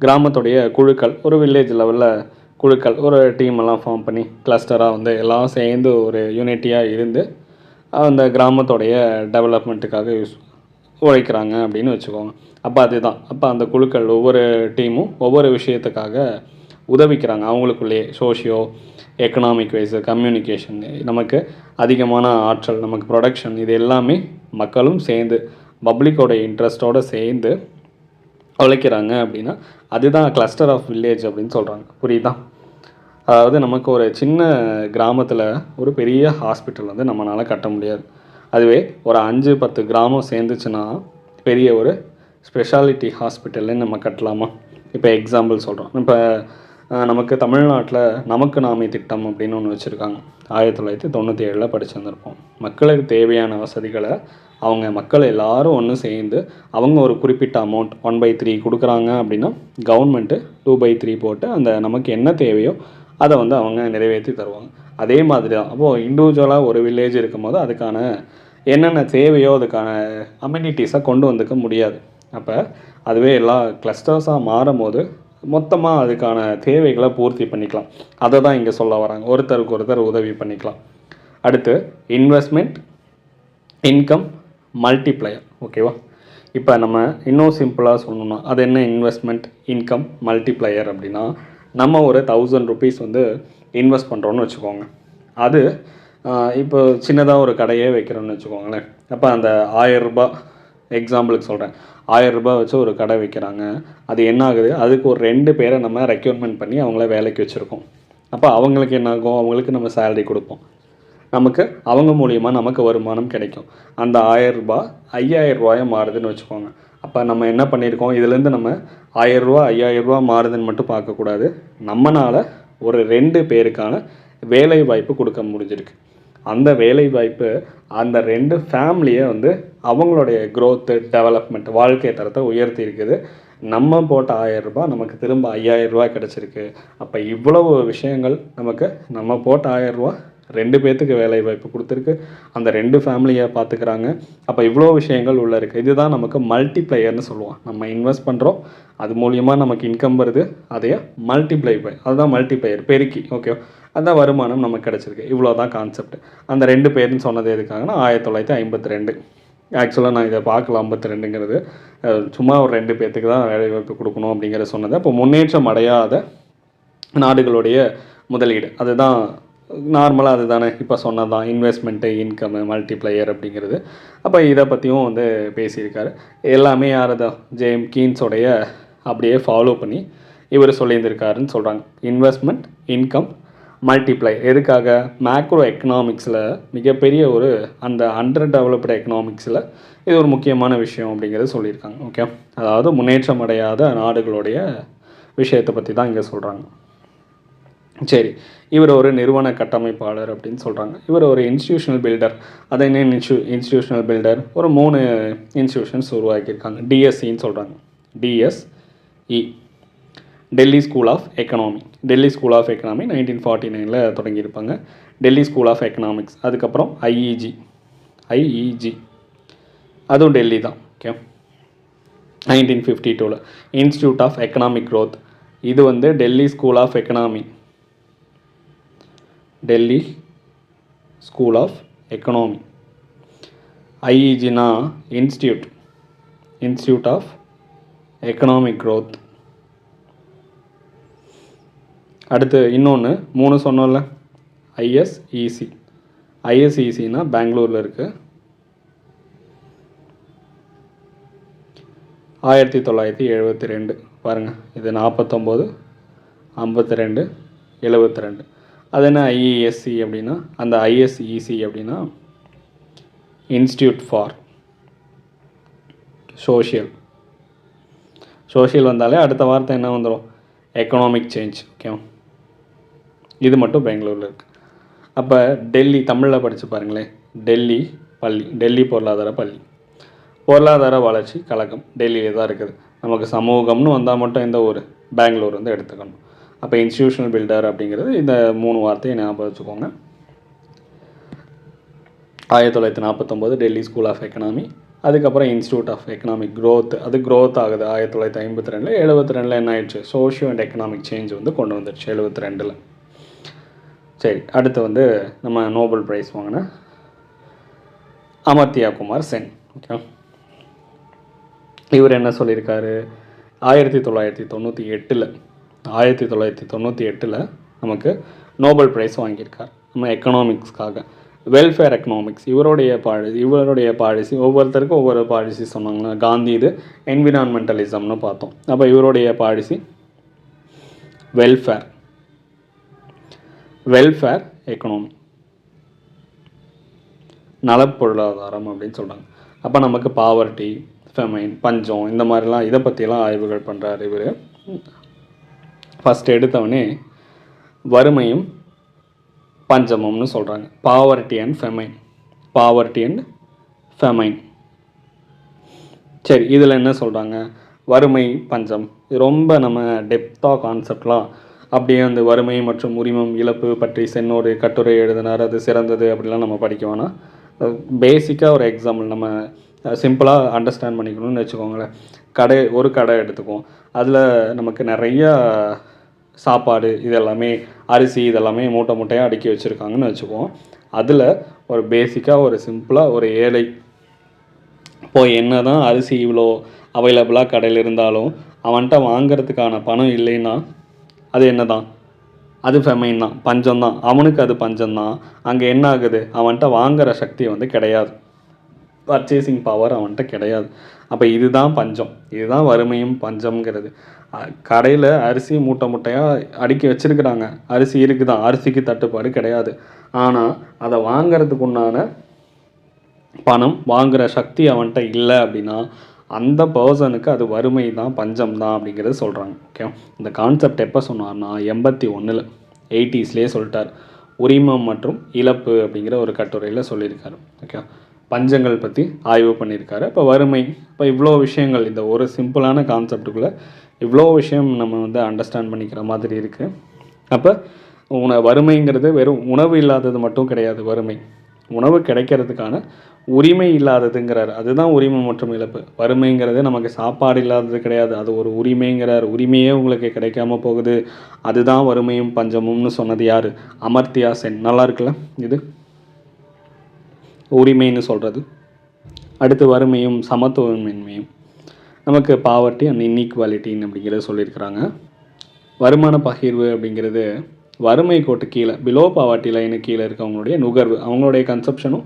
கிராமத்துடைய குழுக்கள், ஒரு வில்லேஜ் லெவலில் குழுக்கள், ஒரு டீமெல்லாம் ஃபார்ம் பண்ணி கிளஸ்டராக வந்து எல்லாம் சேர்ந்து ஒரு யூனிட்டியாக இருந்து அந்த கிராமத்துடைய டெவலப்மெண்ட்டுக்காக உழைக்கிறாங்க அப்படின்னு வச்சுக்கோங்க. அப்போ அதுதான், அப்போ அந்த குழுக்கள் ஒவ்வொரு டீமும் ஒவ்வொரு விஷயத்துக்காக உதவிக்கிறாங்க அவங்களுக்குள்ளேயே. சோஷியோ எக்கனாமிக் வைஸு, கம்யூனிகேஷன், நமக்கு அதிகமான ஆற்றல், நமக்கு ப்ரொடக்ஷன், இது எல்லாமே மக்களும் சேர்ந்து பப்ளிக்கோட இன்ட்ரெஸ்ட்டோடு சேர்ந்து உழைக்கிறாங்க அப்படின்னா அதுதான் கிளஸ்டர் ஆஃப் வில்லேஜ் அப்படின்னு சொல்கிறாங்க. புரியுதா? அதாவது நமக்கு ஒரு சின்ன கிராமத்தில் ஒரு பெரிய ஹாஸ்பிட்டல் வந்து நம்மளால் கட்ட முடியாது. அதுவே ஒரு 5-10 கிராமம் சேர்ந்துச்சுன்னா பெரிய ஒரு ஸ்பெஷாலிட்டி ஹாஸ்பிட்டல்னு நம்ம கட்டலாமா? இப்போ எக்ஸாம்பிள் சொல்கிறோம். இப்போ நமக்கு தமிழ்நாட்டில் நமக்கு நாமே திட்டம் அப்படின்னு ஒன்று வச்சுருக்காங்க. 1997 படிச்சுருந்துருப்போம். மக்களுக்கு தேவையான வசதிகளை அவங்க மக்கள் எல்லோரும் ஒன்று சேர்ந்து அவங்க ஒரு குறிப்பிட்ட அமௌண்ட் 1/3 கொடுக்குறாங்க அப்படின்னா கவர்மெண்ட்டு 2/3 போட்டு அந்த நமக்கு என்ன தேவையோ அதை வந்து அவங்க நிறைவேற்றி தருவாங்க. அதே மாதிரி தான் அப்போது இண்டிவிஜுவலாக ஒரு வில்லேஜ் இருக்கும்போது அதுக்கான என்னென்ன தேவையோ அதுக்கான அம்யூனிட்டிஸை கொண்டு வந்துக்க முடியாது. அப்போ அதுவே எல்லா கிளஸ்டர்ஸாக மாறும் போது மொத்தமாக அதுக்கான தேவைகளை பூர்த்தி பண்ணிக்கலாம். அதை தான் இங்கே சொல்ல வராங்க. ஒருத்தருக்கு ஒருத்தர் உதவி பண்ணிக்கலாம். அடுத்து இன்வெஸ்ட்மெண்ட், இன்கம், மல்டிப்ளையர். ஓகேவா? இப்போ நம்ம இன்னும் சிம்பிளாக சொல்லணும்னா அது என்ன இன்வெஸ்ட்மெண்ட், இன்கம், மல்டிப்ளையர் அப்படின்னா நம்ம ஒரு 1000 rupees வந்து இன்வெஸ்ட் பண்ணுறோன்னு வச்சுக்கோங்க. அது இப்போ சின்னதாக ஒரு கடையே வைக்கிறோன்னு வச்சுக்கோங்களேன். அப்போ அந்த 1000 ரூபாய் எக்ஸாம்பிளுக்கு சொல்கிறேன். 1000 ரூபாய் வச்சு ஒரு கடை வைக்கிறாங்க. அது என்ன ஆகுது, அதுக்கு ஒரு 2 பேரை நம்ம ரெக்யூர்மெண்ட் பண்ணி அவங்கள வேலைக்கு வச்சுருக்கோம். அப்போ அவங்களுக்கு என்ன ஆகும், அவங்களுக்கு நம்ம சேலரி கொடுப்போம். நமக்கு அவங்க மூலியமாக நமக்கு வருமானம் கிடைக்கும். அந்த 1000 ரூபாய் 5000 ரூபாயாக மாறுதுன்னு வச்சுக்கோங்க. அப்போ நம்ம என்ன பண்ணியிருக்கோம், இதுலேருந்து நம்ம 1000 ரூபா 5000 ரூபா மாறுதுன்னு மட்டும் பார்க்கக்கூடாது. நம்மளால் ஒரு 2 பேருக்கான வேலை வாய்ப்பு கொடுக்க முடிஞ்சிருக்கு. அந்த வேலை வாய்ப்பு அந்த 2 ஃபேமிலியை வந்து அவங்களுடைய க்ரோத்து, டெவலப்மெண்ட், வாழ்க்கை தரத்தை உயர்த்தி இருக்குது. நம்ம போட்ட 1000 ரூபாய் நமக்கு திரும்ப 5000 ரூபாய் கிடச்சிருக்கு. அப்போ இவ்வளவு விஷயங்கள் நமக்கு நம்ம போட்ட 1000 ரூபா 2 பேர்த்துக்கு வேலை வாய்ப்பு கொடுத்துருக்கு. அந்த 2 ஃபேமிலியை பார்த்துக்கிறாங்க. அப்போ இவ்வளோ விஷயங்கள் உள்ளே இருக்குது. இதுதான் நமக்கு மல்டிப்ளையர்னு சொல்லுவோம். நம்ம இன்வெஸ்ட் பண்ணுறோம், அது மூலியமாக நமக்கு இன்கம் வருது, அதையே மல்டிப்ளை பை, அதுதான் மல்டிப்ளையர், பெருக்கி. ஓகே, அந்த வருமானம் நமக்கு கிடச்சிருக்கு. இவ்வளோ தான் கான்செப்ட். அந்த 2 பேர்னு சொன்னது எதுக்காகனா 1952. ஆக்சுவலாக நான் இதை பார்க்கல 52ங்கிறது சும்மா ஒரு 2 பேர்த்துக்கு தான் வேலை வாய்ப்பு கொடுக்கணும் அப்படிங்கிற சொன்னது. அப்போ முன்னேற்றம் அடையாத நாடுகளுடைய முதலீடு அதுதான் நார்மலாக அதுதானே இப்போ சொன்னது தான் இன்வெஸ்ட்மெண்ட்டு, இன்கம்மு, மல்டிப்ளையர் அப்படிங்கிறது. அப்போ இதை பற்றியும் வந்து பேசியிருக்காரு. எல்லாமே யார் தான் ஜேம் கீன்ஸோடைய அப்படியே ஃபாலோ பண்ணி இவர் சொல்லியிருந்திருக்காருன்னு சொல்கிறாங்க. Investment, income, multiply. எதுக்காக? மேக்ரோ எக்கனாமிக்ஸில் மிகப்பெரிய ஒரு அந்த அண்டர் டெவலப்டு எக்கனாமிக்ஸில் இது ஒரு முக்கியமான விஷயம் அப்படிங்கிறது சொல்லியிருக்காங்க. ஓகே, அதாவது முன்னேற்றம் அடையாத நாடுகளுடைய விஷயத்தை பற்றி தான் இங்கே சொல்கிறாங்க. சரி, இவர் ஒரு நிறுவன கட்டமைப்பாளர் அப்படின்னு சொல்கிறாங்க. இவர் ஒரு இன்ஸ்டிடியூஷனல் பில்டர். அதை என்ன இன்ஸ்டிடியூஷனல் பில்டர்? ஒரு 3 இன்ஸ்டிடியூஷன்ஸ் உருவாக்கியிருக்காங்க. டிஎஸ்சின்னு சொல்கிறாங்க. DSE, Delhi school of economy. Delhi school of economy 1949 தொடங்கியிருப்பாங்க. Delhi school of economics. அதுக்கப்புறம் ஐஇஜி அதுவும் டெல்லி தான். Okay, 1952 institute of economic growth. இது வந்து Delhi school of economy, Delhi school of economy. ஐஇஜினா இன்ஸ்டியூட் ஆஃப் எக்கனாமிக் க்ரோத். அடுத்து இன்னொன்று 3 சொன்னோம்ல, ஐஎஸ்இசினா பெங்களூரில் இருக்குது. 1972 பாருங்கள். இது 49, 52, 72. அது என்ன ஐஇஎஸ்சி அப்படின்னா, அந்த ஐஎஸ்இசி அப்படின்னா இன்ஸ்டியூட் ஃபார் சோஷியல் வந்தாலே அடுத்த வார்த்தை என்ன வந்துடும்? Economic change. ஓகே, இது மட்டும் பெங்களூரில் இருக்குது. அப்போ டெல்லி தமிழில் படித்து பாருங்களேன். டெல்லி பள்ளி, டெல்லி பொருளாதார பள்ளி, பொருளாதார வளர்ச்சி கழகம் டெல்லியில் தான் இருக்குது. நமக்கு சமூகம்னு வந்தால் மட்டும் இந்த ஊர் பெங்களூர் வந்து எடுத்துக்கணும். அப்போ இன்ஸ்டிடியூஷனல் பில்டர் அப்படிங்கிறது இந்த 3 வார்த்தையை ஞாபகம் வச்சுக்கோங்க. 1949 டெல்லி ஸ்கூல் ஆஃப் எக்கனாமி. அதுக்கப்புறம் இன்ஸ்டியூட் ஆஃப் எக்கனாமிக் க்ரோத். அது க்ரோத் ஆகுது 1952. 72 என்ன ஆயிடுச்சு? சோஷியோ அண்ட் எக்கனாமிக் சேஞ்ச் வந்து கொண்டு வந்துடுச்சு 72. சரி, அடுத்து வந்து நம்ம நோபல் ப்ரைஸ் வாங்கின அமர்த்தியா குமார் சென். ஓகே, இவர் என்ன சொல்லியிருக்காரு? 1998 1998 நமக்கு நோபல் ப்ரைஸ் வாங்கியிருக்கார் நம்ம எக்கனாமிக்ஸ்க்காக. வெல்ஃபேர் எக்கனாமிக்ஸ் இவருடைய பாலிசி, ஒவ்வொருத்தருக்கும் ஒவ்வொரு பாலிசி சொன்னாங்க. காந்தி இது என்விரான்மெண்டலிசம்னு பார்த்தோம். அப்போ இவருடைய பாலிசி வெல்ஃபேர் எக்கனாமி, நலப்பொருளாதாரம் அப்படின்னு சொல்கிறாங்க. அப்போ நமக்கு பாவர்ட்டி, ஃபெமைன், பஞ்சம், இந்த மாதிரிலாம் இதை பற்றியெல்லாம் ஆய்வுகள் பண்ணுறாரு இவர். ஃபஸ்ட் எடுத்தவொடனே வறுமையும் பஞ்சமும்னு சொல்கிறாங்க. Poverty and famine. சரி, இதில் என்ன சொல்கிறாங்க? வறுமை, பஞ்சம், இது ரொம்ப நம்ம டெப்த்தாக கான்செப்ட்லாம் அப்படியே அந்த வறுமை மற்றும் உரிமம் இழப்பு பற்றி சென்னோடு கட்டுரை எழுதினார், அது சிறந்தது அப்படிலாம் நம்ம படிக்க வேணாம். பேசிக்காக ஒரு எக்ஸாம்பிள் நம்ம சிம்பிளாக அண்டர்ஸ்டாண்ட் பண்ணிக்கணும்னு வச்சுக்கோங்களேன். ஒரு கடை எடுத்துக்குவோம். அதில் நமக்கு நிறையா சாப்பாடு, இதெல்லாமே அரிசி, இதெல்லாமே மூட்டை மூட்டையாக அடுக்கி வச்சுருக்காங்கன்னு வச்சுக்குவோம். அதில் ஒரு பேசிக்காக ஒரு சிம்பிளாக ஒரு ஏழை போய் என்ன தான் அரிசி இவ்வளோ அவைலபிளாக கடையில் இருந்தாலும் அவன்கிட்ட வாங்கிறதுக்கான பணம் இல்லைன்னா அது என்ன தான்? அது ஃபெமைன் தான், பஞ்சம்தான். அவனுக்கு அது பஞ்சம்தான். அங்கே என்ன ஆகுது? அவன்கிட்ட வாங்குகிற சக்தி கிடையாது, பர்ச்சேசிங் பவர் அவன்கிட்ட கிடையாது. அப்போ இதுதான் பஞ்சம், இதுதான் வறுமையும் பஞ்சம்ங்கிறது. கடையில் அரிசி மூட்டை மூட்டையாக அடுக்கி வச்சுருக்குறாங்க, அரிசி இருக்குதான், அரிசிக்கு தட்டுப்பாடு கிடையாது. ஆனால் அதை வாங்கிறதுக்கு உண்டான பணம், வாங்குகிற சக்தி அவன்கிட்ட இல்லை அப்படின்னா அந்த பர்சனுக்கு அது வறுமை தான், பஞ்சம் தான் அப்படிங்கிறது சொல்கிறாங்க. ஓகே, இந்த கான்செப்ட் எப்போ சொன்னார்னா 81 80ஸ்லேயே சொல்லிட்டார். உரிமம் மற்றும் இழப்பு அப்படிங்கிற ஒரு கட்டுரையில் சொல்லியிருக்காரு. ஓகே, பஞ்சங்கள் பற்றி ஆய்வு பண்ணியிருக்காரு. இப்போ வறுமை, இப்போ இவ்வளோ விஷயங்கள், இந்த ஒரு சிம்பிளான கான்செப்டுக்குள்ளே இவ்வளோ விஷயம் நம்ம அண்டர்ஸ்டாண்ட் பண்ணிக்கிற மாதிரி இருக்குது. அப்போ வறுமைங்கிறது வெறும் உணவு இல்லாதது மட்டும் கிடையாது. வறுமை உணவு கிடைக்கிறதுக்கான உரிமை இல்லாததுங்கிறார். அதுதான் உரிமை மற்றும் இழப்பு. வறுமைங்கிறது நமக்கு சாப்பாடு இல்லாதது கிடையாது, அது ஒரு உரிமைங்கிறார். உரிமையே உங்களுக்கு கிடைக்காம போகுது, அதுதான் வறுமையும் பஞ்சமும்னு சொன்னது யார்? அமர்த்தியா சென். நல்லா இருக்குல்ல இது உரிமைன்னு சொல்கிறது. அடுத்து வறுமையும் சமத்துவமின்மையும், நமக்கு பாவர்ட்டி அண்ட் இன்இக்வாலிட்டின்னு அப்படிங்கிறத சொல்லியிருக்கிறாங்க. வருமான பகிர்வு அப்படிங்கிறது வறுமை கோட்டு கீழே, பிலோ பாவர்ட்டி லைனுக்கு கீழே இருக்கவங்களுடைய நுகர்வு, அவங்களுடைய கன்சப்ஷனும்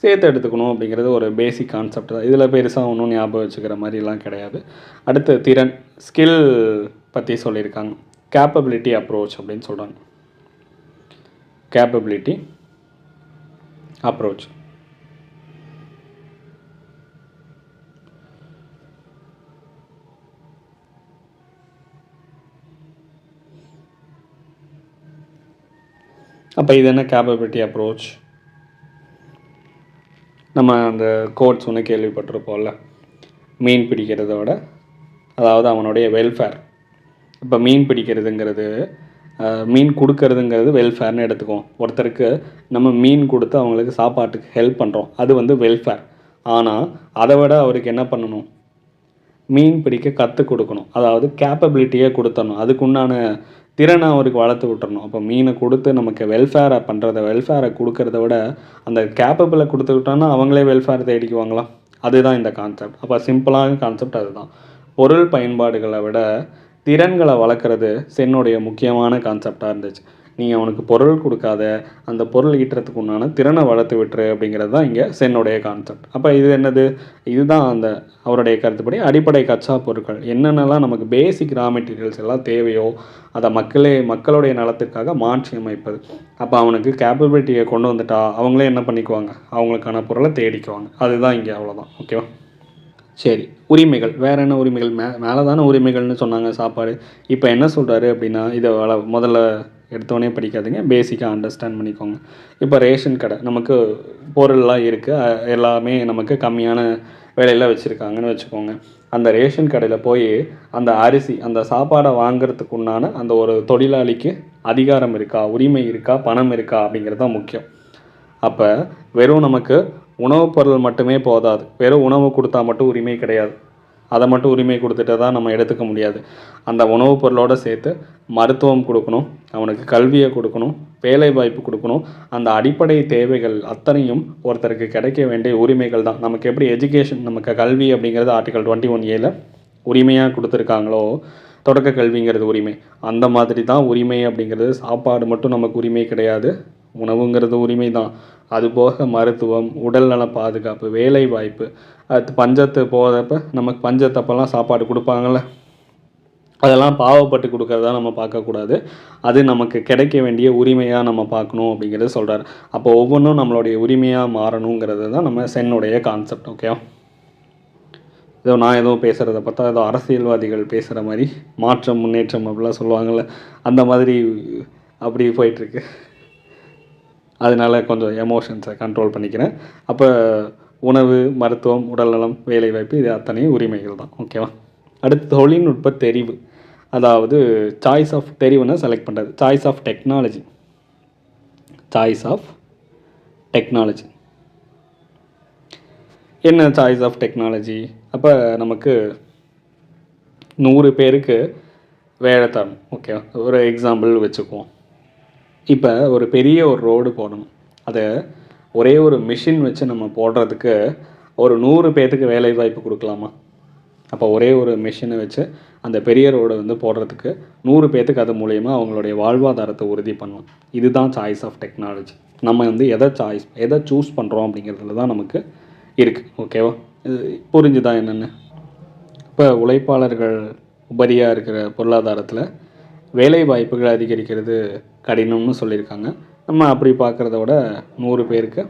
சேர்த்து எடுத்துக்கணும் அப்படிங்கிறது ஒரு பேசிக் கான்செப்ட் தான். இதில் பெருசாக ஒன்றும் ஞாபகம் வச்சுக்கிற மாதிரிலாம் கிடையாது. அடுத்து திறன், ஸ்கில் பற்றி சொல்லியிருக்காங்க. கேப்பபிலிட்டி அப்ரோச் அப்படின்னு சொல்கிறாங்க. Capability approach. அப்போ இது என்ன கேப்பபிலிட்டி அப்ரோச்? நம்ம அந்த கோட்ஸ் ஒன்று கேள்விப்பட்டிருப்போம்ல, மீன் பிடிக்கிறத விட, அதாவது அவனுடைய வெல்ஃபேர். இப்போ மீன் பிடிக்கிறதுங்கிறது, மீன் கொடுக்கறதுங்கிறது வெல்ஃபேர்னு எடுத்துக்குவோம். ஒருத்தருக்கு நம்ம மீன் கொடுத்து அவங்களுக்கு சாப்பாட்டுக்கு ஹெல்ப் பண்ணுறோம், அது வெல்ஃபேர். ஆனால் அதை விட அவருக்கு என்ன பண்ணணும்? மீன் பிடிக்க கற்றுக் கொடுக்கணும், அதாவது கேப்பபிலிட்டியே கொடுத்தணும், அதுக்குண்டான திறனை அவருக்கு வளர்த்து விட்டுறணும். அப்போ மீனை கொடுத்து நமக்கு வெல்ஃபேரை கொடுக்கறத விட அந்த கேப்பபிளை கொடுத்துக்கிட்டோன்னா அவங்களே வெல்ஃபேர் தேடிக்குவாங்களாம். அதுதான் இந்த கான்செப்ட். அப்போ சிம்பிளான கான்செப்ட் அதுதான். பொருள் பயன்பாடுகளை விட திறன்களை வளர்க்குறது சென்னுடைய முக்கியமான கான்செப்டாக இருந்துச்சு. நீங்கள் அவனுக்கு பொருள் கொடுக்காத, அந்த பொருள் ஈட்டுறதுக்கு உண்டான திறனை வளர்த்து விட்டுரு அப்படிங்கிறது தான் இங்கே சென்னுடைய கான்செப்ட். அப்போ இது என்னது? இதுதான் அந்த அவருடைய கருத்துப்படி அடிப்படை கச்சா பொருட்கள் என்னென்னலாம் நமக்கு பேசிக் ரா மெட்டீரியல்ஸ் எல்லாம் தேவையோ அதை மக்களுடைய நலத்திற்காக மாற்றி அமைப்பது. அப்போ அவனுக்கு கேப்பபிலிட்டியை கொண்டு வந்துட்டா அவங்களே என்ன பண்ணிக்குவாங்க? அவங்களுக்கான பொருளை தேடிக்குவாங்க. அதுதான் இங்கே, அவ்வளோதான். ஓகேவா? சரி, உரிமைகள். வேறு என்ன உரிமைகள்? மேலே தானே உரிமைகள்னு சொன்னாங்க, சாப்பாடு. இப்போ என்ன சொல்கிறாரு அப்படின்னா, இதை முதல்ல எடுத்தோடனே படிக்காதீங்க, பேசிக்காக அண்டர்ஸ்டாண்ட் பண்ணிக்கோங்க. இப்போ ரேஷன் கடை, நமக்கு பொருள்லாம் இருக்குது, எல்லாமே நமக்கு கம்மியான விலையில் வச்சுருக்காங்கன்னு வச்சுக்கோங்க. அந்த ரேஷன் கடையில் போய் அந்த அரிசி, அந்த சாப்பாடை வாங்கிறதுக்கு உண்டான அந்த ஒரு தொழிலாளிக்கு அதிகாரம் இருக்கா, உரிமை இருக்கா, பணம் இருக்கா அப்படிங்கிறது தான் முக்கியம். அப்போ வெறும் நமக்கு உணவுப் பொருள் மட்டுமே போதாது. வெறும் உணவு கொடுத்தா மட்டும் உரிமை கிடையாது. அதை மட்டும் உரிமை கொடுத்துட்டு தான் நம்ம எடுத்துக்க முடியாது. அந்த உணவுப் பொருளோடு சேர்த்து மருத்துவம் கொடுக்கணும், அவனுக்கு கல்வியை கொடுக்கணும், வேலை வாய்ப்பு கொடுக்கணும். அந்த அடிப்படை தேவைகள் அத்தனையும் ஒருத்தருக்கு கிடைக்க வேண்டிய உரிமைகள் தான். நமக்கு எப்படி எஜுகேஷன், நமக்கு கல்வி அப்படிங்கிறது ஆர்டிகல் 21A உரிமையாக கொடுத்துருக்காங்களோ, தொடக்க கல்விங்கிறது உரிமை. அந்த மாதிரி தான் உரிமை அப்படிங்கிறது. சாப்பாடு மட்டும் நமக்கு உரிமை கிடையாது, உணவுங்கிறது உரிமை தான். அதுபோக மருத்துவம், உடல்நல பாதுகாப்பு, வேலை வாய்ப்பு, அடுத்து பஞ்சத்து போகிறப்ப நமக்கு பஞ்சத்தப்பெல்லாம் சாப்பாடு கொடுப்பாங்கள்ல, அதெல்லாம் பாவப்பட்டு கொடுக்கறதா நம்ம பார்க்கக்கூடாது. அது நமக்கு கிடைக்க வேண்டிய உரிமையாக நம்ம பார்க்கணும் அப்படிங்கிறது சொல்கிறார். அப்போ ஒவ்வொன்றும் நம்மளுடைய உரிமையாக மாறணுங்கிறது தான் நம்ம சென்னுடைய கான்செப்ட். ஓகேவா? ஏதோ நான் ஏதோ பேசுகிறத பார்த்தா ஏதோ அரசியல்வாதிகள் பேசுகிற மாதிரி மாற்றம் முன்னேற்றம் அப்படிலாம் சொல்லுவாங்கள்ல, அந்த மாதிரி அப்படி போயிட்டுருக்கு. அதனால கொஞ்சம் எமோஷன்ஸை கண்ட்ரோல் பண்ணிக்கிறேன். அப்போ உணவு, மருத்துவம், உடல்நலம், வேலைவாய்ப்பு இது அத்தனையும் உரிமைகள் தான். ஓகேவா? அடுத்து தொழில்நுட்ப தெரிவு, அதாவது சாய்ஸ் ஆஃப் தெரிவுன்னு செலக்ட் பண்ணுறது. Choice of technology, choice of technology என்ன? சாய்ஸ் ஆஃப் டெக்னாலஜி அப்போ நமக்கு 100 பேருக்கு வேலை தரணும். ஓகேவா? ஒரு எக்ஸாம்பிள் வச்சுக்குவோம். இப்போ ஒரு பெரிய ஒரு ரோடு போடணும். அதை ஒரே ஒரு மிஷின் வச்சு நம்ம போடுறதுக்கு ஒரு 100 பேர்த்துக்கு வேலை வாய்ப்பு கொடுக்கலாமா? அப்போ ஒரே ஒரு மிஷினை வச்சு அந்த பெரிய ரோடை வந்து போடுறதுக்கு 100 பேர்த்துக்கு அது மூலயமா அவங்களுடைய வாழ்வாதாரத்தை உறுதி பண்ணணும். இதுதான் சாய்ஸ் ஆஃப் டெக்னாலஜி. நம்ம வந்து எதை சூஸ் பண்ணுறோம் அப்படிங்கிறதுல தான் நமக்கு இருக்குது. ஓகேவா? புரிஞ்சுதான் என்னென்னு? இப்போ உழைப்பாளர்கள் உபரியாக இருக்கிற பொருளாதாரத்தில் வேலை வாய்ப்புகள் அதிகரிக்கிறது கடினம்னு சொல்லியிருக்காங்க. நம்ம அப்படி பார்க்குறத விட 100 பேருக்கு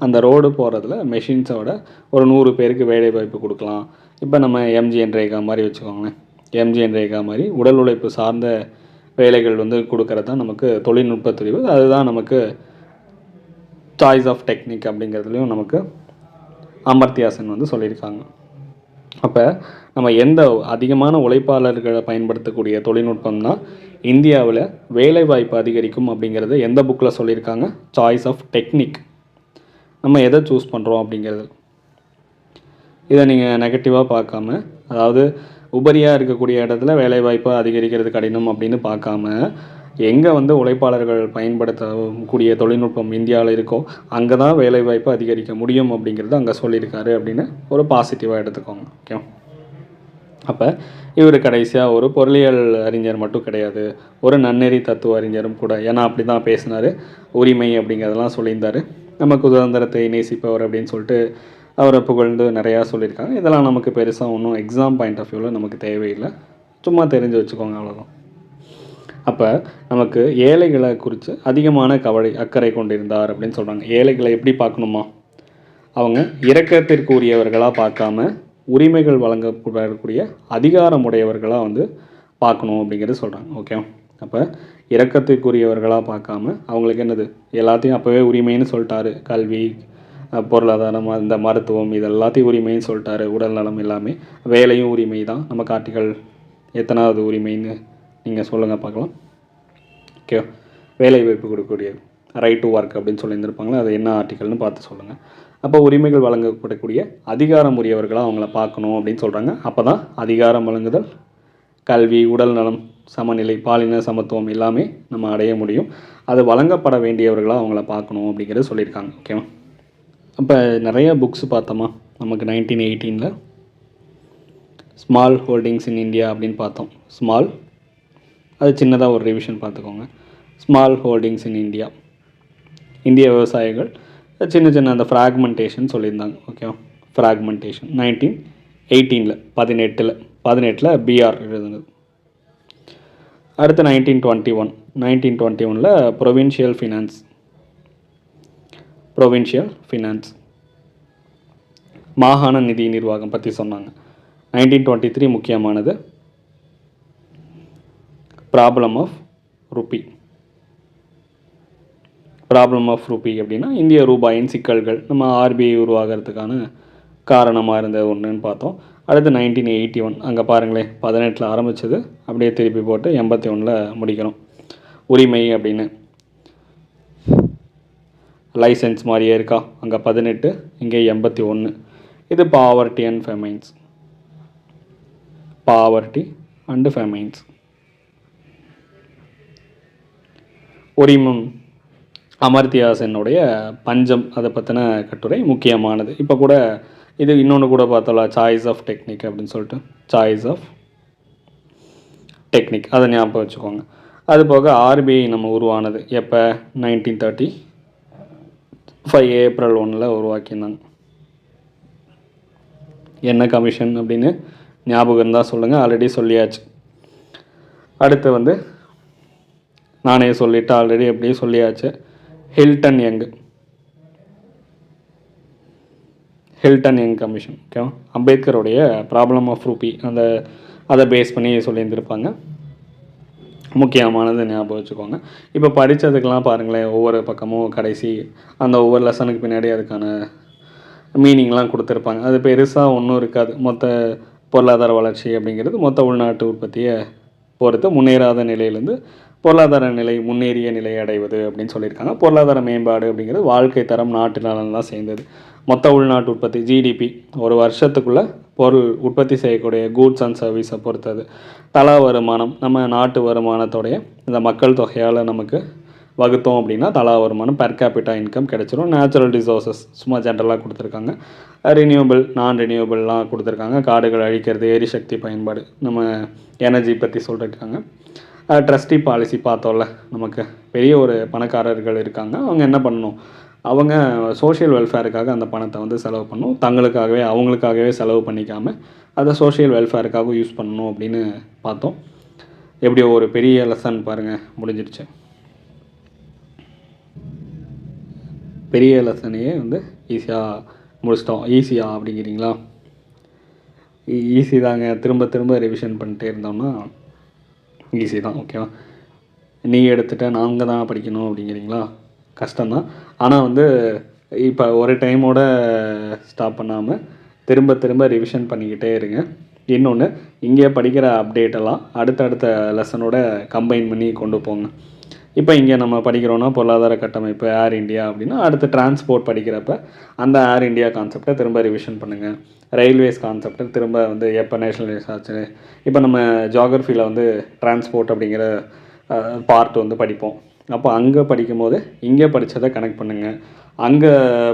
அந்த ரோடு போகிறதுல மெஷின்ஸோட ஒரு 100 பேருக்கு வேலை வாய்ப்பு கொடுக்கலாம். இப்போ நம்ம எம்ஜிஎன் ரேகா மாதிரி வச்சுக்கோங்களேன். எம்ஜிஎன் ரேகா மாதிரி உடல் உழைப்பு சார்ந்த வேலைகள் வந்து கொடுக்கறது தான் நமக்கு தொழில்நுட்ப தெரிவு. அதுதான் நமக்கு சாய்ஸ் ஆஃப் டெக்னிக் அப்படிங்கிறதுலையும் நமக்கு அமர்த்தியா சென் வந்து சொல்லியிருக்காங்க. அப்போ நம்ம எந்த அதிகமான உழைப்பாளர்களை பயன்படுத்தக்கூடிய தொழில்நுட்பம்னா இந்தியாவில் வேலைவாய்ப்பு அதிகரிக்கும் அப்படிங்கிறது எந்த புக்கில் சொல்லியிருக்காங்க? Choice of technique. நம்ம எதை சூஸ் பண்ணுறோம் அப்படிங்கிறது. இதை நீங்கள் நெகட்டிவாக பார்க்காம, அதாவது உபரியாக இருக்கக்கூடிய இடத்துல வேலைவாய்ப்பு அதிகரிக்கிறது கடினம் அப்படின்னு பார்க்காம, எங்கே வந்து உழைப்பாளர்கள் பயன்படுத்தக்கூடிய தொழில்நுட்பம் இந்தியாவில் இருக்கோ அங்கே தான் வேலைவாய்ப்பு அதிகரிக்க முடியும் அப்படிங்கிறது அங்கே சொல்லியிருக்காரு அப்படின்னு ஒரு பாசிட்டிவாக எடுத்துக்கோங்க. ஓகே. அப்போ இவர் கடைசியாக ஒரு பொருளியல் அறிஞர் மட்டும் கிடையாது, ஒரு நன்னெறி தத்துவ அறிஞரும் கூட. ஏன்னா அப்படி தான் பேசினார். உரிமை அப்படிங்கிறதெல்லாம் சொல்லியிருந்தார். நமக்கு சுதந்திரத்தை நேசிப்பவர் அப்படின்னு சொல்லிட்டு அவரை புகழ்ந்து நிறையா சொல்லியிருக்காங்க. இதெல்லாம் நமக்கு பெருசாக ஒன்றும் எக்ஸாம் பாயிண்ட் ஆஃப் வியூவில் நமக்கு தேவையில்லை, சும்மா தெரிஞ்சு வச்சுக்கோங்க, அவ்வளோதான். அப்போ நமக்கு ஏழைகளை குறித்து அதிகமான அக்கறை கொண்டிருந்தார் அப்படின்னு சொல்கிறாங்க. ஏழைகளை எப்படி பார்க்கணுமா? அவங்க இரக்கத்திற்கு உரியவர்களாக பார்க்காம உரிமைகள் வழங்கப்படக்கூடிய அதிகாரமுடையவர்களாக வந்து பார்க்கணும் அப்படிங்கிறது சொல்கிறாங்க. ஓகே. அப்போ இரக்கத்திற்குரியவர்களாக பார்க்காம அவங்களுக்கு என்னது எல்லாத்தையும் அப்போவே உரிமைன்னு சொல்லிட்டாரு. கல்வி, பொருளாதாரம், அந்த மருத்துவம், இது எல்லாத்தையும் உரிமைன்னு சொல்லிட்டாரு. உடல் நலம் எல்லாமே, வேலையும் உரிமை தான். நமக்கு ஆர்டிக்கல் எத்தனாவது உரிமைன்னு நீங்கள் சொல்லுங்கள் பார்க்கலாம். ஓகே. வேலை வாய்ப்பு கொடுக்கக்கூடியது, ரைட் டு ஒர்க் அப்படின்னு சொல்லியிருந்திருப்பாங்களே, அது என்ன ஆர்டிக்கல்னு பார்த்து சொல்லுங்கள். அப்போ உரிமைகள் வழங்கப்படக்கூடிய அதிகாரம் உரியவர்களாக அவங்கள பார்க்கணும் அப்படின்னு சொல்கிறாங்க. அப்போ தான் அதிகாரம் வழங்குதல், கல்வி, உடல் நலம், சமநிலை, பாலின சமத்துவம் எல்லாமே நம்ம அடைய முடியும். அது வழங்கப்பட வேண்டியவர்களாக அவங்கள பார்க்கணும் அப்படிங்கிறது சொல்லியிருக்காங்க. ஓகேவா? அப்போ நிறைய புக்ஸ் பார்த்தோமா நமக்கு 1918 ஸ்மால் ஹோல்டிங்ஸ் இன் இந்தியா அப்படின்னு பார்த்தோம். ஸ்மால், அது சின்னதாக ஒரு ரிவிஷன் பார்த்துக்கோங்க. ஸ்மால் ஹோல்டிங்ஸ் இன் இந்தியா, இந்திய விவசாயிகள் சின்ன சின்ன அந்த ஃப்ராக்மெண்டேஷன் சொல்லியிருந்தாங்க. ஓகேவா? ஃப்ராக்மெண்டேஷன் 1918 18 பிஆர் எழுதுனது. அடுத்து 1921 ப்ரொவின்ஷியல் ஃபினான்ஸ் மாகாண நிதி நிர்வாகம் பற்றி சொன்னாங்க. 1923 முக்கியமானது ப்ராப்ளம் ஆஃப் ரூபி அப்படின்னா இந்திய ரூபாயின் சிக்கல்கள், நம்ம ஆர்பிஐ உருவாகிறதுக்கான காரணமாக இருந்தது ஒன்றுன்னு பார்த்தோம். அடுத்து 1981, அங்கே பாருங்களேன், 18 ஆரம்பித்தது அப்படியே திருப்பி போட்டு 81 முடிக்கணும். உரிமை அப்படின்னு லைசன்ஸ் மாதிரியே இருக்கா, அங்கே 18, இங்கே 81. இது பாவர்ட்டி அண்ட் ஃபெமைன்ஸ். உரிமம் அமர்த்தியா சென்னுடைய பஞ்சம், அதை பற்றின கட்டுரை முக்கியமானது. இப்போ கூட இது இன்னொன்று கூட பார்த்தோம்ல, சாய்ஸ் ஆஃப் டெக்னிக் அப்படின்னு சொல்லிட்டு, சாய்ஸ் ஆஃப் டெக்னிக், அதை ஞாபகம் வச்சுக்கோங்க. அது போக ஆர்பிஐ நம்ம உருவானது எப்போ? 1935 ஏப்ரல் 1 உருவாக்கியிருந்தாங்க. என்ன கமிஷன் அப்படின்னு ஞாபகம் இருந்தால் சொல்லுங்கள், ஆல்ரெடி சொல்லியாச்சு. அடுத்து வந்து நானே சொல்லிவிட்டு ஆல்ரெடி எப்படியே சொல்லியாச்சு. ஹில்டன் யங் கமிஷன், ஓகேவா? அம்பேத்கருடைய ப்ராப்ளம் ஆஃப் ரூபி அதை பேஸ் பண்ணி சொல்லியிருந்திருப்பாங்க. முக்கியமானது ஞாபகம் வச்சுக்கோங்க. இப்போ படித்ததுக்கெலாம் பாருங்களேன், ஒவ்வொரு பக்கமும் கடைசி அந்த ஒவ்வொரு லெசனுக்கு பின்னாடி அதுக்கான மீனிங்லாம் கொடுத்துருப்பாங்க. அது பெருசாக ஒன்றும் இருக்காது. மொத்த பொருளாதார வளர்ச்சி அப்படிங்கிறது மொத்த உள்நாட்டு உற்பத்தியை பொறுத்து முன்னேறாத நிலையிலேருந்து பொருளாதார நிலை முன்னேறிய நிலை அடைவது அப்படின்னு சொல்லியிருக்காங்க. பொருளாதார மேம்பாடு அப்படிங்கிறது வாழ்க்கை தரம் நாட்டு நலன்லாம் சேர்ந்தது. மொத்த உள்நாட்டு உற்பத்தி ஜிடிபி ஒரு வருஷத்துக்குள்ளே பொருள் உற்பத்தி செய்யக்கூடிய கூட்ஸ் அண்ட் சர்வீஸை பொறுத்தது. தலா வருமானம் நம்ம நாட்டு வருமானத்தோடைய இந்த மக்கள் தொகையால் நமக்கு வகுத்தோம் அப்படின்னா தலா வருமானம் பெர் கேபிட்டா இன்கம் கிடச்சிரும். நேச்சுரல் ரிசோர்ஸஸ் சும்மா ஜென்ரலாக கொடுத்துருக்காங்க. ரினியூவபிள் நான் ரினியூவபிள்லாம் கொடுத்துருக்காங்க. காடுகள் அழிக்கிறது, எரிசக்தி பயன்பாடு, நம்ம எனர்ஜி பற்றி சொல்லியிருக்காங்க. ட்ரஸ்டி பாலிசி பார்த்தோம்ல, நமக்கு பெரிய ஒரு பணக்காரர்கள் இருக்காங்க. அவங்க என்ன பண்ணணும்? அவங்க சோஷியல் வெல்ஃபேருக்காக அந்த பணத்தை வந்து செலவு பண்ணணும். அவங்களுக்காகவே செலவு பண்ணிக்காமல் அதை சோஷியல் வெல்ஃபேருக்காக யூஸ் பண்ணணும் அப்படின்னு பார்த்தோம். எப்படியோ ஒரு பெரிய லெசன் பாருங்கள் முடிஞ்சிருச்சு. பெரிய லெசனையே வந்து ஈஸியாக முடிச்சிட்டோம். ஈஸியாக அப்படிங்கிறீங்களா? ஈஸி தாங்க. திரும்ப திரும்ப ரிவிஷன் பண்ணிட்டே இருந்தோம்னா ஈஸி தான், ஓகேவா? நீ எடுத்துகிட்ட நாங்கள் தான் படிக்கணும் அப்படிங்கிறீங்களா? கஷ்டம்தான். ஆனால் வந்து இப்போ ஒரு டைமோட ஸ்டாப் பண்ணாமல் திரும்ப திரும்ப ரிவிஷன் பண்ணிக்கிட்டே இருங்க. இன்னொன்று, இங்கே படிக்கிற அப்டேட்டெல்லாம் அடுத்தடுத்த லெசனோட கம்பைன் பண்ணி கொண்டு போங்க. இப்போ இங்கே நம்ம படிக்கிறோன்னா பொருளாதார கட்டமைப்பு ஏர் இண்டியா அப்படின்னா, அடுத்து டிரான்ஸ்போர்ட் படிக்கிறப்ப அந்த ஏர் இண்டியா கான்செப்டை திரும்ப ரிவிஷன் பண்ணுங்கள். ரயில்வேஸ் கான்செப்டை திரும்ப வந்து எப்போ நேஷனலைஸ் ஆச்சு. இப்போ நம்ம ஜியாகிரஃபியில் வந்து டிரான்ஸ்போர்ட் அப்படிங்கிற பார்ட் வந்து படிப்போம். அப்போ அங்கே படிக்கும்போது இங்கே படித்ததை கனெக்ட் பண்ணுங்கள். அங்கே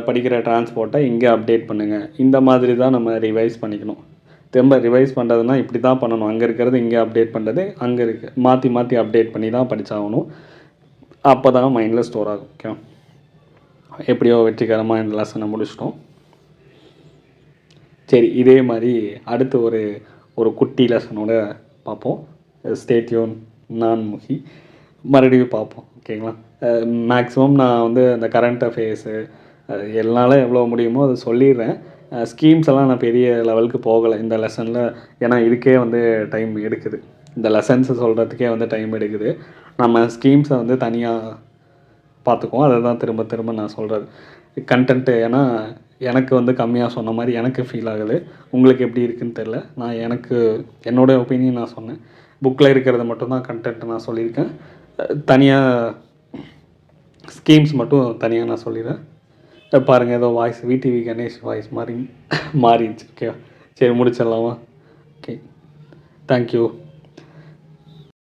படிக்கிற டிரான்ஸ்போர்ட்டை இங்கே அப்டேட் பண்ணுங்கள். இந்த மாதிரி தான் நம்ம ரிவைஸ் பண்ணிக்கணும். திரும்ப ரிவைஸ் பண்ணுறதுனா இப்படி தான் பண்ணணும். அங்கே இருக்கிறது இங்கே அப்டேட் பண்ணுறது, அங்கே மாற்றி அப்டேட் பண்ணி தான் படித்தாகணும். அப்போ தான் மைண்டில் ஸ்டோர் ஆகும். ஓகே, எப்படியோ வெற்றிகரமாக இந்த லெசனை முடிச்சிட்டோம். சரி, இதே மாதிரி அடுத்து ஒரு குட்டி லெசனோட பார்ப்போம். Stay tune. நான் முகி மறுபடியும் பார்ப்போம், ஓகேங்களா? மேக்ஸிமம் நான் வந்து அந்த கரண்ட் அஃபேர்ஸு என்னால் எவ்வளோ முடியுமோ அதை சொல்லிடுறேன். ஸ்கீம்ஸ் எல்லாம் நான் பெரிய லெவலுக்கு போகலை இந்த லெசனில். ஏன்னா இதுக்கே வந்து டைம் எடுக்குது. இந்த லெசன்ஸை சொல்கிறதுக்கே வந்து டைம் எடுக்குது. நம்ம ஸ்கீம்ஸை வந்து தனியாக பார்த்துக்குவோம். அதை தான் திரும்ப திரும்ப நான் சொல்கிறது கண்டென்ட்டு. ஏன்னா எனக்கு வந்து கம்மியாக சொன்ன மாதிரி எனக்கு ஃபீல் ஆகுது. உங்களுக்கு எப்படி இருக்குதுன்னு தெரில. நான் என்னோடய ஒப்பீனியன் நான் சொன்னேன். புக்கில் இருக்கிறத மட்டும்தான் கண்டென்ட் நான் சொல்லியிருக்கேன். தனியாக ஸ்கீம்ஸ் மட்டும் தனியாக நான் சொல்லிடுறேன். பாருங்கள், ஏதோ வாய்ஸ் விடிவி கணேஷ் வாய்ஸ் மாறிடுச்சு. ஓகே, சரி முடிச்சிடலாமா? Okay, thank you.